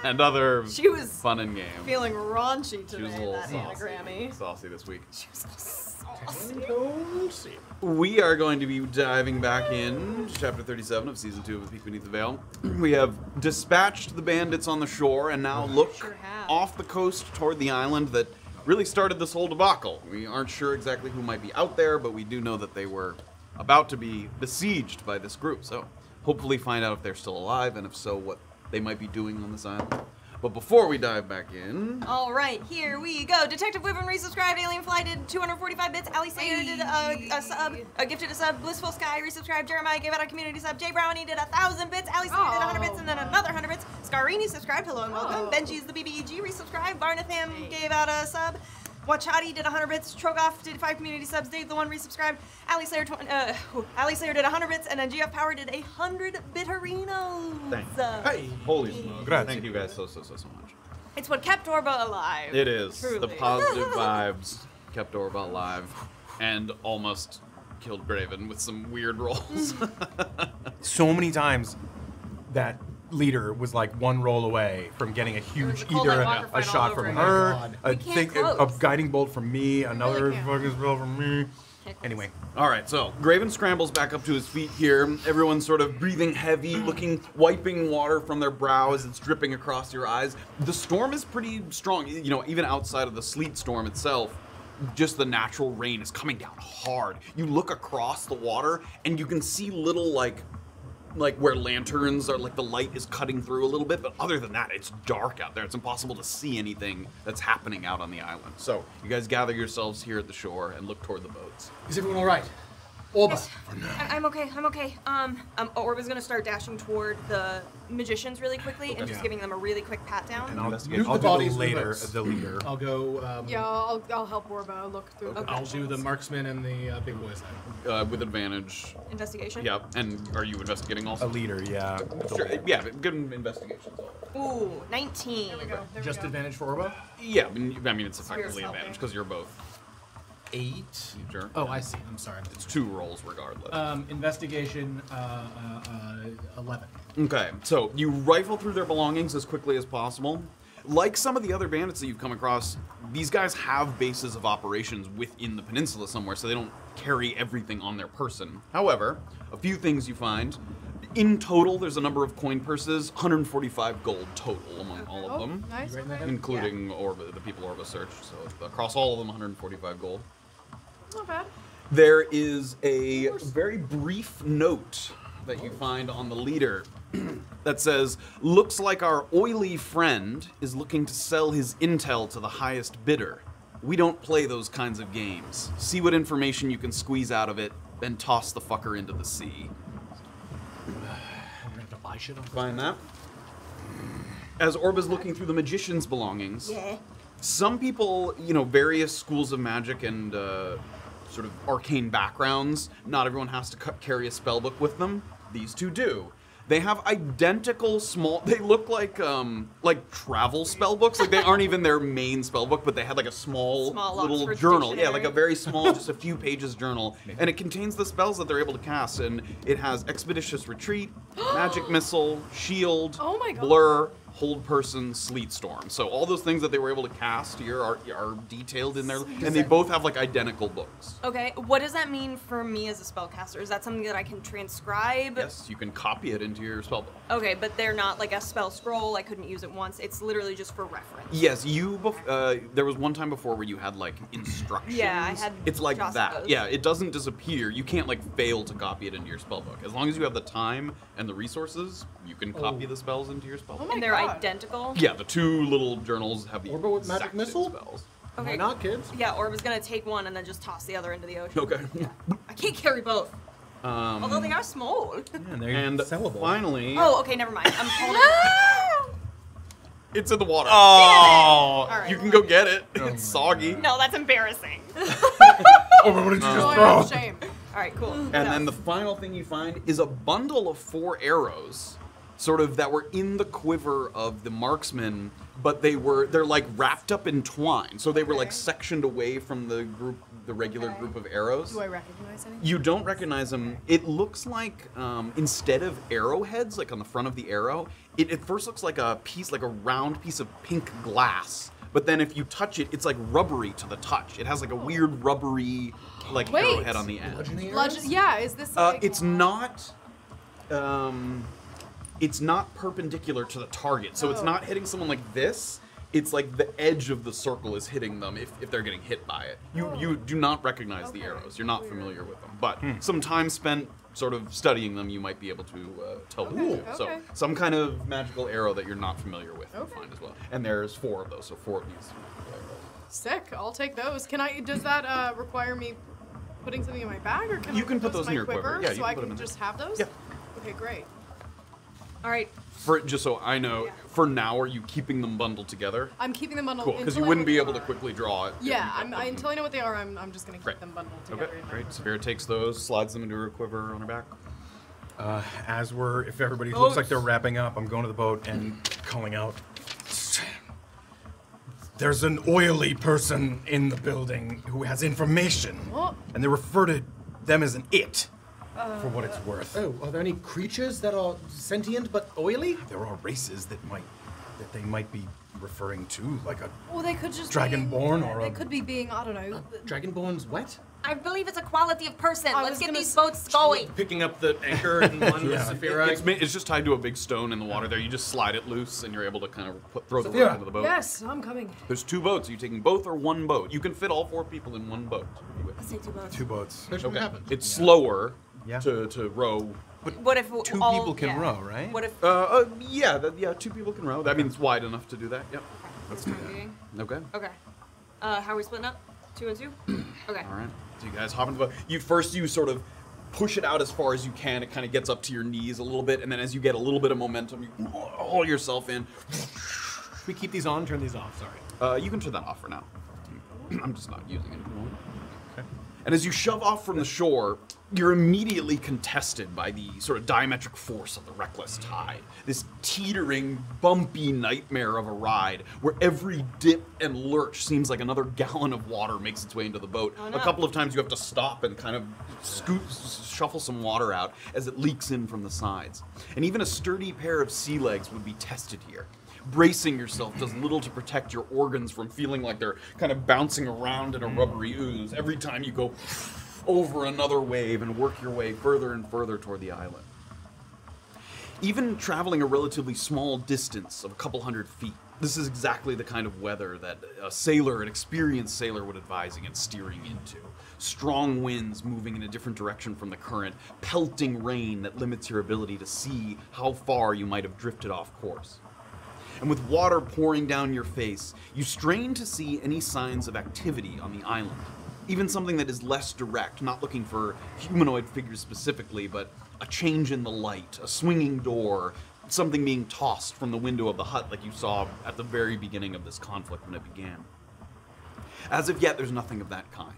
and other She was fun and games. feeling raunchy She was a today, little that saucy. anagrammy. Saucy this week. She was saucy. We are going to be diving back in to Chapter 37 of Season 2 of A Peek Beneath the Veil. We have dispatched the bandits on the shore and now look Sure have. off the coast toward the island that really started this whole debacle. We aren't sure exactly who might be out there, but we do know that they were about to be besieged by this group. So hopefully find out if they're still alive, and if so, what they might be doing on this island. But before we dive back in, All right, here we go. Detective Wyvern resubscribed. Alien Fly did 245 bits. Ali Sayer did a sub. Gifted a sub. Blissful Sky resubscribed. Jeremiah gave out a community sub. Jay Brownie did 1,000 bits. Ali Sayer did 100 bits and then another 100 bits. Scarini subscribed. Hello and welcome. Benji's the BBEG resubscribed. Barnatham gave out a sub. Wachati did 100 bits. Trogoff did 5 community subs. Dave the One resubscribed. Ali Slayer, Ali Slayer did 100 bits, and then GF Power did 100 bitterinos. Thanks. Hey. holy smokes, Grazie. thank you guys so much. It's what kept Orba alive. It is. Truly. The positive vibes kept Orba alive and almost killed Graven with some weird rolls. So many times that leader was like one roll away from getting a huge, a cold either like walker a fight shot all from over her, again. a We can't a close. guiding bolt from me, another can't. fucking spell from me. Can't close. Anyway, All right, so Graven scrambles back up to his feet here. Everyone's sort of breathing heavy, wiping water from their brows. It's dripping across your eyes. The storm is pretty strong. You know, even outside of the sleet storm itself, just the natural rain is coming down hard. You look across the water and you can see little like where lanterns are, like the light is cutting through a little bit, but other than that, it's dark out there. It's impossible to see anything that's happening out on the island. So you guys gather yourselves here at the shore and look toward the boats. Is everyone all right? Orba. I'm okay. I'm okay. Orba's gonna start dashing toward the magicians really quickly and just giving them a really quick pat down. and I'll Investigate. do Loot the bodies the with the later, boats. the leader. I'll go. Yeah, I'll help Orba look through. Okay. I'll do the marksman and the big boys then. With advantage. Investigation. Yeah, and are you investigating A also? leader, yeah. Sure, yeah, but good investigation. Ooh, 19. There we go. Just advantage for Orba? Yeah, I mean it's effectively helping. advantage because you're both. 8. Sure. Oh, I see. I'm sorry. It's 2 rolls regardless. Investigation 11. Okay, so you rifle through their belongings as quickly as possible. Like some of the other bandits that you've come across, these guys have bases of operations within the peninsula somewhere, so they don't carry everything on their person. However, a few things you find. In total, there's a number of coin purses, 145 gold total among all of them, Nice. You writing that okay. down? including Orba, the people Orba searched. So across all of them, 145 gold. Not bad. There is a very brief note that you find on the leader that says, "Looks like our oily friend is looking to sell his intel to the highest bidder. We don't play those kinds of games. See what information you can squeeze out of it, then toss the fucker into the sea." I'm gonna have to buy shit on Find that. As Orba's looking through the magician's belongings, some people, various schools of magic and sort of arcane backgrounds, not everyone has to carry a spellbook with them. These two do. They have identical small. They look like travel spellbooks. Like they aren't even their main spellbook, but they had like a small little Oxford journal. dictionary. Yeah, like a very small, just a few pages journal, and it contains the spells that they're able to cast. And it has Expeditious Retreat, Magic Missile, Shield, Oh my God. Blur, Hold Person, Sleet Storm. So all those things that they were able to cast here are detailed in there, and they both have like identical books. Okay, what does that mean for me as a spellcaster? Is that something that I can transcribe? Yes, you can copy it into your spellbook. Okay, but they're not like a spell scroll. I couldn't use it once. It's literally just for reference. Yes, there was one time before where you had like instructions. Yeah, I had It's like just that. those. Yeah, it doesn't disappear. You can't like fail to copy it into your spellbook. As long as you have the time and the resources, you can copy the spells into your spellbook. And they're identical? Yeah, the two little journals have the Orba with exact magic same missile? spells. Okay. Why not, kids? Yeah, Orba's gonna take one and then just toss the other into the ocean. Okay. I can't carry both. Although they are small. And they're And sellable. finally, Oh, okay, never mind. I'm holding it's in the water. Damn Oh, it. All right, you can well, go get it. It's soggy. No, that's embarrassing. What did you Oh, just yeah, throw? shame. Alright, cool. And then the final thing you find is a bundle of 4 arrows, sort of that were in the quiver of the marksman, but they're like wrapped up in twine. So they were like sectioned away from the regular group of arrows. Do I recognize any? You don't recognize them. It looks like instead of arrowheads, like on the front of the arrow, it at first looks like a round piece of pink glass. But then if you touch it, it's like rubbery to the touch. It has like a weird rubbery like Wait. arrowhead on the end. Bludgeoning arrows? Yeah, is this like... It's not. It's not perpendicular to the target, so it's not hitting someone like this. It's like the edge of the circle is hitting them if they're getting hit by it. You do not recognize the arrows. You're not familiar with them. But some time spent sort of studying them, you might be able to tell them. Okay, So okay. some kind of magical arrow that you're not familiar with, you'll find as well. And there's 4 of those, so 4 of these arrows. Sick, I'll take those. Does that require me putting something in my bag, or can You I can put put those in my your quiver. Yeah, you so can I put them can in there. just have those? Yeah. Okay, great. Alright. Just so I know, for now, are you keeping them bundled together? I'm keeping them bundled Cool, because until you I wouldn't know be what able they to are. quickly draw it. Yeah, You got until I know what they are, I'm just gonna keep Great. them bundled together. Okay, in my great. bag. Safira takes those, slides them into her quiver on her back. If everybody looks like they're wrapping up, I'm going to the boat and calling out. There's an oily person in the building who has information. What? And they refer to them as an it, for what it's worth. Oh, are there any creatures that are sentient but oily? There are races that they might be referring to, like a Well, they could just Dragonborn be, or they a- could be being, I don't know. Dragonborn's wet? I believe it's a quality of person. I Let's was get gonna these s- boats going. Picking up the anchor and one with Safira. It's just tied to a big stone in the water there. You just slide it loose, and you're able to kind of throw the Safira. rope into the boat. Yes, I'm coming. There's 2 boats. Are you taking both or one boat? You can fit all 4 people in one boat. Let's take 2 boats. 2 boats. Here's what happens. It's slower Yeah. to row. What if 2 all, people can row, right? What if... Yeah, 2 people can row. That means wide enough to do that. Yep. Let's do that. Okay. Okay. How are we splitting up? 2 and 2? Okay. All right. So you guys hop into the boat. You sort of push it out as far as you can. It kind of gets up to your knees a little bit, and then as you get a little bit of momentum, you haul yourself in. We keep these on, turn these off, sorry. You can turn that off for now. I'm just not using it at the moment. Okay. And as you shove off from the shore, you're immediately contested by the sort of diametric force of the reckless tide. This teetering, bumpy nightmare of a ride where every dip and lurch seems like another gallon of water makes its way into the boat. Oh, no. A couple of times you have to stop and kind of shuffle some water out as it leaks in from the sides. And even a sturdy pair of sea legs would be tested here. Bracing yourself does little to protect your organs from feeling like they're kind of bouncing around in a rubbery ooze every time you go over another wave and work your way further and further toward the island. Even traveling a relatively small distance of a couple hundred feet, this is exactly the kind of weather that a sailor, an experienced sailor, would advise against steering into. Strong winds moving in a different direction from the current, pelting rain that limits your ability to see how far you might have drifted off course. And with water pouring down your face, you strain to see any signs of activity on the island. Even something that is less direct, not looking for humanoid figures specifically, but a change in the light, a swinging door, something being tossed from the window of the hut like you saw at the very beginning of this conflict when it began. As of yet, there's nothing of that kind.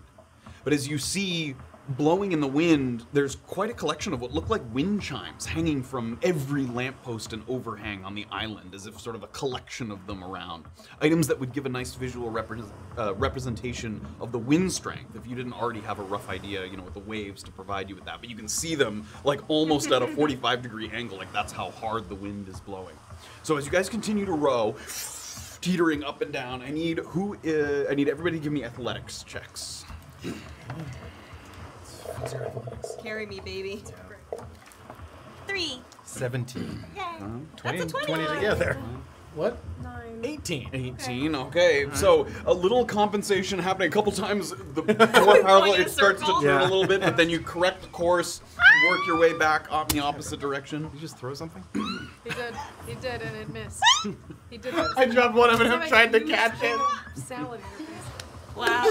But as you see, blowing in the wind, there's quite a collection of what look like wind chimes hanging from every lamppost and overhang on the island, as if sort of a collection of them around. Items that would give a nice visual representation of the wind strength, if you didn't already have a rough idea, with the waves to provide you with that. But you can see them like almost at a 45-degree angle, like that's how hard the wind is blowing. So as you guys continue to row, teetering up and down, I need everybody to give me athletics checks. Carry me, baby. 3. 17. Yay. 20, That's a 20 together. What? 9. 18. 18, okay. So a little compensation happening a couple times. The more powerful it starts to turn a little bit, but then you correct the course, work your way back up in the opposite direction. Did you just throw something? He did, and it missed. He did. I dropped one of them trying to catch it. Salad in your face. Wow.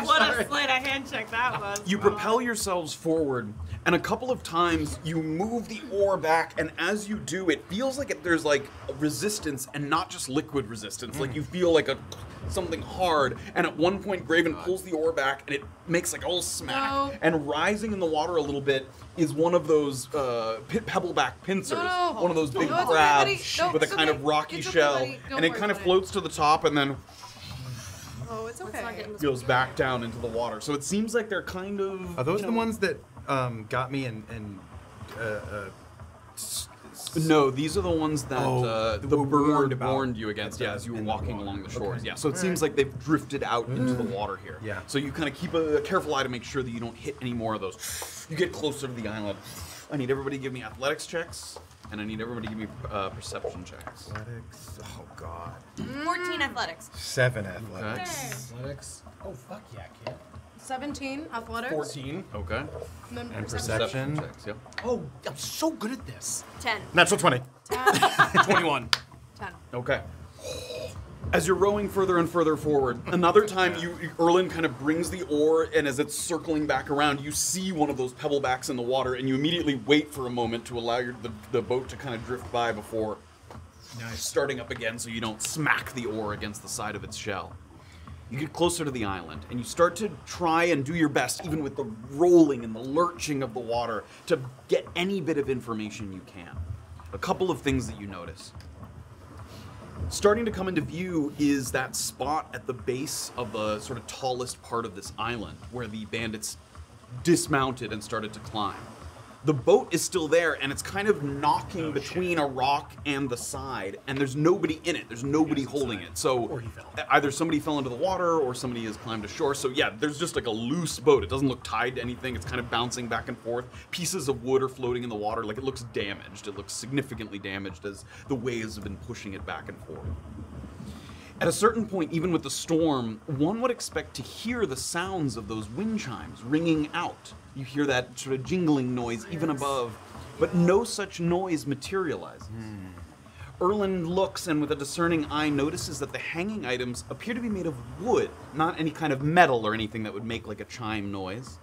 What a sleight of hand check that was. You propel yourselves forward, and a couple of times you move the oar back, and as you do, it feels like there's like a resistance, and not just liquid resistance. Like you feel like something hard, and at one point Graven pulls the oar back, and it makes like a little smack, and rising in the water a little bit is one of those pebbleback pincers, one of those big crabs with a kind of rocky shell, and it kind of floats to the top, and then Oh, it's okay. goes back down into the water. So it seems like they're kind of... Are those the ones that got me and No, these are the ones that the bird about. warned you against, as you were walking along the shores. Okay. Yeah, so it seems like they've drifted out into the water here. Yeah. So you kind of keep a careful eye to make sure that you don't hit any more of those. You get closer to the island. I need everybody to give me athletics checks, and I need everybody to give me perception checks. Athletics. Oh God. 14 athletics. 7 athletics. Athletics. Oh, fuck yeah, kid. 17 athletics. 14. Okay. And perception. checks, yeah. Oh, I'm so good at this. 10. Natural 20. 21. 10. Okay. As you're rowing further and further forward, another time Erland kind of brings the oar, and as it's circling back around, you see one of those pebblebacks in the water, and you immediately wait for a moment to allow the boat to kind of drift by before starting up again so you don't smack the oar against the side of its shell. You get closer to the island, and you start to try and do your best, even with the rolling and the lurching of the water, to get any bit of information you can. A couple of things that you notice. Starting to come into view is that spot at the base of the sort of tallest part of this island where the bandits dismounted and started to climb. The boat is still there, and it's kind of knocking between a rock and the side, and there's nobody in it. There's nobody holding it. So either somebody fell into the water or somebody has climbed ashore. So yeah, there's just like a loose boat. It doesn't look tied to anything. It's kind of bouncing back and forth. Pieces of wood are floating in the water. Like, it looks damaged. It looks significantly damaged as the waves have been pushing it back and forth. At a certain point, even with the storm, one would expect to hear the sounds of those wind chimes ringing out. You hear that sort of jingling noise even above, but no such noise materializes. Erland looks, and with a discerning eye notices that the hanging items appear to be made of wood, not any kind of metal or anything that would make like a chime noise.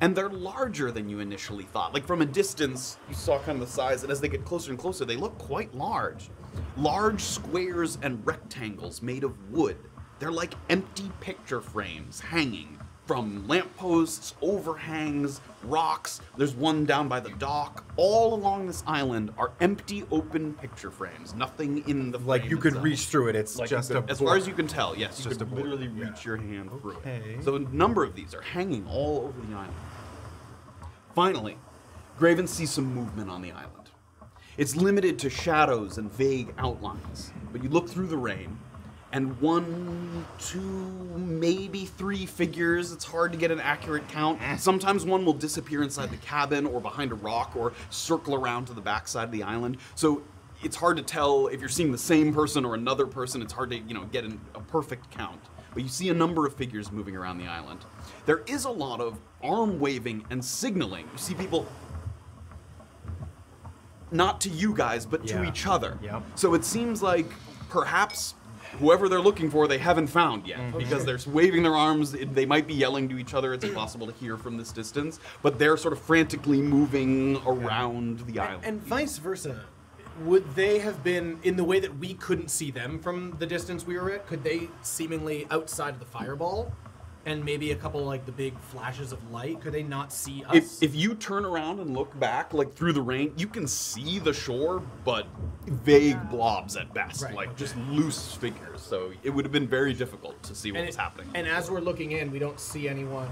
And they're larger than you initially thought. Like, from a distance, you saw kind of the size, and as they get closer and closer, they look quite large. Large squares and rectangles made of wood. They're like empty picture frames hanging from lampposts, overhangs, rocks. There's one down by the dock. All along this island are empty, open picture frames. Nothing in the frame Like you could itself. reach through it. It's Like just you a could, as far as you can tell, yes, you just could a board. literally reach your hand through Okay. it. So a number of these are hanging all over the island. Finally, Graven sees some movement on the island. It's limited to shadows and vague outlines, but you look through the rain, and 1, 2, maybe 3 figures. It's hard to get an accurate count. Sometimes one will disappear inside the cabin or behind a rock or circle around to the backside of the island. So it's hard to tell if you're seeing the same person or another person. It's hard to, get a perfect count. But you see a number of figures moving around the island. There is a lot of arm waving and signaling. You see people, not to you guys, but to each other. Yep. So it seems like perhaps whoever they're looking for, they haven't found yet. Because they're waving their arms, they might be yelling to each other. It's impossible to hear from this distance. But they're sort of frantically moving around the island. And vice versa. Would they have been, in the way that we couldn't see them from the distance we were at, could they seemingly outside of the fireball and maybe a couple like the big flashes of light, could they not see us? If you turn around and look back, like through the rain, you can see the shore, but vague blobs at best, just loose figures. So it would have been very difficult to see what was happening. And as we're looking in, we don't see anyone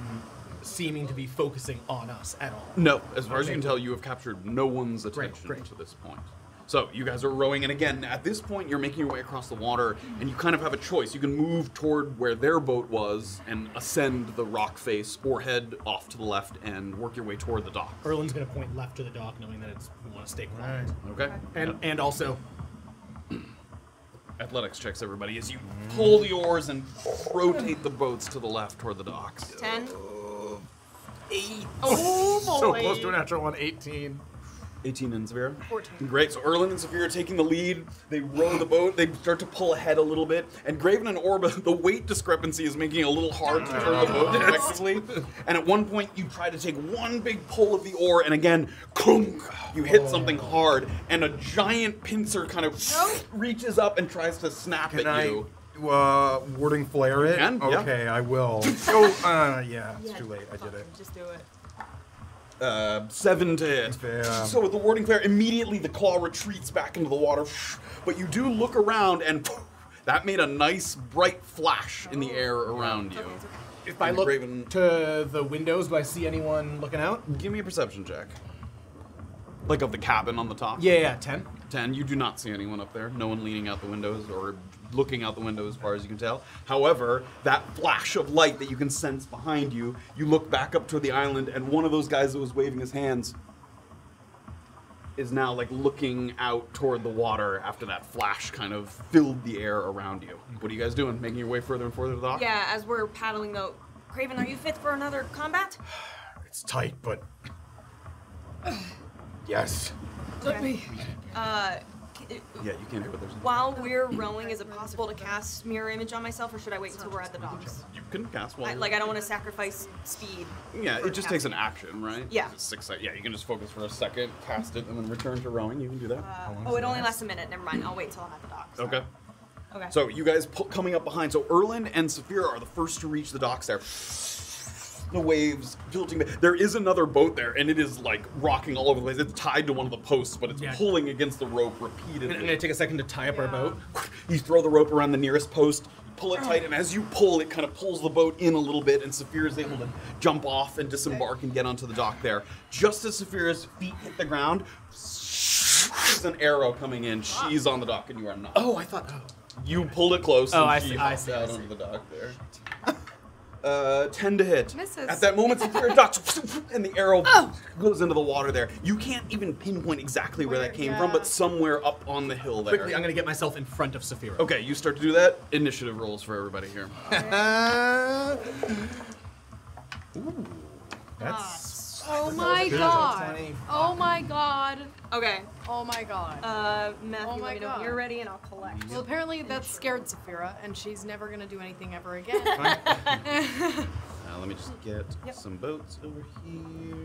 seeming to be focusing on us at all. No, as far as you can tell, you have captured no one's attention to this point. So you guys are rowing, and again, at this point, you're making your way across the water, and you kind of have a choice. You can move toward where their boat was and ascend the rock face, or head off to the left and work your way toward the dock. Erland's going to point left to the dock, knowing that we want to stay quiet. Okay. And also, athletics checks, everybody, as you pull the oars and rotate the boats to the left toward the docks. 10. 8. Oh boy. So close to a natural one, 18. 18 and Safira? 14. Great, so Erland and Safira are taking the lead. They row the boat, they start to pull ahead a little bit, and Graven and Orba, the weight discrepancy is making it a little hard to turn the boat effectively. And at one point, you try to take one big pull of the oar, and again, clunk, you hit something hard, and a giant pincer kind of reaches up and tries to snap at you. Warding flare it? Can, yeah. Okay, I will. It's too late. I did it. Just do it. 7 to hit. Yeah. So with the warding flare, immediately the claw retreats back into the water, but you do look around, and that made a nice bright flash in the air around you. If I look to the windows, do I see anyone looking out? Give me a perception check. Like of the cabin on the top? Yeah, 10. 10. You do not see anyone up there. No one leaning out the windows or looking out the window as far as you can tell. However, that flash of light that you can sense behind you, you look back up toward the island, and one of those guys that was waving his hands is now like looking out toward the water after that flash kind of filled the air around you. What are you guys doing? Making your way further and further to the dock? Yeah, as we're paddling though. Graven, are you fit for another combat? It's tight, but yes. Okay. Yeah, you can't hear what they're saying. While we're rowing, is it possible to cast mirror image on myself, or should I wait until we're at the docks? You can cast one. I don't want to sacrifice speed. Yeah, it just takes an action, right? Yeah. It's 6 seconds. Yeah, you can just focus for a second, cast it, and then return to rowing. You can do that. It only lasts a minute. Never mind. I'll wait till I'm at the docks. Okay. Okay. So you guys coming up behind. So Erland and Safira are the first to reach the docks there. The waves tilting. There is another boat there, and it is like rocking all over the place. It's tied to one of the posts, but it's pulling against the rope repeatedly. I'm gonna take a second to tie up our boat. You throw the rope around the nearest post, pull it tight, and as you pull, it kind of pulls the boat in a little bit, and Safira is able to jump off and disembark and get onto the dock there. Just as Safira's feet hit the ground, there's an arrow coming in. She's on the dock, and you are not. Oh, I thought. You pulled it close. Oh, and I she see. hopped out onto the dock there. 10 to hit. Misses. At that moment, Safira ducks, and the arrow goes into the water there. You can't even pinpoint exactly where that came from, but somewhere up on the hill there. Quickly, I'm gonna get myself in front of Safira. Okay, you start to do that. Initiative rolls for everybody here. Ooh, that's Oh my god. Oh my god. Okay. Oh my god. Matthew, Oh my let me know God. when you're ready, and I'll collect. Well, apparently that scared Safira, and she's never gonna do anything ever again. Let me just get some boats over here.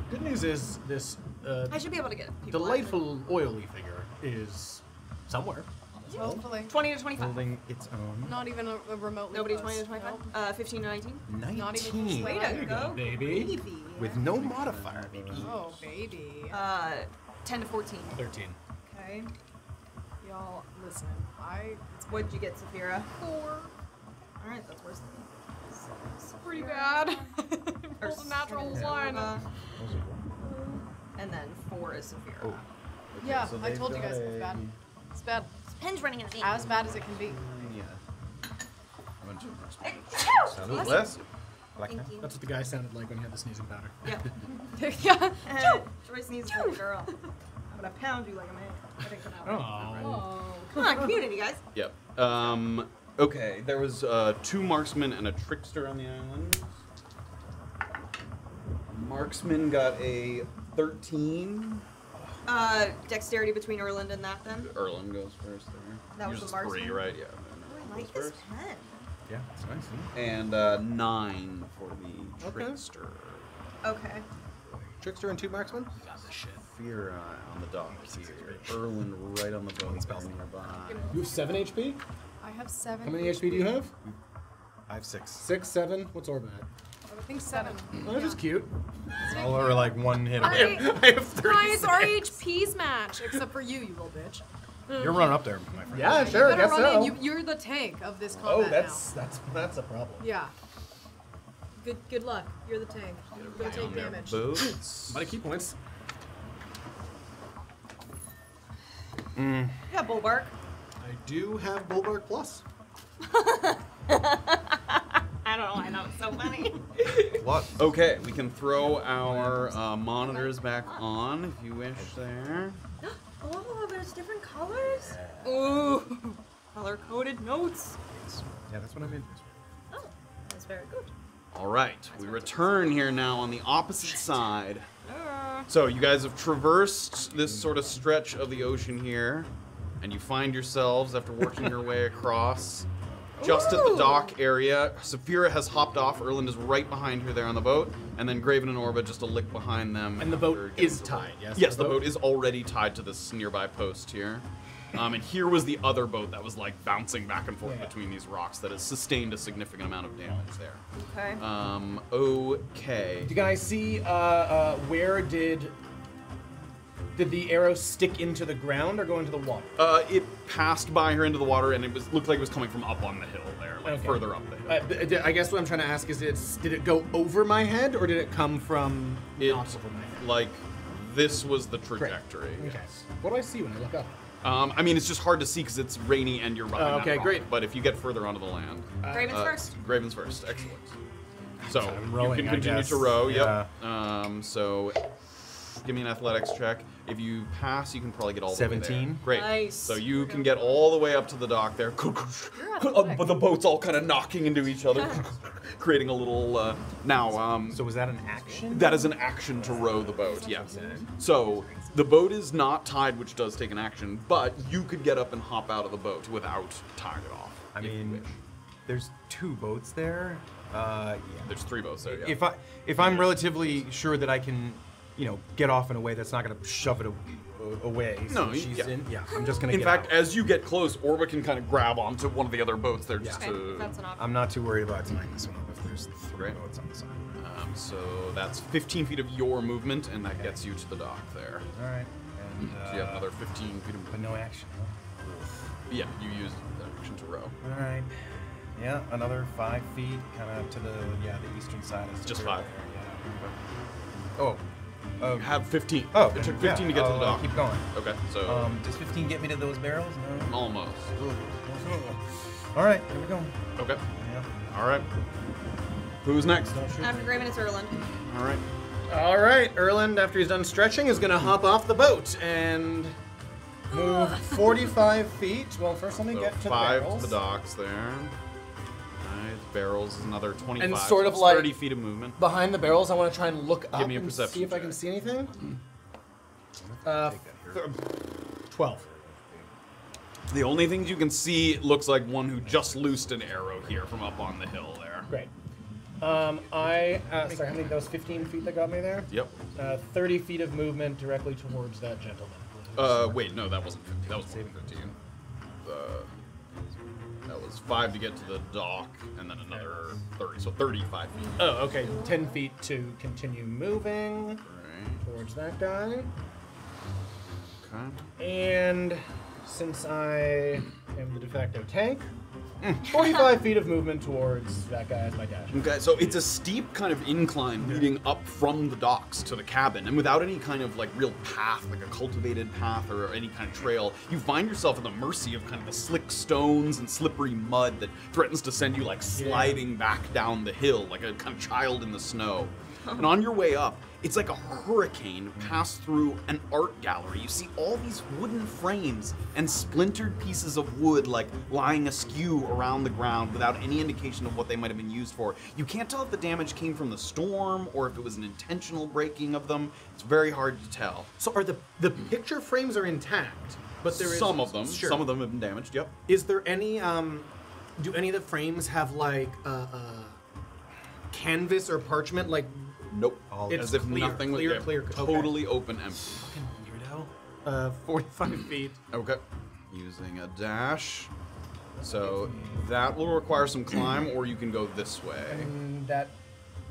Good news is this I should be able to get people delightful oily figure is somewhere. Hopefully. 20 to 25. holding its own. Not even a remotely Nobody close. 20 to 25? 15 to 19? 19. Not even close. Way to go, baby. With no modifier, baby. Oh, baby. 10 to 14. 13. Okay. Y'all, listen. What'd you get, Safira? 4. Alright, that's worse than me. It's pretty bad. Rolled a natural 1. And then 4 is Safira. Yeah, so I they've told you got guys it's bad. It's bad. Pen's running out of ink. As bad as it can be. Yeah. and 2 marksmen. Salute. Bless you. I like that. Thank you. That's what the guy sounded like when he had the sneezing powder. Yeah. Yeah. Joy sneezes like a girl. I'm gonna pound you like a man. I didn't come out. Oh. Come on, community, guys. Yep. Okay, there was 2 marksmen and a trickster on the island. Marksman got a 13. Dexterity between Erland and that then. Erland goes first there. That was Yours the is 3, marksman? right? Yeah. Oh, I like this pen. Yeah, it's nice. Isn't it? And 9 for the Okay. trickster. Okay. Trickster and 2 marksmen? Safira on the dock here. Erland right on the boat, spells nearby. You have 7 HP? I have 7. How many HP do you have? I have 6. 6, 7. What's Orba at? I think 7. Oh, that's just cute. All are like 1 hit. I have 36. Guys, our HP's match, except for you, you little bitch. You're running up there, my friend. Yeah, You sure, I better guess run so. in. You're the tank of this Oh, combat that's a problem. now. Yeah. Good luck. You're the tank. You'll take damage. Boots. Mighty key points. You got Bulwark. I do have Bulwark Plus. I don't know why that was so funny. What? Okay, we can throw our monitors back on if you wish there. Oh, but it's different colors? Ooh. Color-coded notes. Yeah, that's what I mean. Oh, that's very good. All right, we return here now on the opposite side. So you guys have traversed this sort of stretch of the ocean here, and you find yourselves, after working your way across, just at the dock area. Safira has hopped off. Erland is right behind her there on the boat, and then Graven and Orba just a lick behind them. And the boat is tied, yes? Yes, the boat is already tied to this nearby post here. And here was the other boat that was like bouncing back and forth between these rocks that has sustained a significant amount of damage there. Okay. Okay. Do you guys see where did the arrow stick into the ground or go into the water? It passed by her into the water, and it looked like it was coming from up on the hill there, like Okay. further up the hill. I guess what I'm trying to ask is, did it go over my head or did it come from not over my head? Like, this was the trajectory. Okay. Yes. What do I see when I look up? I mean, it's just hard to see because it's rainy and you're behind okay, that rock. great. But if you get further onto the land, Graven's first. Graven's first. Excellent. So I'm rowing, you can I continue guess. to row. Yeah. Yep. So give me an athletics check. If you pass, you can probably get all the way 17. there. Great. Nice. So you can get all the way up to the dock there. But the boat's all kind of knocking into each other, creating a little. So was that an action? That is an action to row the boat, yes. So the boat is not tied, which does take an action, but you could get up and hop out of the boat without tying it off. I if you mean, wish. there's 2 boats there. Yeah. There's 3 boats there, yeah. If I'm relatively sure that I can, get off in a way that's not going to shove it away. No, she's yeah. in. Yeah, I'm just going to. In get fact, out. as you get close, Orba can kind of grab onto one of the other boats there just Okay, to... that's an option. I'm not too worried about tying this one up if there's 3 Great. boats on the side. So that's 15 feet of your movement, and that gets you to the dock there. All right. And, So you have another 15 feet of but no action. Huh? Yeah, you used the action to row. All right. Yeah, another 5 feet, kind of to the eastern side. Of Just Safira 5. there, yeah. Oh. You have 15. Oh, It took 15 to get to the dock. Keep going. Okay, so Does 15 get me to those barrels? No. almost. All right, here we go. Okay. Yeah. All right. Who's next? After Graven, it's Erland. All right. All right, Erland, after he's done stretching, is going to hop off the boat and move 45 feet. Well, first let me So get to the 5 barrels. to the docks there. Nice. Barrels is another 25. And sort of so like- 30 feet of movement. Behind the barrels, I want to try and look up me a and perception see if I check. can see anything. 12. The only things you can see looks like one who just loosed an arrow here from up on the hill there. Great. Sorry, how many? That was 15 feet that got me there? Yep. 30 feet of movement directly towards that gentleman. Wait, no, that wasn't 15. That was 15. That was 5 to get to the dock, and then another 30. So 35 feet. Oh, okay. 10 feet to continue moving Right. towards that guy. Okay. And since I am the de facto tank, 45 feet of movement towards that guy as my dash. Okay, so it's a steep kind of incline leading up from the docks to the cabin, and without any kind of like real path, like a cultivated path or any kind of trail, you find yourself at the mercy of kind of the slick stones and slippery mud that threatens to send you like sliding back down the hill like a kind of child in the snow. And on your way up, it's like a hurricane passed through an art gallery. You see all these wooden frames and splintered pieces of wood like lying askew around the ground without any indication of what they might have been used for. You can't tell if the damage came from the storm or if it was an intentional breaking of them. It's very hard to tell. So are the picture frames are intact, but there is Some of them. Sure. Some of them have been damaged, yep. Is there any do any of the frames have like canvas or parchment like? Nope. It's as if clear, nothing was clear, there. clear. Totally open, empty. Fucking weirdo. 45 feet. Okay. Using a dash. So that will require some climb, or you can go this way. And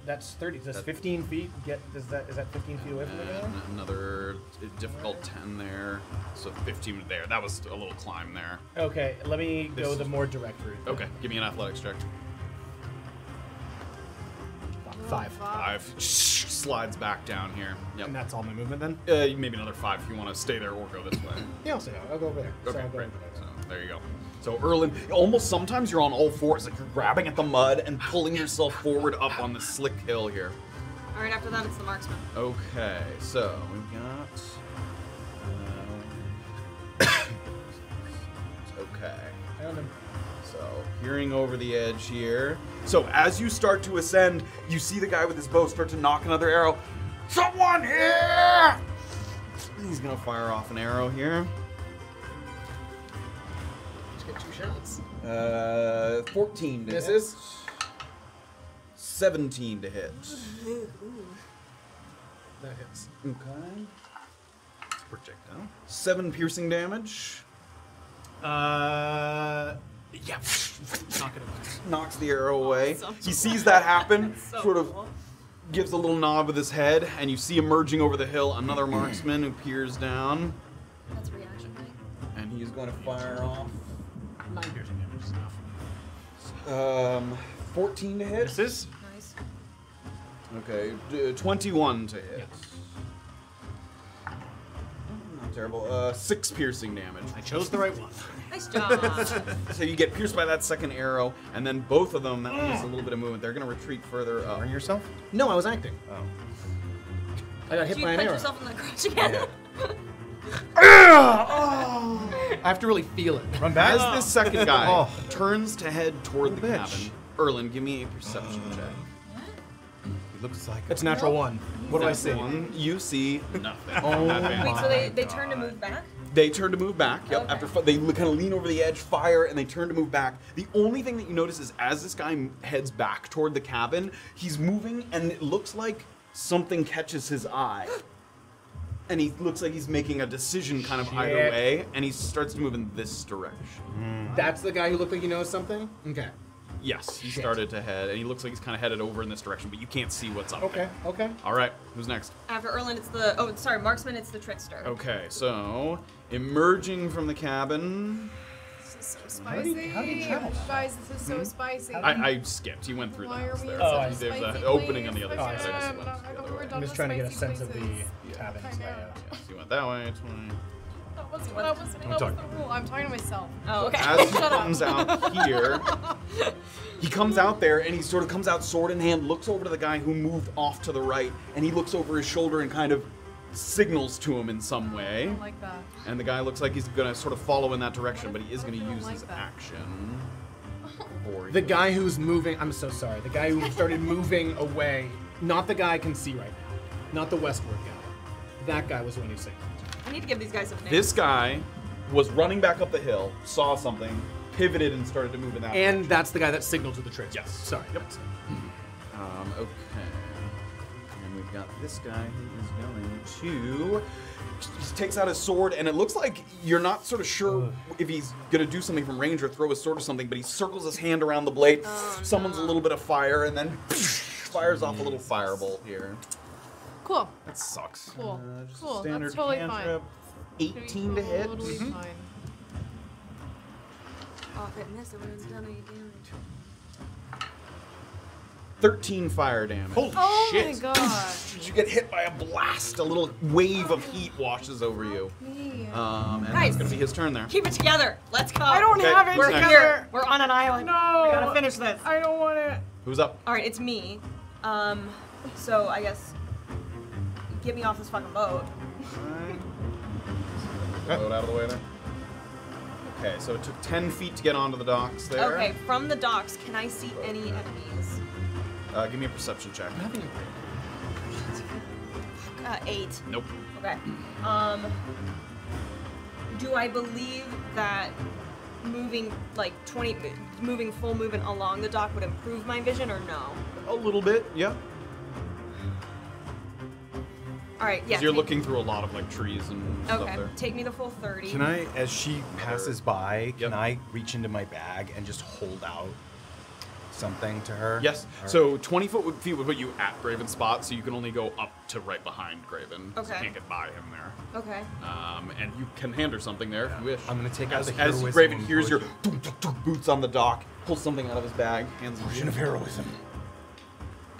that's 30. Does 15 feet get? Is that 15 feet away from the guy? And another difficult 10 there. So 15 there. That was a little climb there. Okay, let me go This- the more direct route. Okay, give me an athletics check. 5. 5. Slides back down here. Yep. And that's all my movement then? Maybe another 5 if you want to stay there or go this way. Yeah, I'll go over there. Okay, I'll go great. over there. So there you go. So Erland, almost sometimes you're on all fours, like you're grabbing at the mud and pulling yourself forward up on this slick hill here. All right, after that, it's the marksman. Okay, so we've got. Okay. Found him. So, peering over the edge here. So, as you start to ascend, you see the guy with his bow start to knock another arrow. Someone here! He's gonna fire off an arrow here. Just get 2 shots. 14 to hit. Misses. 17 to hit. That hits. Okay. Projectile. 7 piercing damage. Yeah. Knock it away. Knocks the arrow away. Awesome. He sees that happen, So sort of cool. gives a little nod with his head, and you see emerging over the hill another marksman who peers down, That's reaction, right? and he's going to fire off 9 piercing damage is enough. 14 to hit. Misses. Nice. Okay, 21 to hit. Not terrible. 6 piercing damage. I chose the right one. Nice job. So you get pierced by that second arrow, and then both of them, that leaves a little bit of movement. They're going to retreat further up. Burn yourself? No, I was acting. Oh. I got hit Did you by an punch arrow. yourself in the crotch again? I have to really feel it. Run back? As this second guy Oh. turns to head toward the Bitch. cabin, Erland, give me a perception check. He looks like It's a natural 1. What do I see? You see nothing. Oh. Wait, so they turn to move back? They turn to move back. Yep. Okay. After they kind of lean over the edge, fire, and they turn to move back. The only thing that you notice is as this guy heads back toward the cabin, he's moving, and it looks like something catches his eye. And he looks like he's making a decision kind of either Shit. way, and he starts to move in this direction. That's the guy who looked like he knows something? Okay. Yes, he Shit. started to head, and he looks like he's kind of headed over in this direction, but you can't see what's up Okay, there. okay. All right, who's next? After Erland, it's the marksman. It's the trickster. Okay, so emerging from the cabin. This is so How do spicy. you travel? Guys, this is so spicy. I skipped. You went through Why the are house we there. in Oh, such I a see. There's spicy an opening on place? the other Oh, I side. see. I just I'm went not- the I other don't- way. we're done I'm just with trying to get a spicy sense of the places. cabin's I know. layout. Yes, you went that way. 20. That wasn't what I was saying. That was the rule. I'm talking to myself. Oh, okay. As he Shut up. comes out here, he comes out there and he sort of comes out sword in hand, looks over to the guy who moved off to the right, and he looks over his shoulder and kind of signals to him in some way. I don't like that. And the guy looks like he's gonna sort of follow in that direction, but he is What if gonna I don't use like his that? action. For The you. guy who's moving, I'm so sorry. The guy who started moving away, not the guy I can see right now, not the westward guy. That guy was the one who signaled. I need to give these guys some names. This guy was running back up the hill, saw something, pivoted, and started to move in that And that's the guy that signaled to the trickster. Yes. Sorry. Yep. Okay. And we've got this guy who is going to just takes out his sword, and it looks like you're not sort of sure if he's gonna do something from range or throw his sword or something, but he circles his hand around the blade, summons a little bit of fire, and then fires off a little firebolt here. Cool. That sucks. Cool. Just Cool. a standard That's totally cantrip. 18 to hit. Totally fine. Oh, if it missed, it wouldn't have done any damage. 13 fire damage. Holy Oh shit! my gosh. You get hit by a blast. A little wave of heat washes over you. Me. And Nice. that's gonna be his turn there. Keep it together. Let's go. I don't Okay, have it We're next? here. We're on an island. No. We gotta finish this. I don't want it. Who's up? All right, it's me. So I guess get me off this fucking boat. Load out of the way there. Okay, so it took 10 feet to get onto the docks there. Okay, from the docks, can I see any enemies? Give me a perception check. Nothing. 8. Nope. Okay. Do I believe that moving like moving full movement along the dock would improve my vision or no? A little bit, yeah. All right, yeah. You're take- looking through a lot of like trees and stuff Okay, there. take me the full 30. Can I, as she passes by, Yep. can I reach into my bag and just hold out something to her? Yes. Or- So 20 feet would put you at Graven's spot, so you can only go up to right behind Graven. So Okay. you can't get by him there. Okay. And you can hand her something there if you wish. I'm gonna take out As, the as heroism Graven and hears your potion. boots on the dock, pulls something out of his bag, hands it to Potion you. of heroism.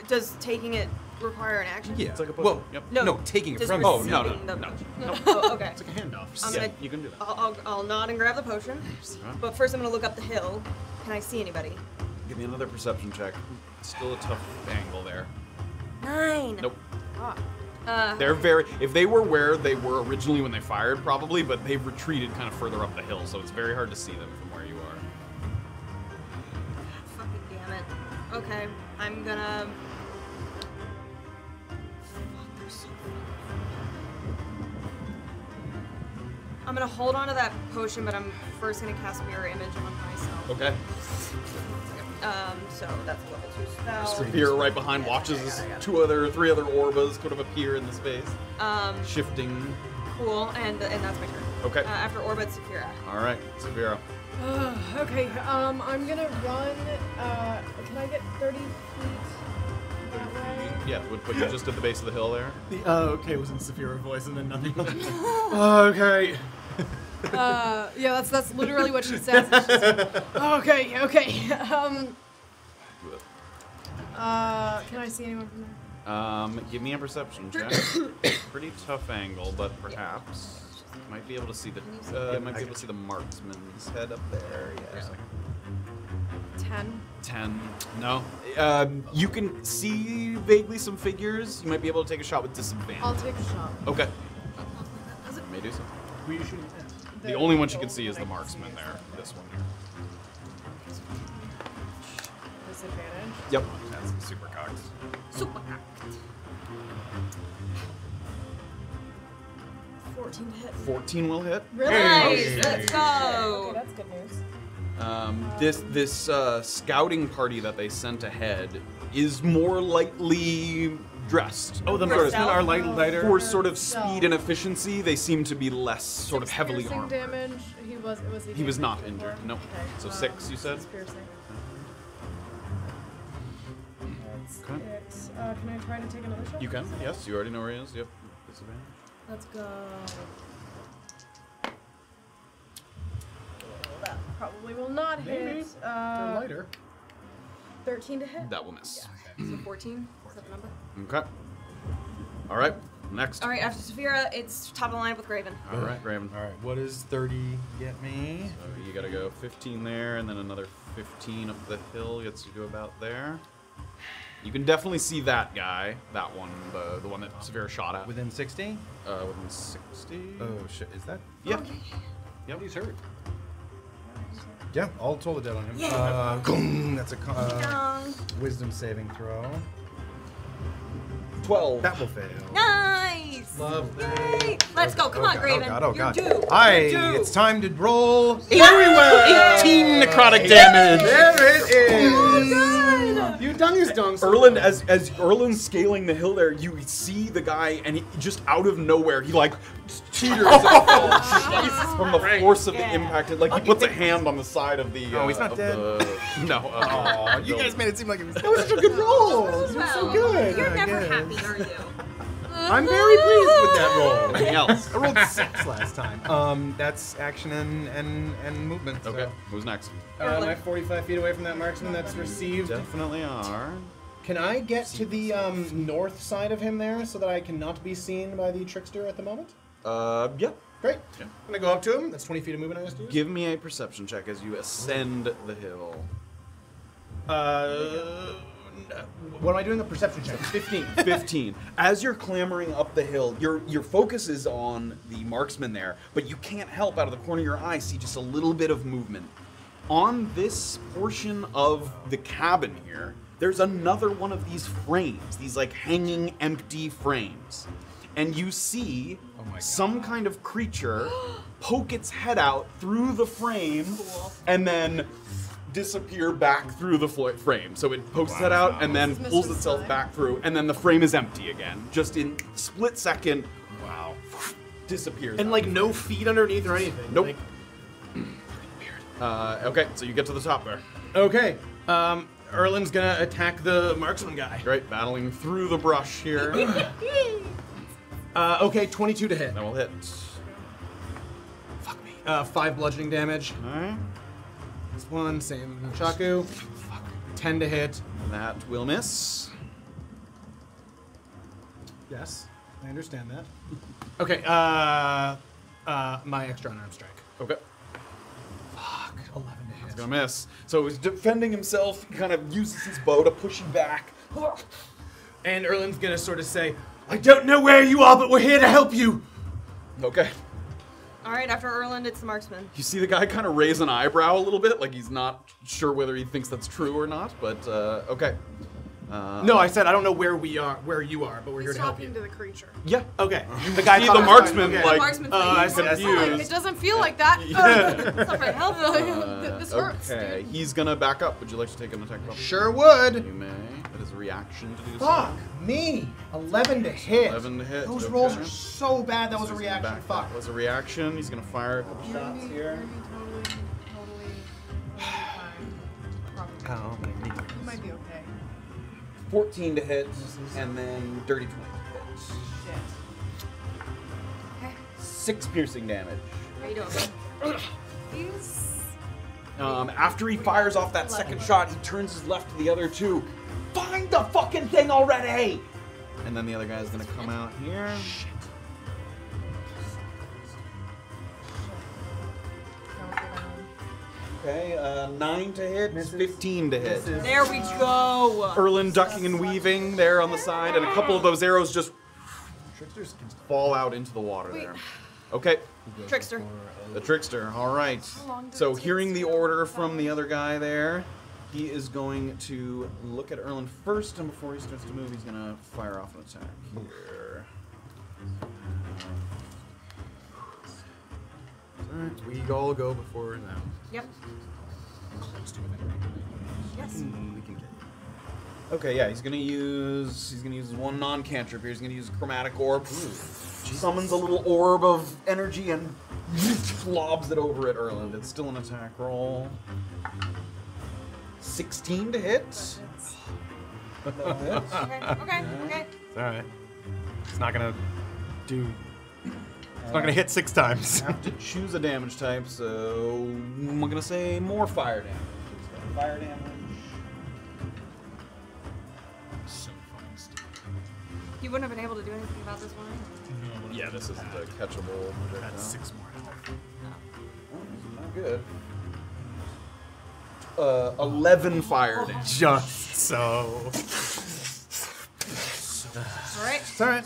Does taking it require an action? Yeah. It's like a well, potion. Yep. no, taking it Just from Oh, you. no, receiving no, the no. potion. Oh, okay. It's like a handoff. I'm Yeah, gonna. you can do that. I'll nod and grab the potion. But first, I'm gonna look up the hill. Can I see anybody? Give me another perception check. Still a tough angle there. 9. Nope. Ah. They're very. If they were where they were originally when they fired, probably, but they've retreated kind of further up the hill, so it's very hard to see them from where you are. Fucking damn it. Okay, I'm gonna. I'm gonna hold on to that potion, but I'm first gonna cast Mirror Image on myself. Okay. So that's a level 2 spell. Safira right behind watches as 3 other Orbas sort of appear in the space, shifting. Cool, and that's my turn. Okay. After Orba, it's Safira. All right, Safira. Okay, I'm gonna run. Can I get 30 feet that way? Yeah, would put you just at the base of the hill there. The okay was in Safira voice and then nothing. Okay. Yeah, that's literally what she says. Okay. Can I see anyone from there? Give me a perception check. Pretty tough angle, but perhaps might be able to see the marksman's head up there. Yeah. 10. No. You can see vaguely some figures. You might be able to take a shot with disadvantage. I'll take a shot. Okay. May do so. Who are you shooting at? The only one she can see is the marksman there. This one here. Disadvantage. Yep. That's super cocked. Super cocked. 14 to hit. 14 will hit. Really? Nice. Let's Okay, go. that's good news. This scouting party that they sent ahead is more lightly dressed. Oh, the For marksmen stealth? are lighter. For sort of speed and efficiency, they seem to be less sort of heavily Piercing armed. damage. He was not before? injured. Nope. Okay. So 6, you said? 6 piercing. That's Okay. it. Can I try to take another shot? You can. Yes, you already know where he is. Yep. Disadvantage. Let's go. That probably will not hit. They're lighter. 13 to hit. That will miss. So 14? Is that the number? Okay. All right. Next. All right, after Safira, it's top of the line with Graven. All right, Raven. All right, what does 30 get me? So you gotta go 15 there, and then another 15 up the hill gets you to about there. You can definitely see that guy, that one, the one that Safira shot at. Within 60? Within 60. Oh shit, is that? Yeah. Yep, he's hurt. Yeah, I'll toll the dead on him. Yeah. Gong, that's a Dong. wisdom saving throw. 12. That will fail. Nice! Lovely. Yay! Let's go. Come on, Graven. Oh god, You're oh god. due. Aye, You're due. it's time to roll. Very well. 18 necrotic damage. There it is. You done his dung. Erland, as Erland's scaling the hill there, you see the guy, and he just out of nowhere, he like teeters and falls from the force of the impact. Like he puts a hand on the side of the. Oh, he's not of dead? No. Aw, you guys made it seem like it was. That was such a good roll. Well, You're so good. You're I never guess. happy, are you? I'm very pleased with that roll. Anything else? I rolled 6 last time. That's action and movement. So. Okay. Who's next? Am I 45 feet away from that marksman that's received? Definitely are. Can I get to the north side of him there so that I cannot be seen by the trickster at the moment? Yeah. Great. Yeah. I'm gonna go up to him. That's 20 feet of movement I just used. Give me a perception check as you ascend the hill. What am I doing? A perception check. 15. 15. As you're clambering up the hill, your focus is on the marksman there, but you can't help out of the corner of your eye see just a little bit of movement. On this portion of the cabin here, there's another one of these frames, these like hanging empty frames. And you see some kind of creature poke its head out through the frame and then disappear back through the frame. So it pokes its head out and then pulls itself back through, and then the frame is empty again. Just in split second, disappears. And like no feet underneath or anything. Nope. Like, Okay, so you get to the top there. okay. Erland's gonna attack the marksman guy. Great, battling through the brush here. Okay, 22 to hit. That will hit. Fuck me. 5 bludgeoning damage. Alright. This one, same Chaku. 10 to hit. That will miss. Yes, I understand that. Okay, my extra unarmed strike. Okay. Fuck, 11 to hit. He's gonna miss. So he's defending himself, he kind of uses his bow to push you back. And Erland's gonna sort of say, I don't know where you are, but we're here to help you. Okay. All right, after Erland, it's the marksman. You see the guy kind of raise an eyebrow a little bit, like he's not sure whether he thinks that's true or not, but okay. No, I said I don't know where we are, where you are, but we're here He's to help talking you. to the creature. Yeah. Okay. The guy see the marksman, okay. like, Marksman's I face. said confused. It doesn't feel like that. That's not very helpful. This hurts, Okay, dude. he's gonna back up. Would you like to take an attack? Sure would. You may. That is a reaction to do Fuck me. 11 to hit. 11 to hit. Those okay. rolls are so bad. That was a So he's gonna reaction. back- Fuck. That was a reaction. He's gonna fire a couple shots here. Oh, my knee. You might be okay. 14 to hit, and then dirty 20 to hit. Okay. 6 piercing damage. How you doing? He's... After he fires off that second shot, he turns his left to the other two. Find the fucking thing already! And then the other guy's gonna come out here. Shit. Okay, 9 to hit, 15 to hit. There we go. Erland ducking and weaving there on the side, and a couple of those arrows just fall out into the water there. Okay, Trickster. the trickster, alright. So hearing the order from the other guy there, he is going to look at Erland first, and before he starts to move, he's going to fire off an attack here. Alright, we all go before now. Yep. Yes. We can get Okay, yeah, he's gonna use one non-cantrip here. He's gonna use chromatic orb. Summons a little orb of energy and lobs it over at Erland. It's still an attack roll. 16 to hit. Okay. Okay. Okay. It's alright. It's not gonna do. It's not gonna hit 6 times. Have to choose a damage type, so I'm gonna say more fire damage. Fire damage. You wouldn't have been able to do anything about this one. Yeah, this isn't a catchable. That's 6 more health. Not good. 11 fire damage. Just so. All right. It's alright.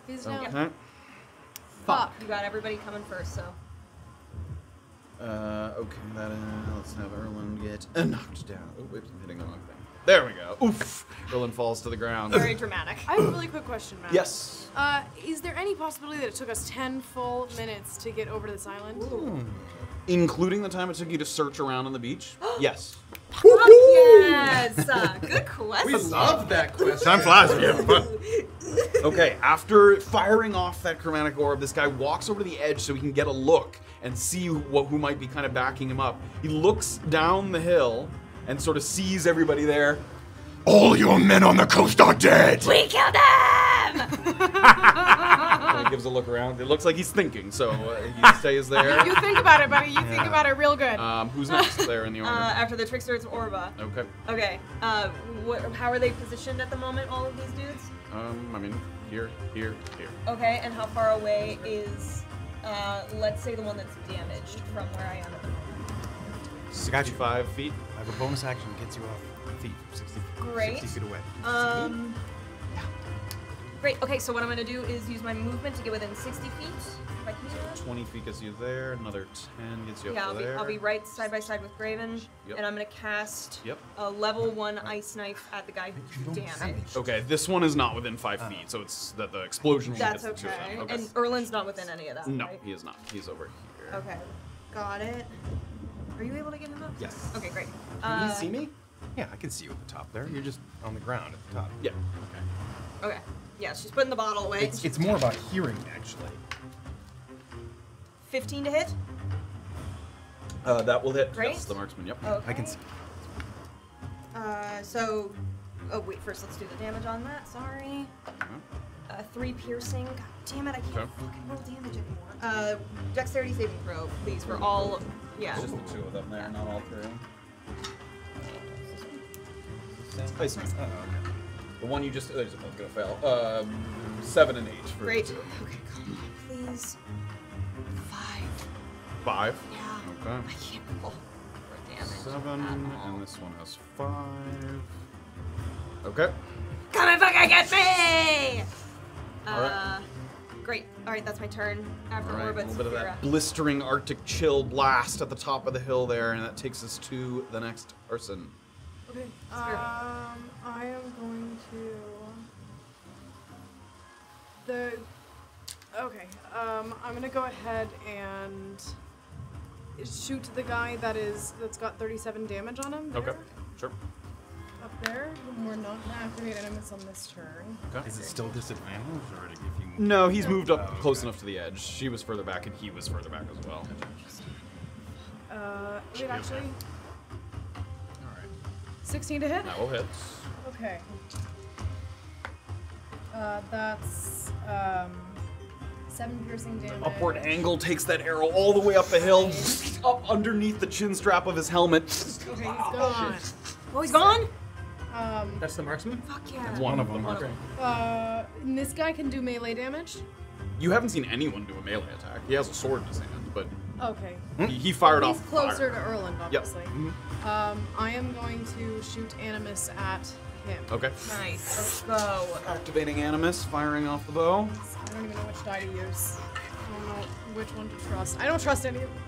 He's down. Okay. Fuck. You got everybody coming first, so. Okay, that is, let's have Erland get knocked down. Oh, wait, I'm hitting the wrong thing. There we go. Oof! Erland falls to the ground. Very dramatic. I have a really quick question, Matt. Yes. Is there any possibility that it took us 10 full minutes to get over to this island? Including the time it took you to search around on the beach? Yes. Yes. Good question. We love that question. Time flies when you have fun. Okay, after firing off that chromatic orb, this guy walks over to the edge so he can get a look and see who might be kind of backing him up. He looks down the hill and sort of sees everybody there. All your men on the coast are dead. We killed him! And he gives a look around. It looks like he's thinking, so he stays there. You think about it, buddy. You think about it real good. Who's next there in the order? After the trickster, it's Orba. Okay. Okay. How are they positioned at the moment, all of these dudes? I mean, here. Okay, and how far away is, let's say, the one that's damaged from where I am at the moment? 65 feet. I have a bonus action that gets you off feet, 60, Great. 60 feet away. Great. Okay, so what I'm gonna do is use my movement to get within 60 feet. If I can do that. 20 feet gets you there. Another 10 gets you Yeah, up to there. I'll be right side by side with Graven, Yep. and I'm gonna cast Yep. a level 1 ice knife at the guy who's damaged. Okay, this one is not within 5 feet, so it's that the explosion will That's hit the two of okay. them. Okay. And Erland's not within any of that, No, right? he is not. He's over here. Okay, got it. Are you able to get him up? Yes. Okay, great. Can you see me? Yeah, I can see you at the top there. You're just on the ground at the top. Yeah. Okay. Yeah, she's putting the bottle away. It's more about hearing, actually. 15 to hit? That will hit. Great. That's the marksman, yep. Okay. I can see. Oh wait, first let's do the damage on that, sorry. 3 piercing, god damn it, I can't fucking roll damage anymore. Dexterity saving throw, please, for all, yeah. Just the 2 of them there, not all 3. Ice knife. Oh, okay. The one you just, they're just both gonna fail. 7 and 8 for Great. the 2. Okay, come on, please. 5. 5. Yeah. Okay. I can't roll for damage. 7, and this one has 5. Okay. Come and fucking get me! Alright. Great. Alright, that's my turn. After All right, a Orba, little bit of Safira. that blistering Arctic chill blast at the top of the hill there, and that takes us to the next person. Okay. I am going to. Okay. I'm gonna go ahead and shoot the guy that's got 37 damage on him. Okay. There, Sure. up there. And we're not gonna activate enemies on this turn. Okay. Is it still disadvantage, or if you? No, he's moved up Oh, close okay. enough to the edge. She was further back, and he was further back as well. Wait, actually. All right. 16 to hit? That will hit. Okay. That's 7 piercing damage. Upward angle takes that arrow all the way up the hill, up underneath the chin strap of his helmet. Okay, he's gone. Oh, he's gone? That's the marksman? Fuck yeah. One of them. Okay. And this guy can do melee damage? You haven't seen anyone do a melee attack. He has a sword in his hand, but Okay. he fired He's off closer fire. to Erland, obviously. I am going to shoot Animus at him. Okay. Nice. Let's go. Activating Animus, firing off the bow. I don't even know which die to use. I don't know which one to trust. I don't trust any of them.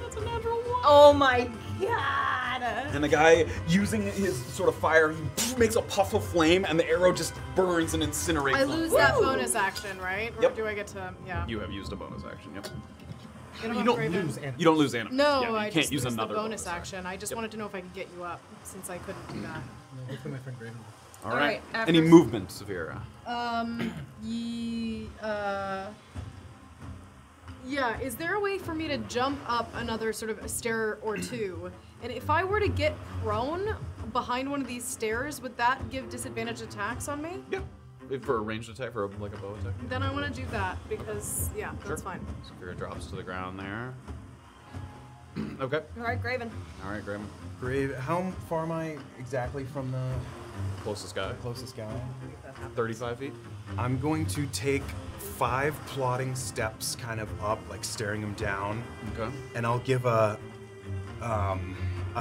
That's a natural 1. Oh my god. And the guy, using his sort of fire, he makes a puff of flame, and the arrow just burns and incinerates. I them. lose that bonus action, right? Or Yep. do I get to, yeah. You have used a bonus action. Yep. Get him You off don't Graven. lose animals. You don't lose Animus. No, yeah, you I can't just use lose another the bonus action. I just wanted to know if I could get you up, since I couldn't do that. No, hopefully my friend Graven will. All right. Alright, Any after- movement, Safira? Yeah, is there a way for me to jump up another sort of a stair or two? And if I were to get prone behind one of these stairs, would that give disadvantaged attacks on me? Yeah. For a ranged attack, for like a bow attack. Then I want to do that because, yeah, that's fine. Safira drops to the ground there. Okay. Alright, Graven. All right, Graham. Grave. How far am I exactly from the Closest guy. closest guy? 35 feet. I'm going to take 5 plodding steps, kind of up, like staring him down, Okay. and I'll give a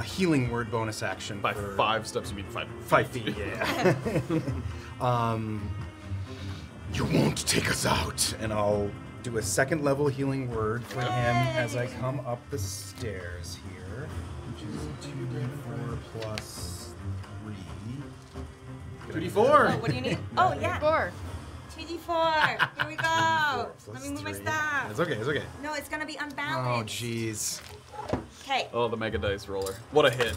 healing word bonus action. By for 5 steps, you mean 5 5 feet. Yeah. You won't take us out, and I'll do a 2nd level healing word for him as I come up the stairs here, which is 2d4 plus 3. 2d4! Oh, what do you need? Oh, yeah. 4. 2d4. Here we go. Let me move my It's staff. okay, it's okay. No, it's gonna be Oh, unbalanced. jeez. Okay. Oh, the mega dice roller. What a hit.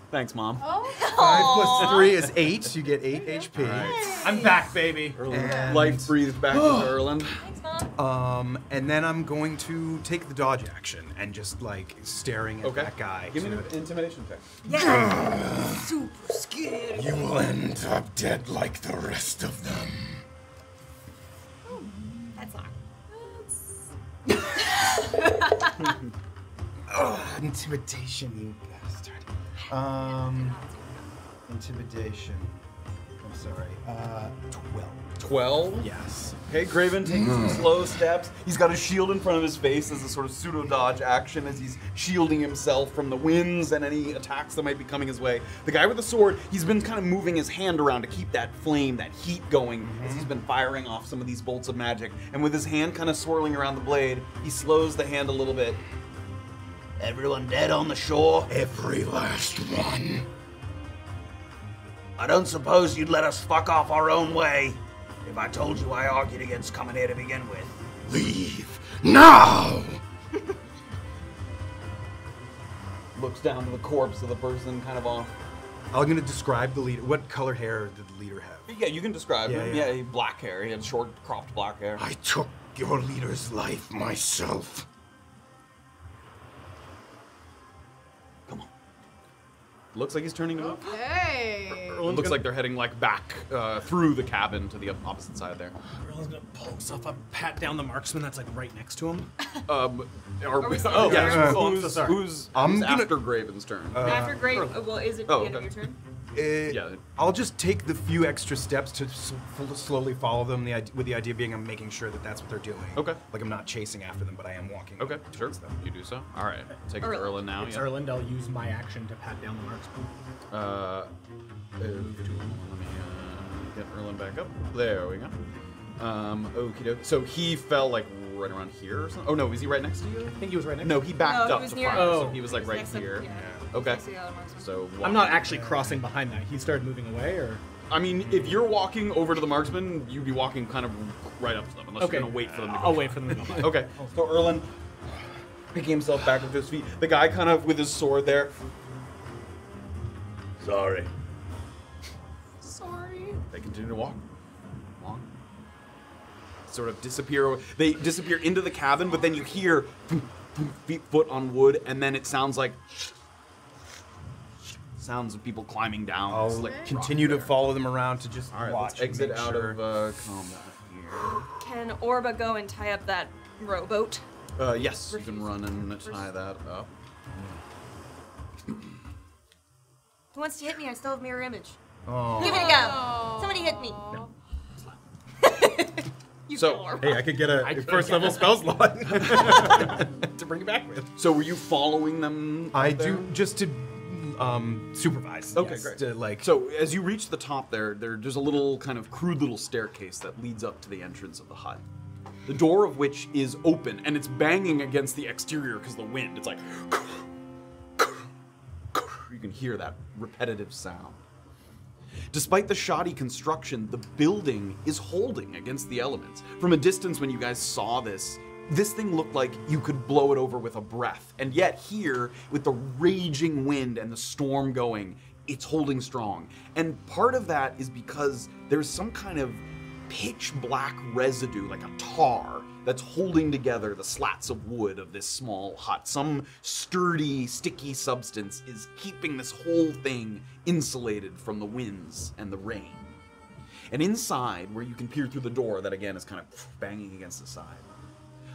Thanks, Mom. Oh, 5 plus 3 is 8. You get 8 HP. All right. I'm back, baby. And- Life breathed back into Erland. Thanks, Mom. And then I'm going to take the dodge action and just like staring at Okay. that guy. Give me to- an intimidation check. Yeah. Super scared. You will end up dead like the rest of them. Intimidation, you bastard. Intimidation. I'm sorry. 12. 12? Yes. Okay, Graven takes some slow steps. He's got his shield in front of his face as a sort of pseudo-dodge action as he's shielding himself from the winds and any attacks that might be coming his way. The guy with the sword, he's been kind of moving his hand around to keep that flame, that heat going as he's been firing off some of these bolts of magic. And with his hand kind of swirling around the blade, he slows the hand a little bit. Everyone dead on the shore? Every last one. I don't suppose you'd let us fuck off our own way if I told you I argued against coming here to begin with. Leave now! Looks down to the corpse of the person kind of off. I'm gonna describe the leader. What color hair did the leader have? Yeah, you can describe him. Yeah. Yeah, he had black hair. He had short, cropped black hair. I took your leader's life myself. Come on. Looks like he's turning to move. Hey. Looks like they're heading like back through the cabin to the opposite side there. Erland's gonna pull himself up, pat down the marksman that's like right next to him. we still oh, there? yeah. Oh, I'm so sorry. Who's I'm gonna- after Graven's turn? After Graven, well, is it the end of your turn? Yeah. I'll just take the few extra steps to slowly follow them. With the idea being I'm making sure that that's what they're doing. Okay. Like I'm not chasing after them, but I am walking. Okay, sure. You do so. All right. Take it to Erland now. It's Yeah. Erland. I'll use my action to pat down the marksman. Let me get Erland back up. There we go. Okie doke. So he fell like right around here or something? Oh no, is he right next to you? I think he was right next No, to he me. backed No, up he was to near- fire, so Oh. he was like right Next to- here. yeah. Okay. Next to the other marksman. So I'm not actually crossing behind that. He started moving away, or? I mean, if you're walking over to the marksman, you'd be walking kind of right up to them, unless Okay. you're gonna wait for them to go. I'll wait for them to go by. Okay. So Erland picking himself back up to his feet. The guy kind of with his sword there. Sorry. Sorry. They continue to walk. Sort of disappear. They disappear into the cabin, but then you hear foot on wood, and then it sounds like sounds of people climbing down. I'll It's like continue to follow them around to just All right, watch. let's exit and make out sure. of combat here. Can Orba go and tie up that rowboat? Yes, you can run and tie that up. Who wants to hit me? I still have mirror image. Oh. Give it a go. Somebody hit me. You So- kill Orba. Hey, I could get a first level spell slot to bring it back with. So were you following them? I up there? do just to supervise. Okay, yes, great. To, like, So as you reach the top there's a little kind of crude little staircase that leads up to the entrance of the hut. The door of which is open, and it's banging against the exterior because of the wind. It's like you can hear that repetitive sound. Despite the shoddy construction, the building is holding against the elements. From a distance, when you guys saw this thing looked like you could blow it over with a breath. And yet here, with the raging wind and the storm going, it's holding strong. And part of that is because there's some kind of pitch black residue, like a tar, that's holding together the slats of wood of this small hut. Some sturdy, sticky substance is keeping this whole thing insulated from the winds and the rain. And inside, where you can peer through the door, that again is kind of banging against the side,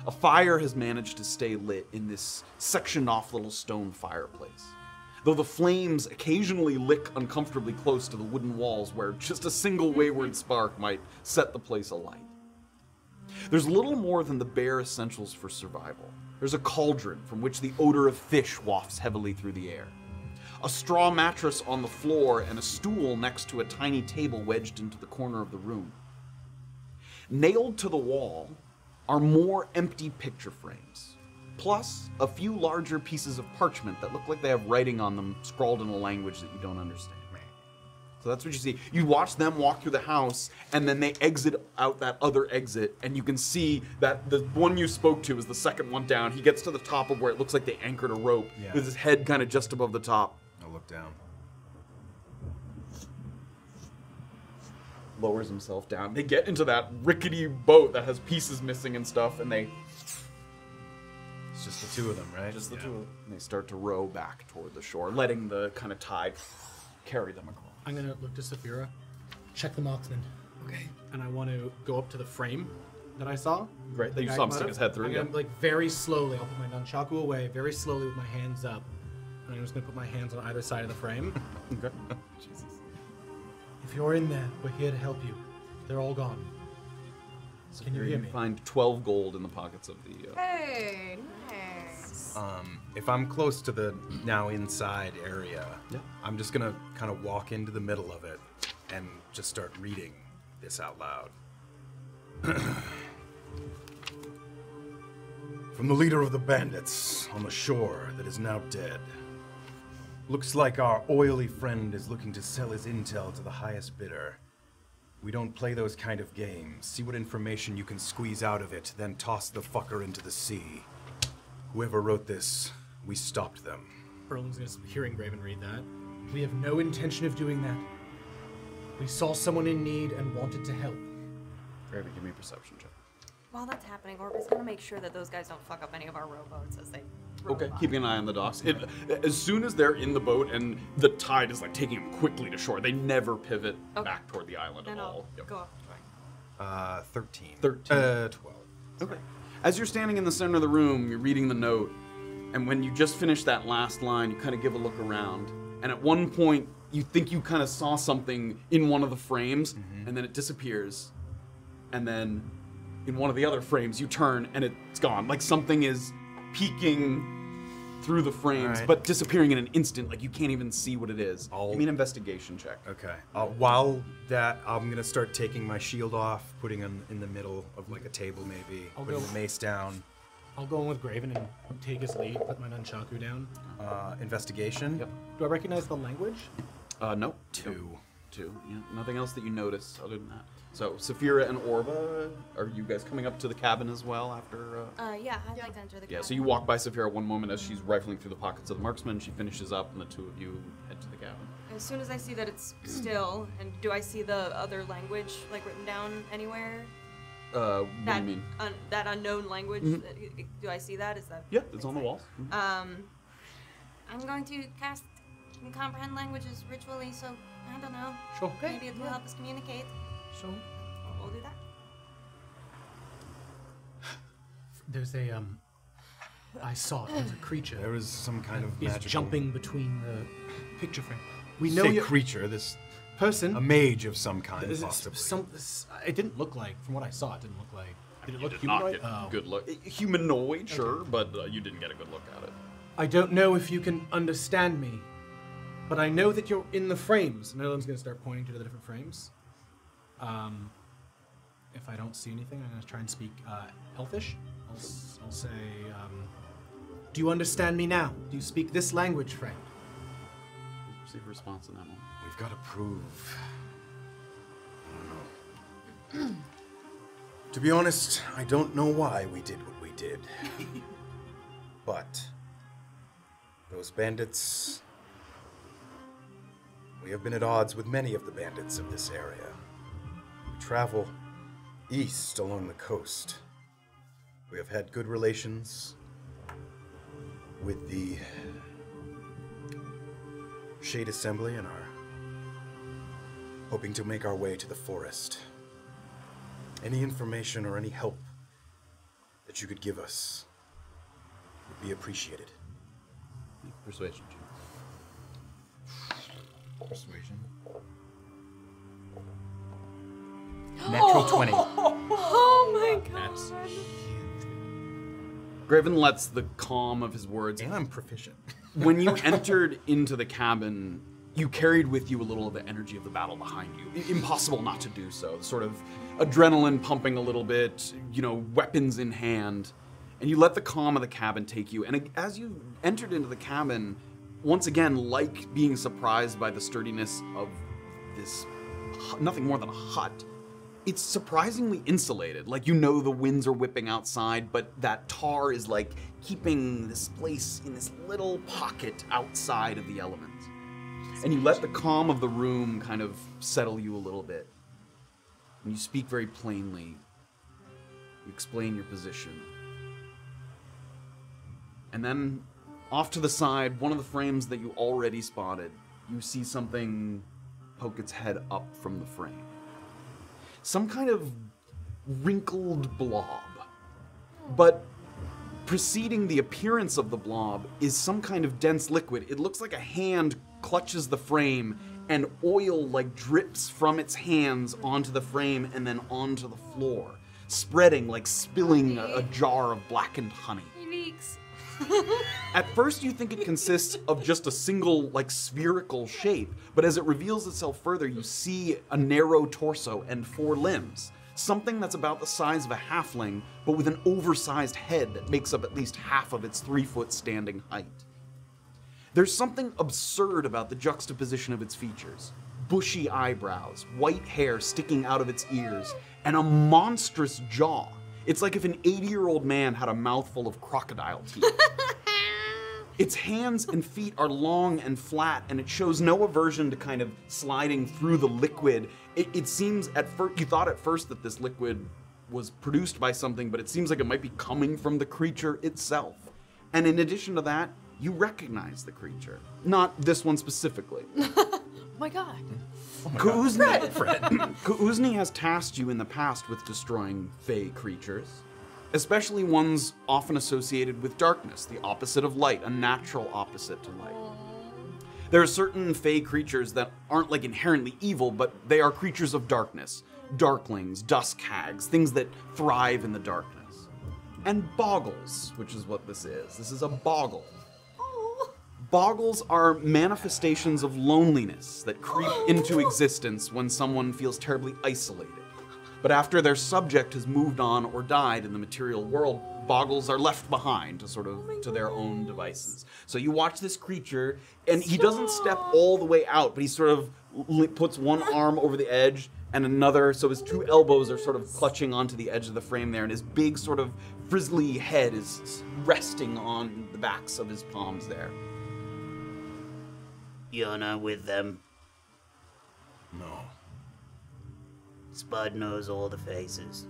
a fire has managed to stay lit in this sectioned off little stone fireplace. Though the flames occasionally lick uncomfortably close to the wooden walls where just a single wayward spark might set the place alight. There's little more than the bare essentials for survival. There's a cauldron from which the odor of fish wafts heavily through the air, a straw mattress on the floor, and a stool next to a tiny table wedged into the corner of the room. Nailed to the wall are more empty picture frames, plus a few larger pieces of parchment that look like they have writing on them scrawled in a language that you don't understand. So that's what you see. You watch them walk through the house, and then they exit out that other exit, and you can see that the one you spoke to is the second one down. He gets to the top of where it looks like they anchored a rope, with his head kind of just above the top. I'll look down. Lowers himself down. They get into that rickety boat that has pieces missing and stuff, and they... It's just the two of them, right? Just the two of them. And they start to row back toward the shore, letting the kind of tide carry them across. I'm gonna look to Safira, check the marksman. Okay. And I want to go up to the frame that I saw. Great, that you Guy saw him come stick out his of, head through. I'm Yeah. gonna, like very slowly, I'll put my nunchaku away, very slowly with my hands up. And I'm just gonna put my hands on either side of the frame. Okay. If you're in there, we're here to help you. They're all gone. Can you hear me? Find 12 gold in the pockets of the. Hey, nice. If I'm close to the now inside area, Yeah. I'm just gonna kind of walk into the middle of it and just start reading this out loud. From the leader of the bandits on the shore that is now dead. Looks like our oily friend is looking to sell his intel to the highest bidder. We don't play those kind of games. See what information you can squeeze out of it, then toss the fucker into the sea. Whoever wrote this, we stopped them. Erland's just hearing Graven read that. We have no intention of doing that. We saw someone in need and wanted to help. Graven, give me a perception check. While that's happening, Orba's gonna make sure that those guys don't fuck up any of our rowboats as they row Okay, by. keeping an eye on the docks. As soon as they're in the boat and the tide is like taking them quickly to shore, they never pivot back toward the island Then at I'll all. Yep. go up. 13. 13. 12. Okay. As you're standing in the center of the room, you're reading the note, and when you just finish that last line, you kind of give a look around, and at one point, you think you kind of saw something in one of the frames, and then it disappears, and then in one of the other frames, you turn, and it's gone. Like something is peeking through the frames, Alright. but disappearing in an instant, like you can't even see what it is. Give me an investigation check. Okay. While that, I'm gonna start taking my shield off, putting him in the middle of like a table maybe, I'll putting go- the mace down. I'll go in with Graven and take his lead, put my nunchaku down. Investigation. Yep. Do I recognize the language? No. 2. Two. Yeah, nothing else that you notice other than that. So, Safira and Orba, are you guys coming up to the cabin as well after? Yeah, I'd like to enter the Yeah, so you walk by Safira one moment as she's rifling through the pockets of the marksman. She finishes up, and the two of you head to the cabin. As soon as I see that it's still, and do I see the other language like written down anywhere? What do you mean? That unknown language. Do I see that? Is that? Yeah, it's on the walls. I'm going to cast and comprehend languages ritually, so I don't know. Sure. Maybe it will help us communicate. Sure. We'll do that. There's a, I saw it. There's a creature. There is some kind of He's magical... jumping between the picture frame. We You know say you're creature, this... person. A mage of some kind, Is it possibly. it didn't look like, from what I saw, it didn't look like. Did it You look did not humanoid? get Oh. good look. Humanoid, sure, but you didn't get a good look at it. I don't know if you can understand me, but I know that you're in the frames. And Erland's going to start pointing to the different frames. If I don't see anything, I'm going to try and speak Elfish. I'll say, do you understand me now? Do you speak this language, friend? We'll receive a response in that moment. We've got to prove... I don't know. To be honest, I don't know why we did what we did. But... those bandits... We have been at odds with many of the bandits of this area. We travel east along the coast. We have had good relations with the Shade Assembly and are hoping to make our way to the forest. Any information or any help that you could give us would be appreciated. Persuasion check. Persuasion. Natural 20. Oh my god. Graven lets the calm of his words. And I'm proficient. When you entered into the cabin, you carried with you a little of the energy of the battle behind you. Impossible not to do so. Sort of adrenaline pumping a little bit, weapons in hand. And you let the calm of the cabin take you. And as you entered into the cabin, once again, like being surprised by the sturdiness of this, nothing more than a hut, it's surprisingly insulated. Like, the winds are whipping outside, but that tar is like keeping this place in this little pocket outside of the elements. And you let the calm of the room kind of settle you a little bit. And you speak very plainly. You explain your position. And then, off to the side, one of the frames that you already spotted, you see something poke its head up from the frame. Some kind of wrinkled blob. But preceding the appearance of the blob is some kind of dense liquid. It looks like a hand clutches the frame and oil like drips from its hands onto the frame and then onto the floor, spreading like spilling a jar of blackened honey. He leaks. At first you think it consists of just a single like spherical shape, but as it reveals itself further, you see a narrow torso and 4 limbs. Something that's about the size of a halfling, but with an oversized head that makes up at least half of its 3-foot standing height. There's something absurd about the juxtaposition of its features. Bushy eyebrows, white hair sticking out of its ears, and a monstrous jaw. It's like if an 80-year-old man had a mouthful of crocodile teeth. Its hands and feet are long and flat, and it shows no aversion to kind of sliding through the liquid. It seems at first, you thought at first that this liquid was produced by something, but it seems like it might be coming from the creature itself. And in addition to that, you recognize the creature. Not this one specifically. Oh my god. Kuuzni has tasked you in the past with destroying fey creatures, especially ones often associated with darkness, the opposite of light, a natural opposite to light. There are certain fey creatures that aren't like inherently evil, but they are creatures of darkness. Darklings, dusk hags, things that thrive in the darkness. And boggles, which is what this is. This is a boggle. Boggles are manifestations of loneliness that creep into existence when someone feels terribly isolated. But after their subject has moved on or died in the material world, boggles are left behind to sort of to their own devices. So you watch this creature, and he doesn't step all the way out, but he sort of puts one arm over the edge and another, so his 2 elbows are sort of clutching onto the edge of the frame there, and his big sort of frizzly head is resting on the backs of his palms there. You're not with them. No. Spud knows all the faces.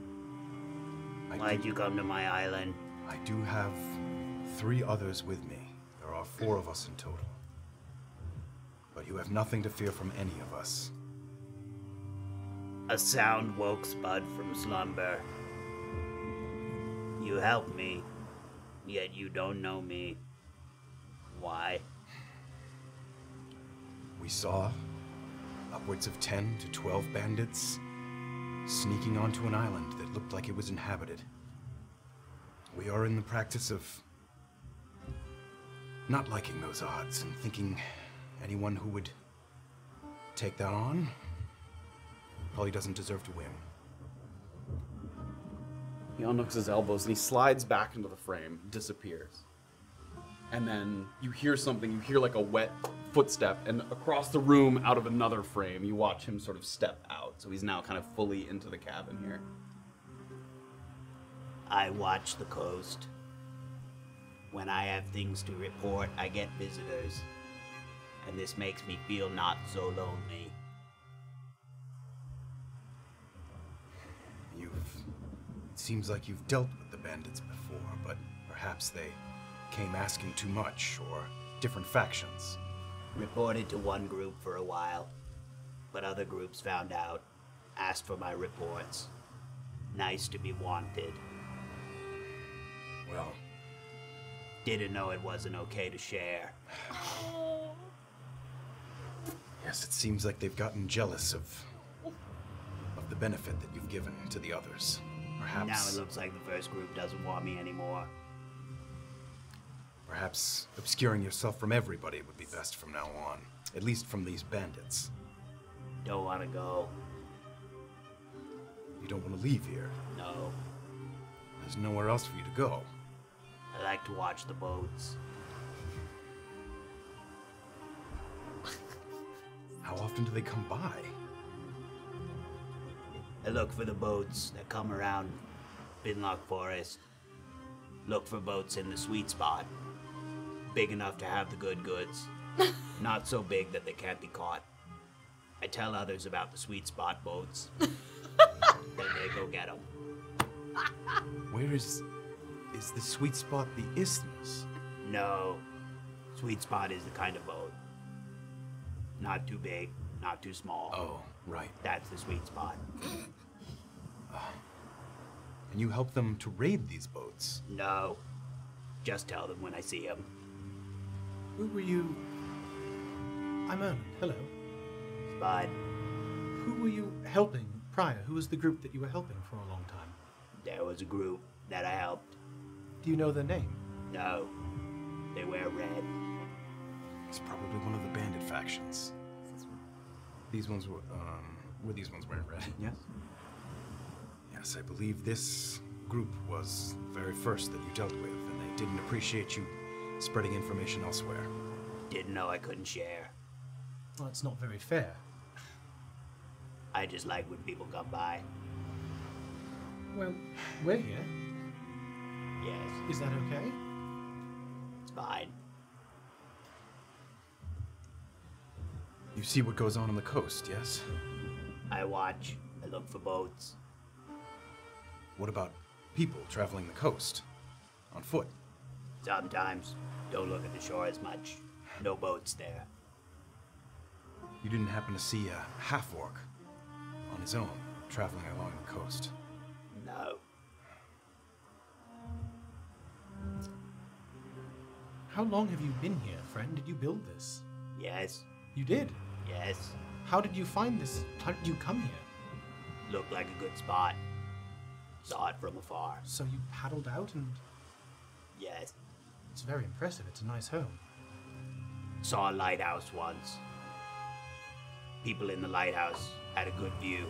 Why'd you come to my island? I do have 3 others with me. There are 4 of us in total. But you have nothing to fear from any of us. A sound woke Spud from slumber. You helped me, yet you don't know me. Why? We saw upwards of 10 to 12 bandits sneaking onto an island that looked like it was inhabited. We are in the practice of not liking those odds and thinking anyone who would take that on probably doesn't deserve to win. He unnooks his elbows and he slides back into the frame, disappears. And then you hear something, you hear like a wet footstep, and across the room out of another frame, you watch him sort of step out. So he's now kind of fully into the cabin here. I watch the coast. When I have things to report, I get visitors. And this makes me feel not so lonely. It seems like you've dealt with the bandits before, but perhaps they came asking too much, or different factions. Reported to one group for a while, but other groups found out, asked for my reports. Nice to be wanted. Well, didn't know it wasn't okay to share. Yes, it seems like they've gotten jealous of the benefit that you've given to the others. Perhaps. Now it looks like the first group doesn't want me anymore. Perhaps obscuring yourself from everybody would be best from now on. At least from these bandits. Don't want to go. You don't want to leave here? No. There's nowhere else for you to go. I like to watch the boats. How often do they come by? I look for the boats that come around Binlock Forest. Look for boats in the sweet spot. Big enough to have the good goods. Not so big that they can't be caught. I tell others about the sweet spot boats. Then they go get them. Where is the sweet spot the isthmus? No. Sweet spot is the kind of boat. Not too big, not too small. Oh, right. That's the sweet spot. And you help them to raid these boats? No. Just tell them when I see them. Who were you? I'm Erland. Hello. Spud. Who were you helping prior? Who was the group that you were helping for a long time? There was a group that I helped. Do you know their name? No. They wear red. It's probably one of the bandit factions. These ones were these ones wearing red? Yes. Yes, I believe this group was the very first that you dealt with, and they didn't appreciate you spreading information elsewhere. Didn't know I couldn't share. Well, it's not very fair. I just like when people come by. Well, we're here. Yes, Is that okay? it's fine. You see what goes on the coast, yes? I watch. I look for boats. What about people traveling the coast? On foot? Sometimes. Don't look at the shore as much. No boats there. You didn't happen to see a half-orc on his own traveling along the coast? No. How long have you been here, friend? Did you build this? Yes. You did? Yes. How did you find this? How did you come here? Looked like a good spot. Saw it from afar. So you paddled out and... Yes. It's very impressive. It's a nice home. Saw a lighthouse once. People in the lighthouse had a good view.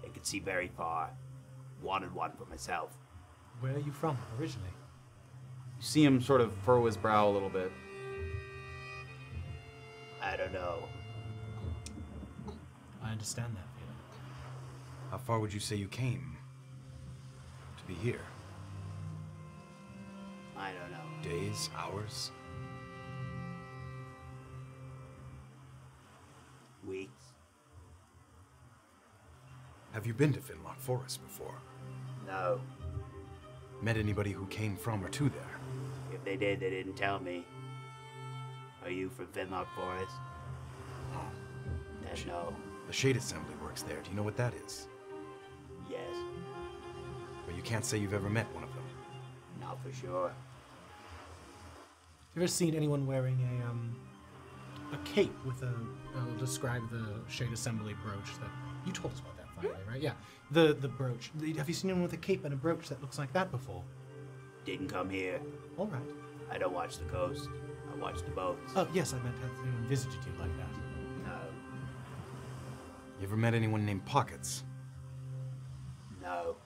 They could see very far. Wanted one for myself. Where are you from, originally? You see him sort of furrow his brow a little bit. I don't know. I understand that feeling. How far would you say you came to be here? I don't know. Days? Hours? Weeks. Have you been to Finlock Forest before? No. Met anybody who came from or to there? If they did, they didn't tell me. Are you from Finlock Forest? Then no. The Shade Assembly works there. Do you know what that is? Yes. But you can't say you've ever met one of them. Not for sure. You ever seen anyone wearing a cape with a... I'll describe the Shade Assembly brooch that... You told us about that finally, right? Yeah. The brooch. Have you seen anyone with a cape and a brooch that looks like that before? Didn't come here. All right. I don't watch the coast. I watch the boats. Oh, yes, I meant has anyone visited you like that? No. You ever met anyone named Pockets? No.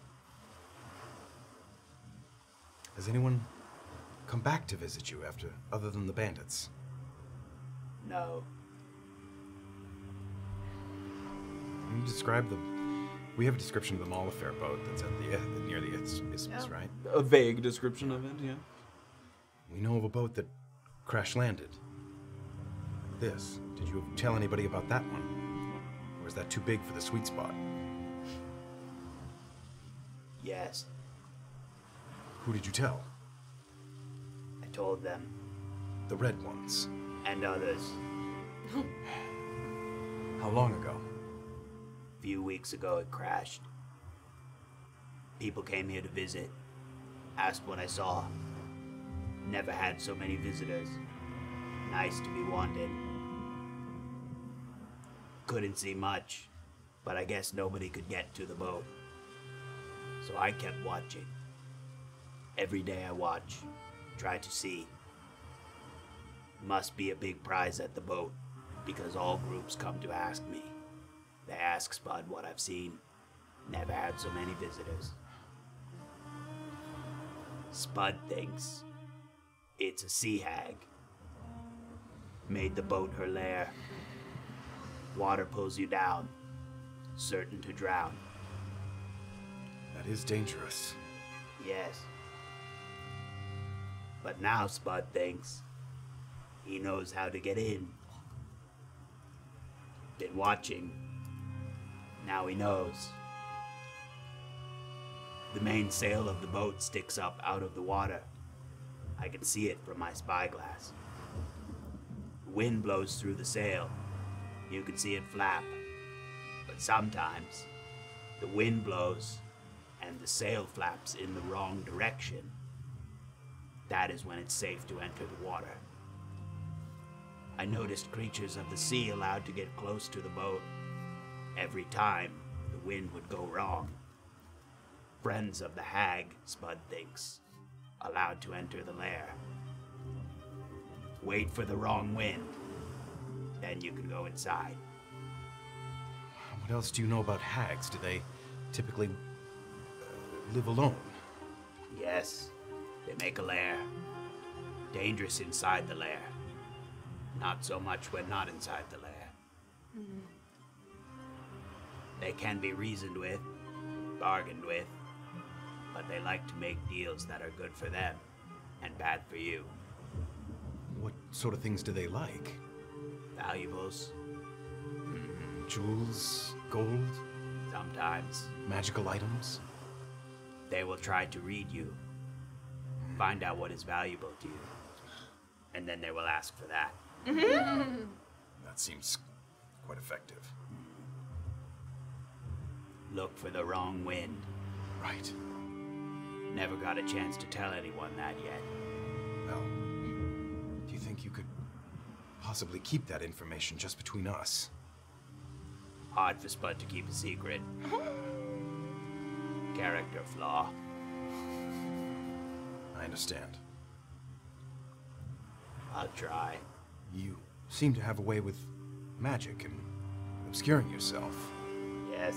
Has anyone come back to visit you after, other than the bandits? No. Can you describe the... We have a description of the Molifair boat that's at the near the isthmus, right? A vague description of it, yeah. We know of a boat that crash-landed. This. Did you tell anybody about that one? Or is that too big for the sweet spot? Yes. Who did you tell? I told them. The red ones. And others. How long ago? A few weeks ago it crashed. People came here to visit. Asked what I saw. Never had so many visitors. Nice to be wanted. Couldn't see much, but I guess nobody could get to the boat. So I kept watching. Every day I watch, try to see. Must be a big prize at the boat, because all groups come to ask me. They ask Spud what I've seen. Never had so many visitors. Spud thinks it's a sea hag. Made the boat her lair. Water pulls you down, certain to drown. That is dangerous. Yes. But now Spud thinks he knows how to get in. Been watching. Now he knows. The main sail of the boat sticks up out of the water. I can see it from my spyglass. The wind blows through the sail. You can see it flap. But sometimes the wind blows and the sail flaps in the wrong direction, that is when it's safe to enter the water. I noticed creatures of the sea allowed to get close to the boat. Every time, the wind would go wrong. Friends of the hag, Spud thinks, allowed to enter the lair. Wait for the wrong wind, then you can go inside. What else do you know about hags? Do they typically live alone? Yes, they make a lair. Dangerous inside the lair. Not so much when not inside the lair. They can be reasoned with, bargained with, but they like to make deals that are good for them and bad for you. What sort of things do they like? Valuables, Jewels? Gold? sometimes. Magical items? They will try to read you, find out what is valuable to you, and then they will ask for that. That seems quite effective. Look for the wrong wind. Right. Never got a chance to tell anyone that yet. Well, do you think you could possibly keep that information just between us? Hard for Spud to keep a secret. Character flaw. I understand. I'll try. You seem to have a way with magic and obscuring yourself. Yes.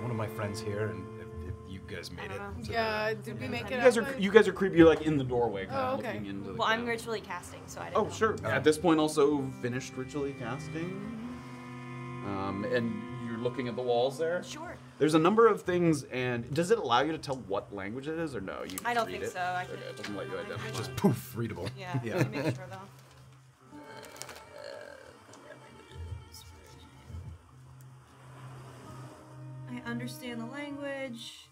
One of my friends here, and if you guys made it. Yeah, did we make it You guys are creepy. You're like in the doorway, kind of okay. looking into the. Well, I'm camp. ritually casting, so I didn't Oh, know. sure. At this point, also finished ritually casting. And you're looking at the walls there. Sure. There's a number of things, and does it allow you to tell what language it is, or no? You just I don't read think it? so. I Okay, could- it doesn't let you identify. Just poof, readable. Yeah, let me make sure though. I understand the language.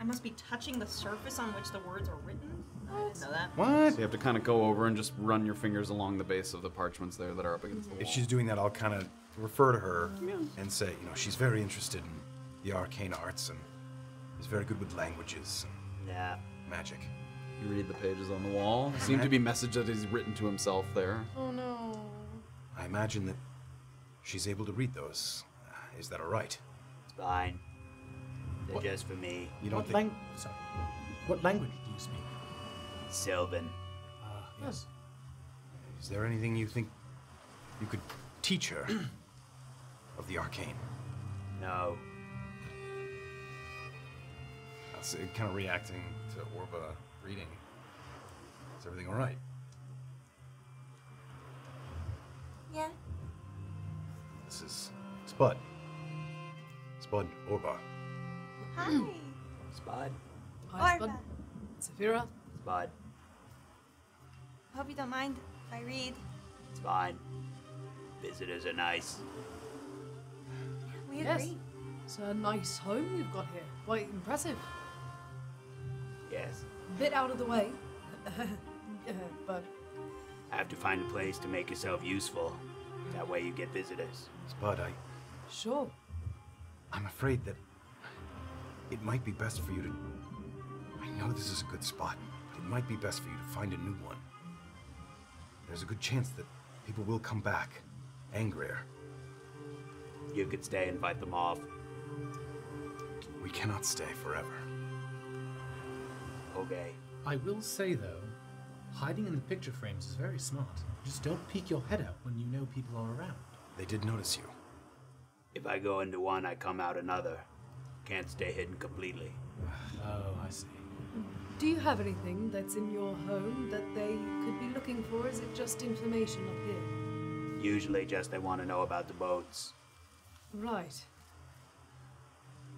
I must be touching the surface on which the words are written. I didn't know that. What? So you have to kind of go over and just run your fingers along the base of the parchments there that are up against the wall. If she's doing that, I'll kind of refer to her and say, she's very interested in the arcane arts and is very good with languages Yeah. and magic. You read the pages on the wall. Seem to be message that he's written to himself there. Oh no. I imagine that she's able to read those. Is that all right? It's fine. They're just for me. You don't What think? Sorry. What language do you speak? Sylvan. Yes. Is there anything you think you could teach her of the arcane? No. That's kind of reacting to Orba reading. Is everything all right? Yeah. This is Spud. Spud Orba. Hi. Spud. Hi, Orba. Spud. Safira. Spud. Hope you don't mind if I read. It's fine. Visitors are nice. We Yes. agree. It's a nice home you've got here. Quite impressive. Yes. Bit out of the way. But Have to find a place to make yourself useful. That way you get visitors. Spud, sure. I'm afraid that it might be best for you to... I know this is a good spot, but it might be best for you to find a new one. There's a good chance that people will come back, angrier. You could stay and fight them off. We cannot stay forever. Okay. I will say, though, hiding in the picture frames is very smart. Just don't peek your head out when you know people are around. They did notice you. If I go into one, I come out another. Can't stay hidden completely. Oh, I see. Do you have anything that's in your home that they could be looking for? Is it just information up here? Usually just they want to know about the boats. Right.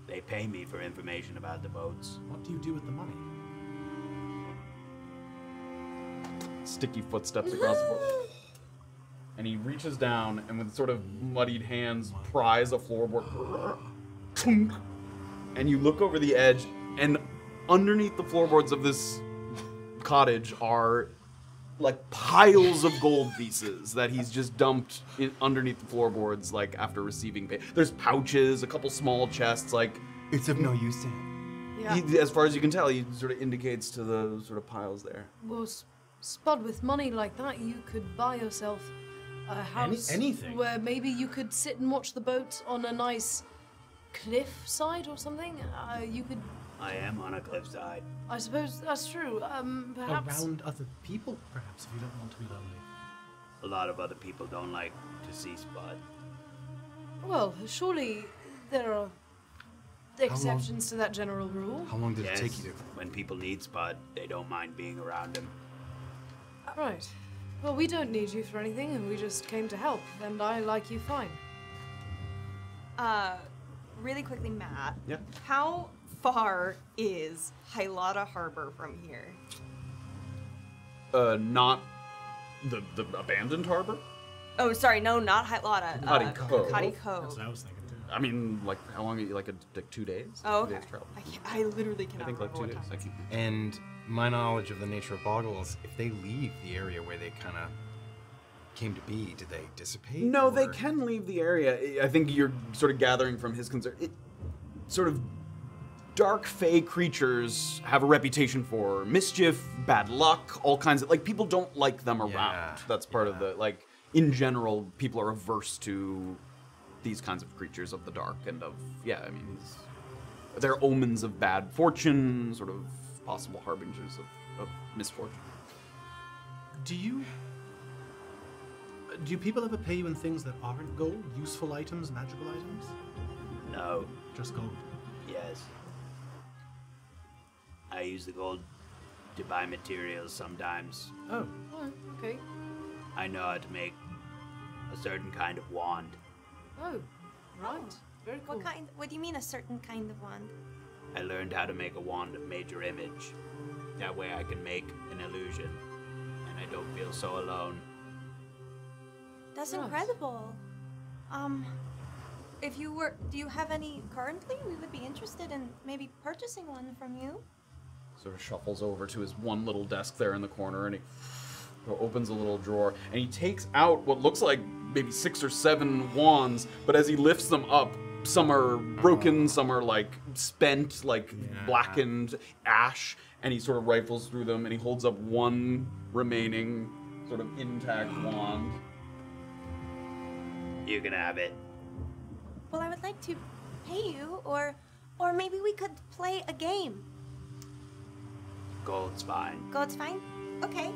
They pay me for information about the boats. What do you do with the money? Sticky footsteps across the floor. And he reaches down and with sort of muddied hands pries a floorboard. Chunk. And you look over the edge, and underneath the floorboards of this cottage are like piles of gold pieces that he's just dumped underneath the floorboards, like after receiving pay. There's pouches, a couple small chests, like It's of no use to him. Yeah. As far as you can tell, he sort of indicates to the sort of piles there. Well, Spud, with money like that, you could buy yourself a house. anything. Where maybe you could sit and watch the boat on a nice cliff side or something. You could. I am on a cliffside. I suppose that's true. Perhaps. Around other people, perhaps, if you don't want to be lonely. A lot of other people don't like to see Spud. Well, surely there are exceptions to that general rule. How long did Yes, it take you to? when people need Spud, they don't mind being around him. Right. Well, we don't need you for anything, and we just came to help, and I like you fine. Really quickly, Matt. Yeah. How far is Hylata Harbor from here? Not the abandoned harbor? Oh, sorry, no, not Hylata. Koti Cove. Koti That's Cove. what I was thinking too. I mean, like, how long? Like 2 days? Oh, 2 okay. days travel. I literally cannot I think like remember 2 days. what I time. can't. And my knowledge of the nature of boggles, if they leave the area where they kind of came to be, do they dissipate? No, they or- can leave the area. I think you're sort of gathering from his concern. Sort of dark fey creatures have a reputation for mischief, bad luck, all kinds of people don't like them around. Yeah, That's part of the in general, people are averse to these kinds of creatures of the dark and of they're omens of bad fortune, sort of possible harbingers of misfortune. Do people ever pay you in things that aren't gold? Useful items, magical items? No. Just gold. Yes. I use the gold to buy materials sometimes. Oh. Oh, okay. I know how to make a certain kind of wand. Oh, right. Very cool. What do you mean a certain kind of wand? I learned how to make a wand of major image. That way I can make an illusion, and I don't feel so alone. That's Right. incredible. Do you have any currently? We would be interested in maybe purchasing one from you. Sort of shuffles over to his one little desk there in the corner, and he opens a little drawer, and he takes out what looks like maybe 6 or 7 wands, but as he lifts them up, some are broken, some are spent, blackened ash, and he sort of rifles through them, and he holds up one remaining sort of intact wand. You can have it. Well, I would like to pay you, or maybe we could play a game. Gold's fine. Gold's fine? Okay.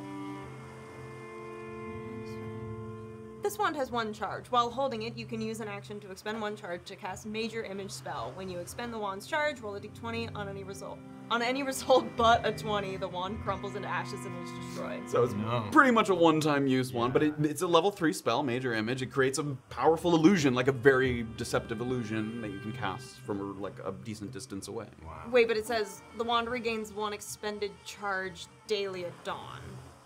This wand has 1 charge. While holding it, you can use an action to expend 1 charge to cast Major Image spell. When you expend the wand's charge, roll a d20 on any result. On any result but a 20, the wand crumbles into ashes and is destroyed. So it's pretty much a one-time use wand, but it's a level 3 spell, Major Image. It creates a powerful illusion, like a very deceptive illusion that you can cast from a decent distance away. Wow. Wait, but it says the wand regains 1 expended charge daily at dawn.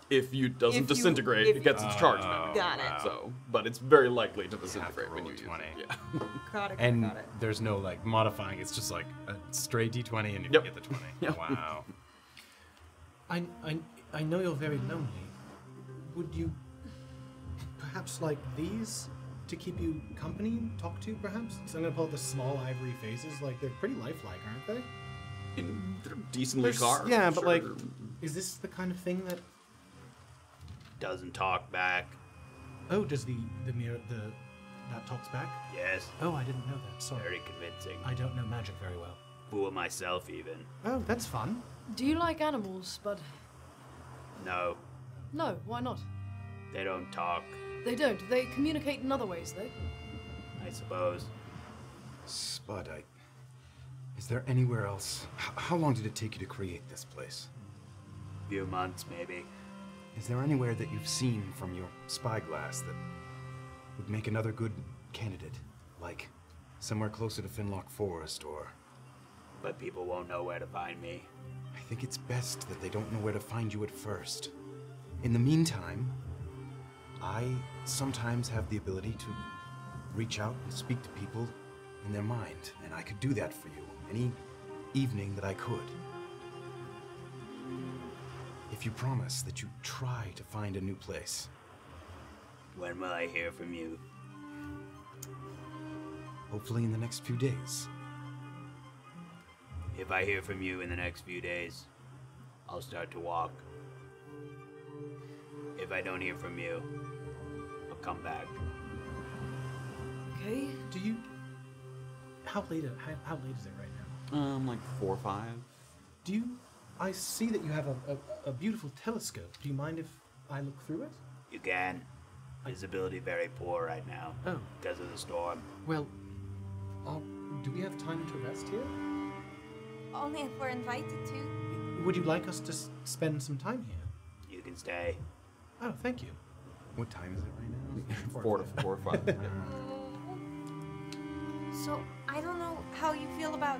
If you doesn't disintegrate, it gets its charge back. Got it. So, but it's very likely to disintegrate roll when you a use 20. it. Yeah. Got it. And got it. there's no modifying. It's just a straight d20 and you Yep. get the 20. Yep. Wow. I know you're very lonely. Would you perhaps like these to keep you company, talk to perhaps? So I'm gonna pull out the small ivory faces. They're pretty lifelike, aren't they? They're decently carved. yeah, but, sure. Is this the kind of thing that? Doesn't talk back. Oh, does the mirror that talks back? Yes. Oh, I didn't know that. Sorry. Very convincing. I don't know magic very well. Fool myself even. Oh, that's fun. Do you like animals, Spud? No, No, why not? they don't talk, They don't. They communicate in other ways, though. I suppose. Spud, is there anywhere else? How long did it take you to create this place? Few months, maybe. Is there anywhere that you've seen from your spyglass that would make another good candidate? Like somewhere closer to Finlock Forest or... But people won't know where to find me. I think it's best that they don't know where to find you at first. In the meantime, I sometimes have the ability to reach out and speak to people in their mind, and I could do that for you any evening that I could. If you promise that you try to find a new place. When will I hear from you? Hopefully in the next few days. If I hear from you in the next few days, I'll start to walk. If I don't hear from you, I'll come back. Okay. Do you? How late is it right now? Like 4 or 5. Do you? I see that you have a beautiful telescope. Do you mind if I look through it? You can. Visibility very poor right now. Oh. Because of the storm. Well, do we have time to rest here? Only if we're invited to. Would you like us to spend some time here? You can stay. Oh, thank you. What time is it right now? 4 or 5. Yeah. So, I don't know how you feel about,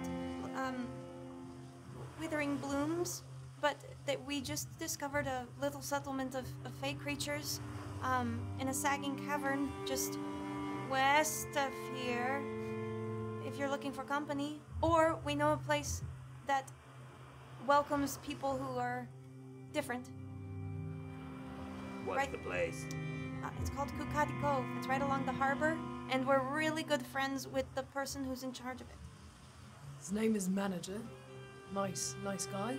withering blooms, but that we just discovered a little settlement of fey creatures, in a sagging cavern just west of here, if you're looking for company. Or we know a place that welcomes people who are different. What's Right. the place? It's called Kukati Cove. It's right along the harbor, and we're really good friends with the person who's in charge of it. His name is Manager. Nice guy.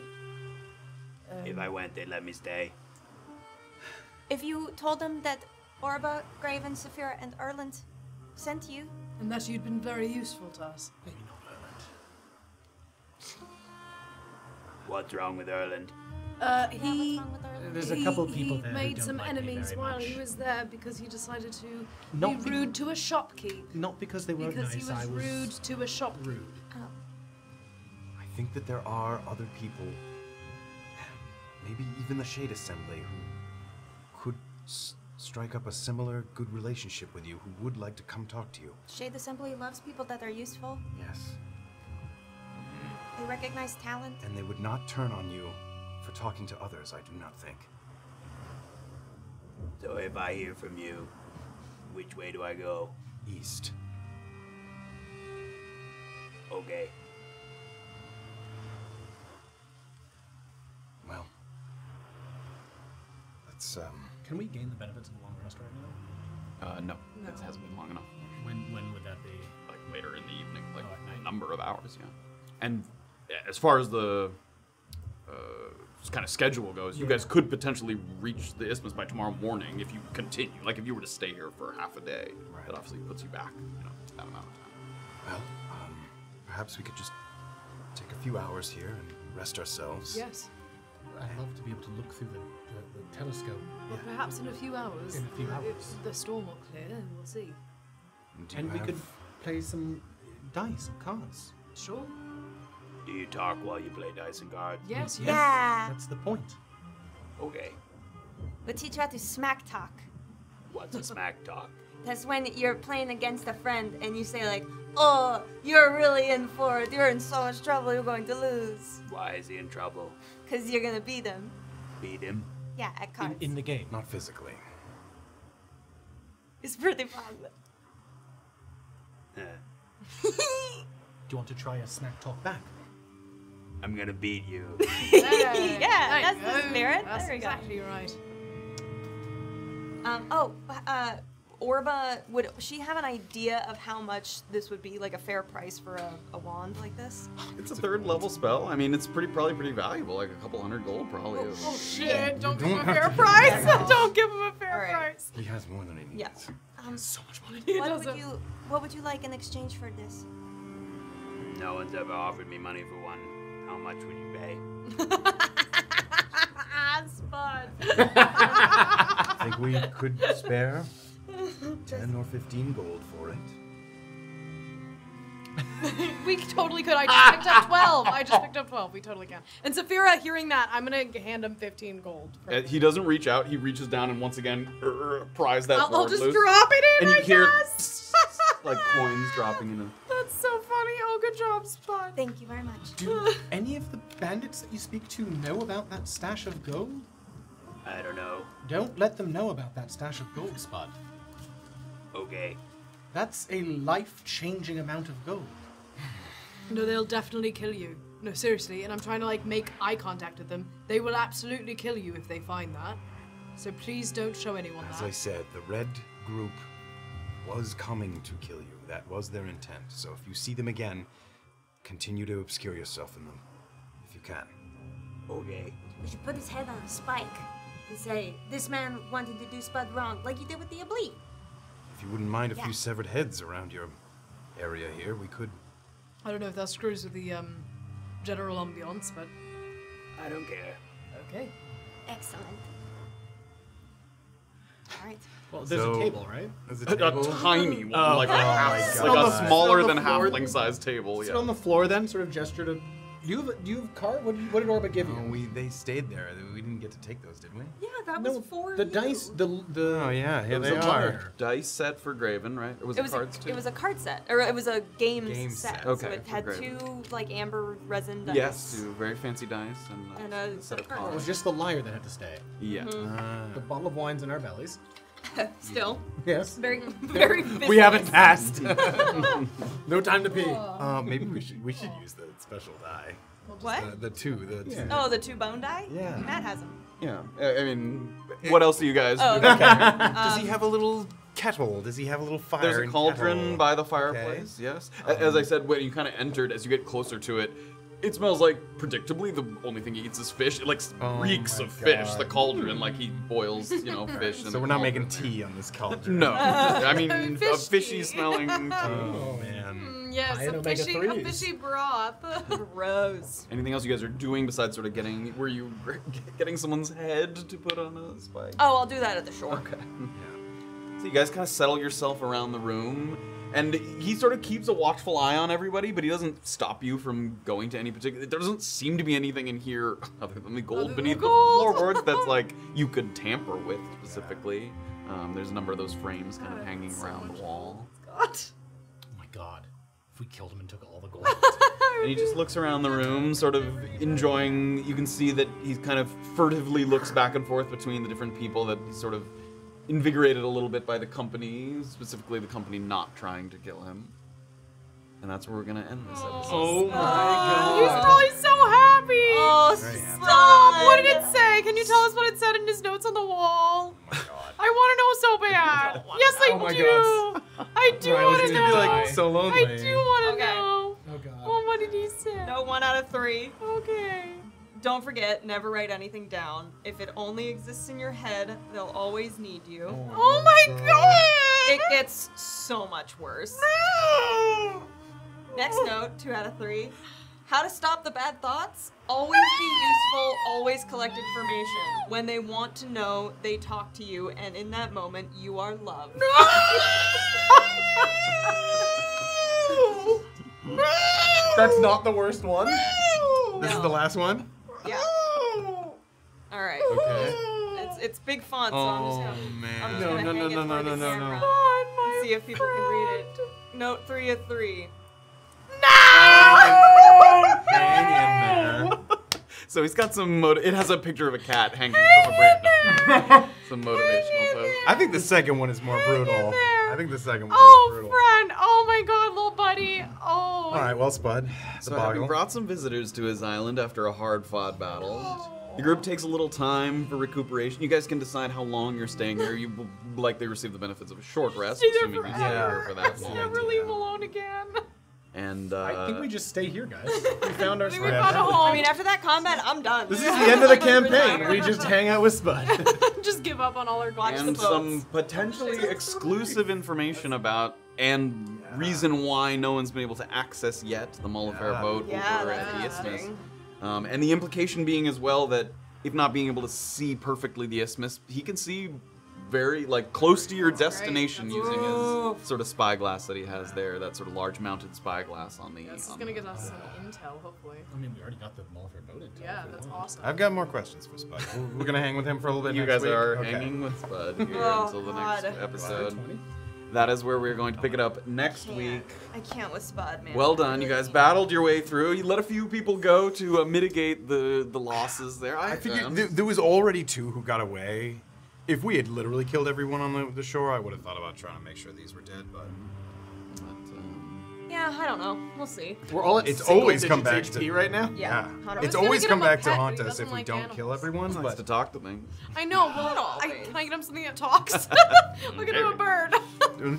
If I went, they'd let me stay. If you told them that Orba, Graven, Safira, and Erland sent you, And that you'd been very useful to us. Maybe not Erland. What's wrong with Erland? He... what's wrong with Erland? There's a couple people there who made don't some like me enemies very while much. he was there because he decided to Not be rude to a shopkeep. Not because they weren't Because nice. he was I was rude to a shopkeep. rude. Oh. I think that there are other people, maybe even the Shade Assembly, who could strike up a similar good relationship with you, who would like to come talk to you. Shade Assembly loves people that are useful. Yes. They recognize talent. And they would not turn on you for talking to others, I do not think. So if I hear from you, which way do I go? East. Okay. Well, let's, Can we gain the benefits of a long rest right now? No, it hasn't been long enough. When would that be? Like later in the evening, like Oh, at night. a number of hours, yeah. And as far as the kind of schedule goes, you guys could potentially reach the isthmus by tomorrow morning if you continue. Like if you were to stay here for half a day, Right. that obviously puts you back, that amount of time. well, perhaps we could just take a few hours here and rest ourselves. Yes. I'd love to be able to look through the telescope. Well, perhaps in a few hours. In a few hours. If the storm will clear, and we'll see. Do you And we have- could play some dice, some cards. Sure. Do you talk while you play dice and cards? Yes, yes. Yeah. That's the point. Okay. But teach you how to smack talk. What's a smack talk? That's when you're playing against a friend and you say like, "Oh, you're really in for it. You're in so much trouble. You're going to lose, Why is he in trouble? 'cause you're gonna beat him." Beat him? Yeah, at cards. In the game. Not physically. It's pretty fun. Eh. Do you want to try a smack talk back? I'm gonna beat you. There that's you the go. spirit. That's There we go. exactly right. Orba, would she have an idea of how much this would be, like a fair price for a wand like this? It's a 3rd level spell. I mean, it's probably pretty valuable, like a couple $100 gold probably. Oh shit! Don't give don't him a have fair to- price. Don't give him a fair Alright. price. He has more than he needs. Yeah. So much money. What would you like in exchange for this? No one's ever offered me money for one. How much would you pay? Spud. I think we could spare 10 or 15 gold for it. We totally could. I just picked up 12. I just picked up 12. We totally can. And Safira, hearing that, I'm gonna hand him 15 gold. He doesn't reach out. He reaches down and once again pries that I'll board just loose. drop it in. And you I hear guess. like coins dropping in. That's so funny. Oh, good job, Spud. Thank you very much. Do any of the bandits that you speak to know about that stash of gold? I don't know. Don't let them know about that stash of gold, Spud. Okay. That's a life-changing amount of gold. No, they'll definitely kill you. No, seriously. And I'm trying to like make eye contact with them. They will absolutely kill you if they find that. So please don't show anyone As that. I said, the red group was coming to kill you. That was their intent. So if you see them again, continue to obscure yourself in them, if you can. Okay. We should put his head on a spike and say, this man wanted to do Spud wrong, like you did with the Oblique. If you wouldn't mind a few severed heads around your area here, we could... I don't know if that screws with the general ambiance, but... I don't care. Okay. Excellent. All right. Well, there's a table, right? There's a A table. tiny one, Oh, like a oh half, my like God. a smaller Sit on than the floor. halfling-sized table. Sit Yeah. on the floor then, sort of gesture to. Do you have card? What did Orba give you? Oh, they stayed there. We didn't get to take those, did we? Yeah, that No, was for the you. dice. The Oh yeah, here It was they a are. tire. Dice set for Graven, right? Or was it, cards too? It was a card set, or it was a game Game set. set. Okay, So it for had Graven. 2 like amber resin dice. Yes, two very fancy dice and And a set of card. It was cards. just the liar that had to stay. Yeah. The bottle of wine's in our bellies. Still, Yes. very, very. We haven't business. passed. No time to pee. Maybe we should use the special die. What? The two. Oh, the 2 bone die. Yeah. Matt has them. Yeah. I mean, what else do you guys Oh, do? okay. Does he have a little kettle? Does he have a little fire? There's a and cauldron kettle? by the fireplace, yes. As I said, when you kind of entered, as you get closer to it, it smells like, predictably, the only thing he eats is fish. It, like, reeks my of fish. God. The cauldron, like, he boils, fish in So the we're not cauldron making there. tea on this cauldron. No. I mean, a Fish fishy tea. smelling tea. Oh man. Yes, High in a omega-3s. fishy broth. Gross. Anything else you guys are doing besides sort of were you getting someone's head to put on a spike? Oh, I'll do that at the shore. Okay. So you guys kind of settle yourself around the room, and he sort of keeps a watchful eye on everybody, but he doesn't stop you from going to any particular. There doesn't seem to be anything in here other than the gold beneath the floorboards that's like you could tamper with specifically. There's a number of those frames kind of hanging around the wall. Oh my god. If we killed him and took all the gold. And he just looks around the room, sort of enjoying. You can see that he kind of furtively looks back and forth between the different people, that he's sort of invigorated a little bit by the company, specifically the company not trying to kill him. And that's where we're gonna end this episode. Oh my god. He's probably so happy. Oh, Stop! What did it say? Can you tell us what it said in his notes on the wall? Oh my god. I want to know so bad. Yes, I Oh my do. God. I do Riley's want to gonna know. be like so lonely. I do want to Okay. know. Oh god. Oh, what did he say? No, 1 out of 3. Okay. Don't forget, never write anything down. If it only exists in your head, they'll always need you. Oh my god! It gets so much worse. No! Next note, 2 out of 3. How to stop the bad thoughts? Always be useful, always collect information. When they want to know, they talk to you, and in that moment, you are loved. That's not the worst one. This is No. the last one. Yeah. Alright. Okay. It's big font, so I'm just gonna, Oh man. I'm just No, gonna no, hang no, it no, for no, the no, no, camera. no. See if people can read it. Note 3 of 3. Hang in there. So he's got some it has a picture of a cat hanging from a branch. Some motivational post. I think the second one is more brutal. I think the second one is Oh, brutal. friend. Oh my god, little buddy. Oh. All right, well, Spud. The So having boggle. brought some visitors to his island after a hard-fought battle, the group takes a little time for recuperation. You guys can decide how long you're staying here. You will likely receive the benefits of a short rest, Stay there assuming you stay forever. here for that long. Never leave him alone again. And I think we just stay here, guys. We found our I think we spot. found a home. I mean, after that combat, I'm done. This is the end of the campaign. We just hang out with Spud. Just give up on all our gods. and some potentially exclusive information about and reason why no one's been able to access yet the Mullafair boat Yeah, over that's at the Isthmus. interesting. And the implication being as well that if not being able to see perfectly the Isthmus, he can see very close to your destination using his sort of spyglass that he has there, that sort of large mounted spyglass on the. This is gonna get us some intel, hopefully. I mean, we already got the Mullafair boat into. Yeah, that's awesome. I've got more questions for Spud. We're gonna hang with him for a little bit You next guys week. are Okay. hanging with Spud here Oh, until the God. next episode. 20? That is where we're going to pick it up next week. I can't with Spud, man. Well done, you guys battled your way through. You let a few people go to mitigate the losses there. I figured there was already 2 who got away. If we had literally killed everyone on the shore, I would have thought about trying to make sure these were dead, but... Yeah, I don't know. We'll see. We're all at It's single always come digits back HP to... right now. Yeah. It's was gonna always get come him a back to pet, haunt but he us if doesn't we like don't animals. kill everyone, It's nice but... to talk to things. I know. Well, always. can I get him something that talks? Look at him, a bird.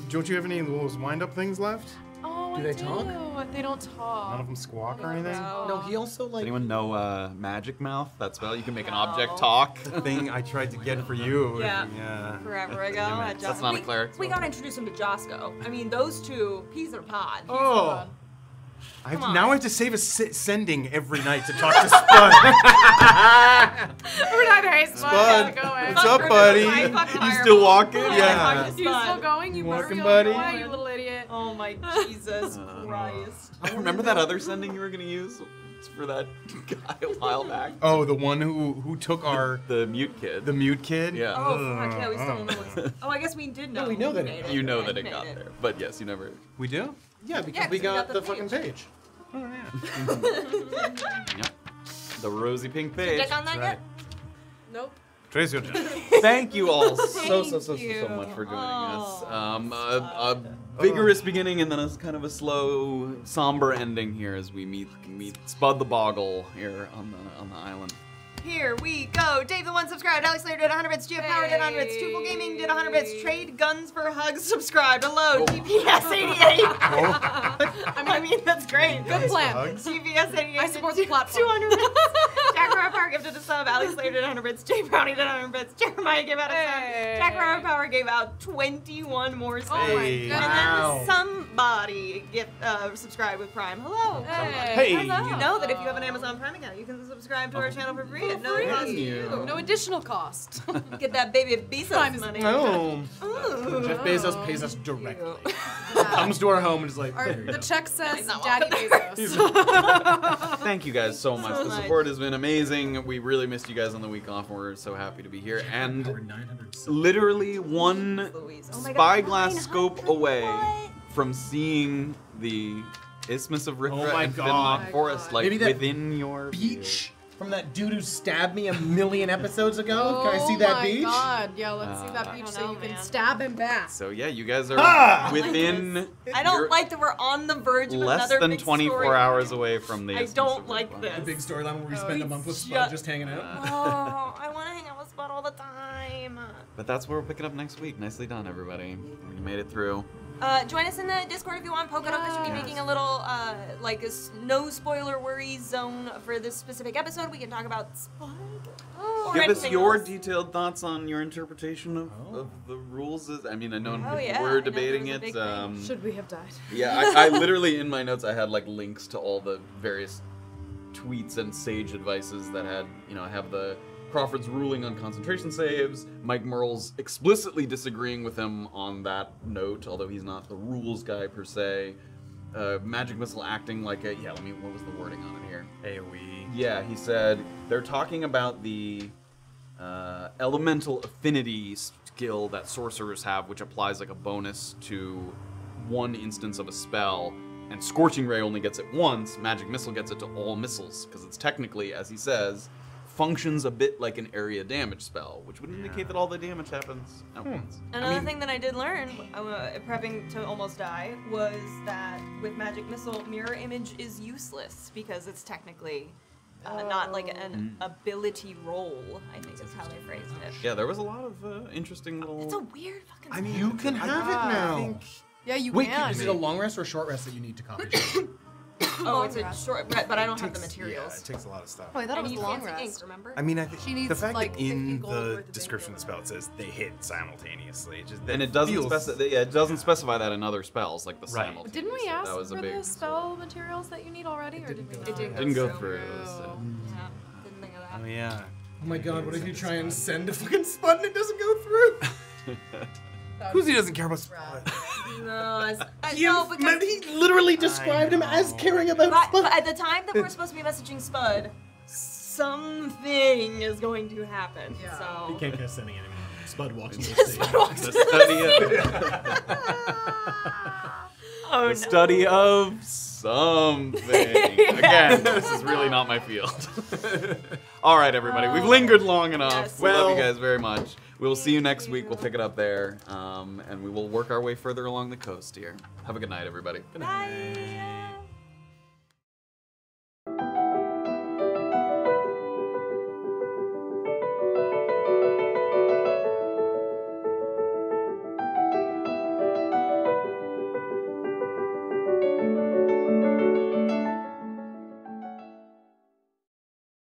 Don't you have any of those wind-up things left? Oh, No, Do they talk? They don't talk. None of them squawk or anything? No, he also Does like. anyone know Magic Mouth? That spell? You can make an object talk. Thing I tried to get for you. Yeah. Yeah. Forever ago. at That's Jos- not a we- cleric. We gotta introduce him to Josco. I mean, those two, peas in a pod. Oh. Come on. Now I have to save a sending every night to talk to Spud. We're not hey, Spud, going. what's up, buddy? You still walking? Yeah. You still going? You Walking, better go buddy. away, you little idiot. Oh my Jesus Christ. I remember that other sending you were gonna use for that guy a while back. Oh, the one who took our The mute kid. the mute kid. Yeah. Oh, fuck, yeah, we still don't know what's... Oh, I guess we did know. No, we know who that made it- You know right? that it Made got there, but yes, you never. We do. Yeah, because Yeah, we 'cause got the fucking page. Oh yeah. Yep. The rosy pink page. Check on that yet? Nope. Trace your turn. Thank you all so Thank you. much for joining us. Oh, A vigorous beginning and then a kind of a slow, somber ending here as we meet Spud the Boggle here on the island. Here we go. Dave the One subscribed. Alex Slater did 100 bits. Geo Power did 100 bits. Twofold Gaming did 100 bits. Trade Guns for Hugs subscribed. Hello, TPS 88. I mean, that's great. Good plan. TPS 88. I support the platform. 200 bits. Jack Rower Power gifted a sub. Alex Slater did 100 bits. Jay Brownie did 100 bits. Jeremiah gave out a sub. Jack Rower Power gave out 21 more subs. Oh my Hey. goodness. And then somebody subscribed with Prime. Hello. Hey. You know that if you have an Amazon Prime account, you can subscribe to our channel for free at no cost to you. No additional cost. Get that baby Bezos money. Oh. Ooh. Jeff Bezos pays us directly. Comes to our home and is like, Our, there you the go. check says not Daddy welcome. Bezos. Thank you guys so much. So The much. support has been amazing. We really missed you guys on the week off. We're so happy to be here. And Our 900 subs. literally one Louise. Oh my God, spyglass 900? scope away What? from seeing the Isthmus of Rithra my and God. Finlock Forest, like Maybe that within your view. Beach from that dude who stabbed me a million episodes ago. Can I see that beach? Oh my god. Yeah, let's see that I beach don't so know, you can man. stab him back. So yeah, you guys are Ah! within. I don't you're like that we're on the verge of less another than big 24 story. hours away from the. I Isthmus don't of like Rithra. this. The big storyline where we spend a month with Shut- Spud just hanging out. Oh, I want to hang out with Spud all the time. But that's where we're picking up next week. Nicely done, everybody. You made it through. Join us in the Discord if you want. Polkadot should be making a little, like a no spoiler worries zone for this specific episode. We can talk about Spud. Or Give us anything your else. detailed thoughts on your interpretation of the rules. I mean, I know Oh, yeah. I we're know debating it was a it. big thing. Should we have died? Yeah, I literally in my notes I had like links to all the various tweets and sage advices that had, I have the Crawford's ruling on concentration saves, Mike Merle's explicitly disagreeing with him on that note, although he's not the rules guy per se. Magic Missile acting like a, what was the wording on it here? AoE. Yeah, he said they're talking about the elemental affinity skill that sorcerers have, which applies like a bonus to one instance of a spell, and Scorching Ray only gets it once. Magic Missile gets it to all missiles, because it's technically, as he says, functions a bit like an area damage spell, which would indicate that all the damage happens at once. Another thing that I did learn, prepping to almost die, was that with Magic Missile, Mirror Image is useless because it's technically not like an ability roll, I think is how they phrased it. Yeah, there was a lot of interesting little... It's a weird fucking I mean, You can have it now. Yeah, you Wait, can. is it a long rest or a short rest that you need to copy? Oh, it's a short, but I don't have the Yeah, materials. it takes a lot of stuff. Oh, I thought it And was you long fancy ink, rest. remember? I mean, I think She needs, the fact like, that in 50 gold the worth of description of the ink. spell it says they hit simultaneously. It just, And it doesn't feels- specify. Yeah, it doesn't specify that in other spells like the Right. simultaneous. Didn't we so ask that was a for big, the spell materials that you need already, or did we not? It Didn't go through. through. So. Yeah, didn't think of that. Oh yeah. Oh my god, what if you try and send a fucking Spud and it doesn't go through? Who's doesn't care about Spud? No, No, because he literally described him as caring about Spud. but at the time that we're supposed to be messaging Spud, something is going to happen. Yeah. So He can't cast sending anymore. Spud walks into the stage. The study of something. Again, this is really not my field. All right, everybody, we've lingered long enough. Yes. We love you guys very much. We'll see you next week. We'll pick it up there, and we will work our way further along the coast here. Have a good night, everybody. Bye.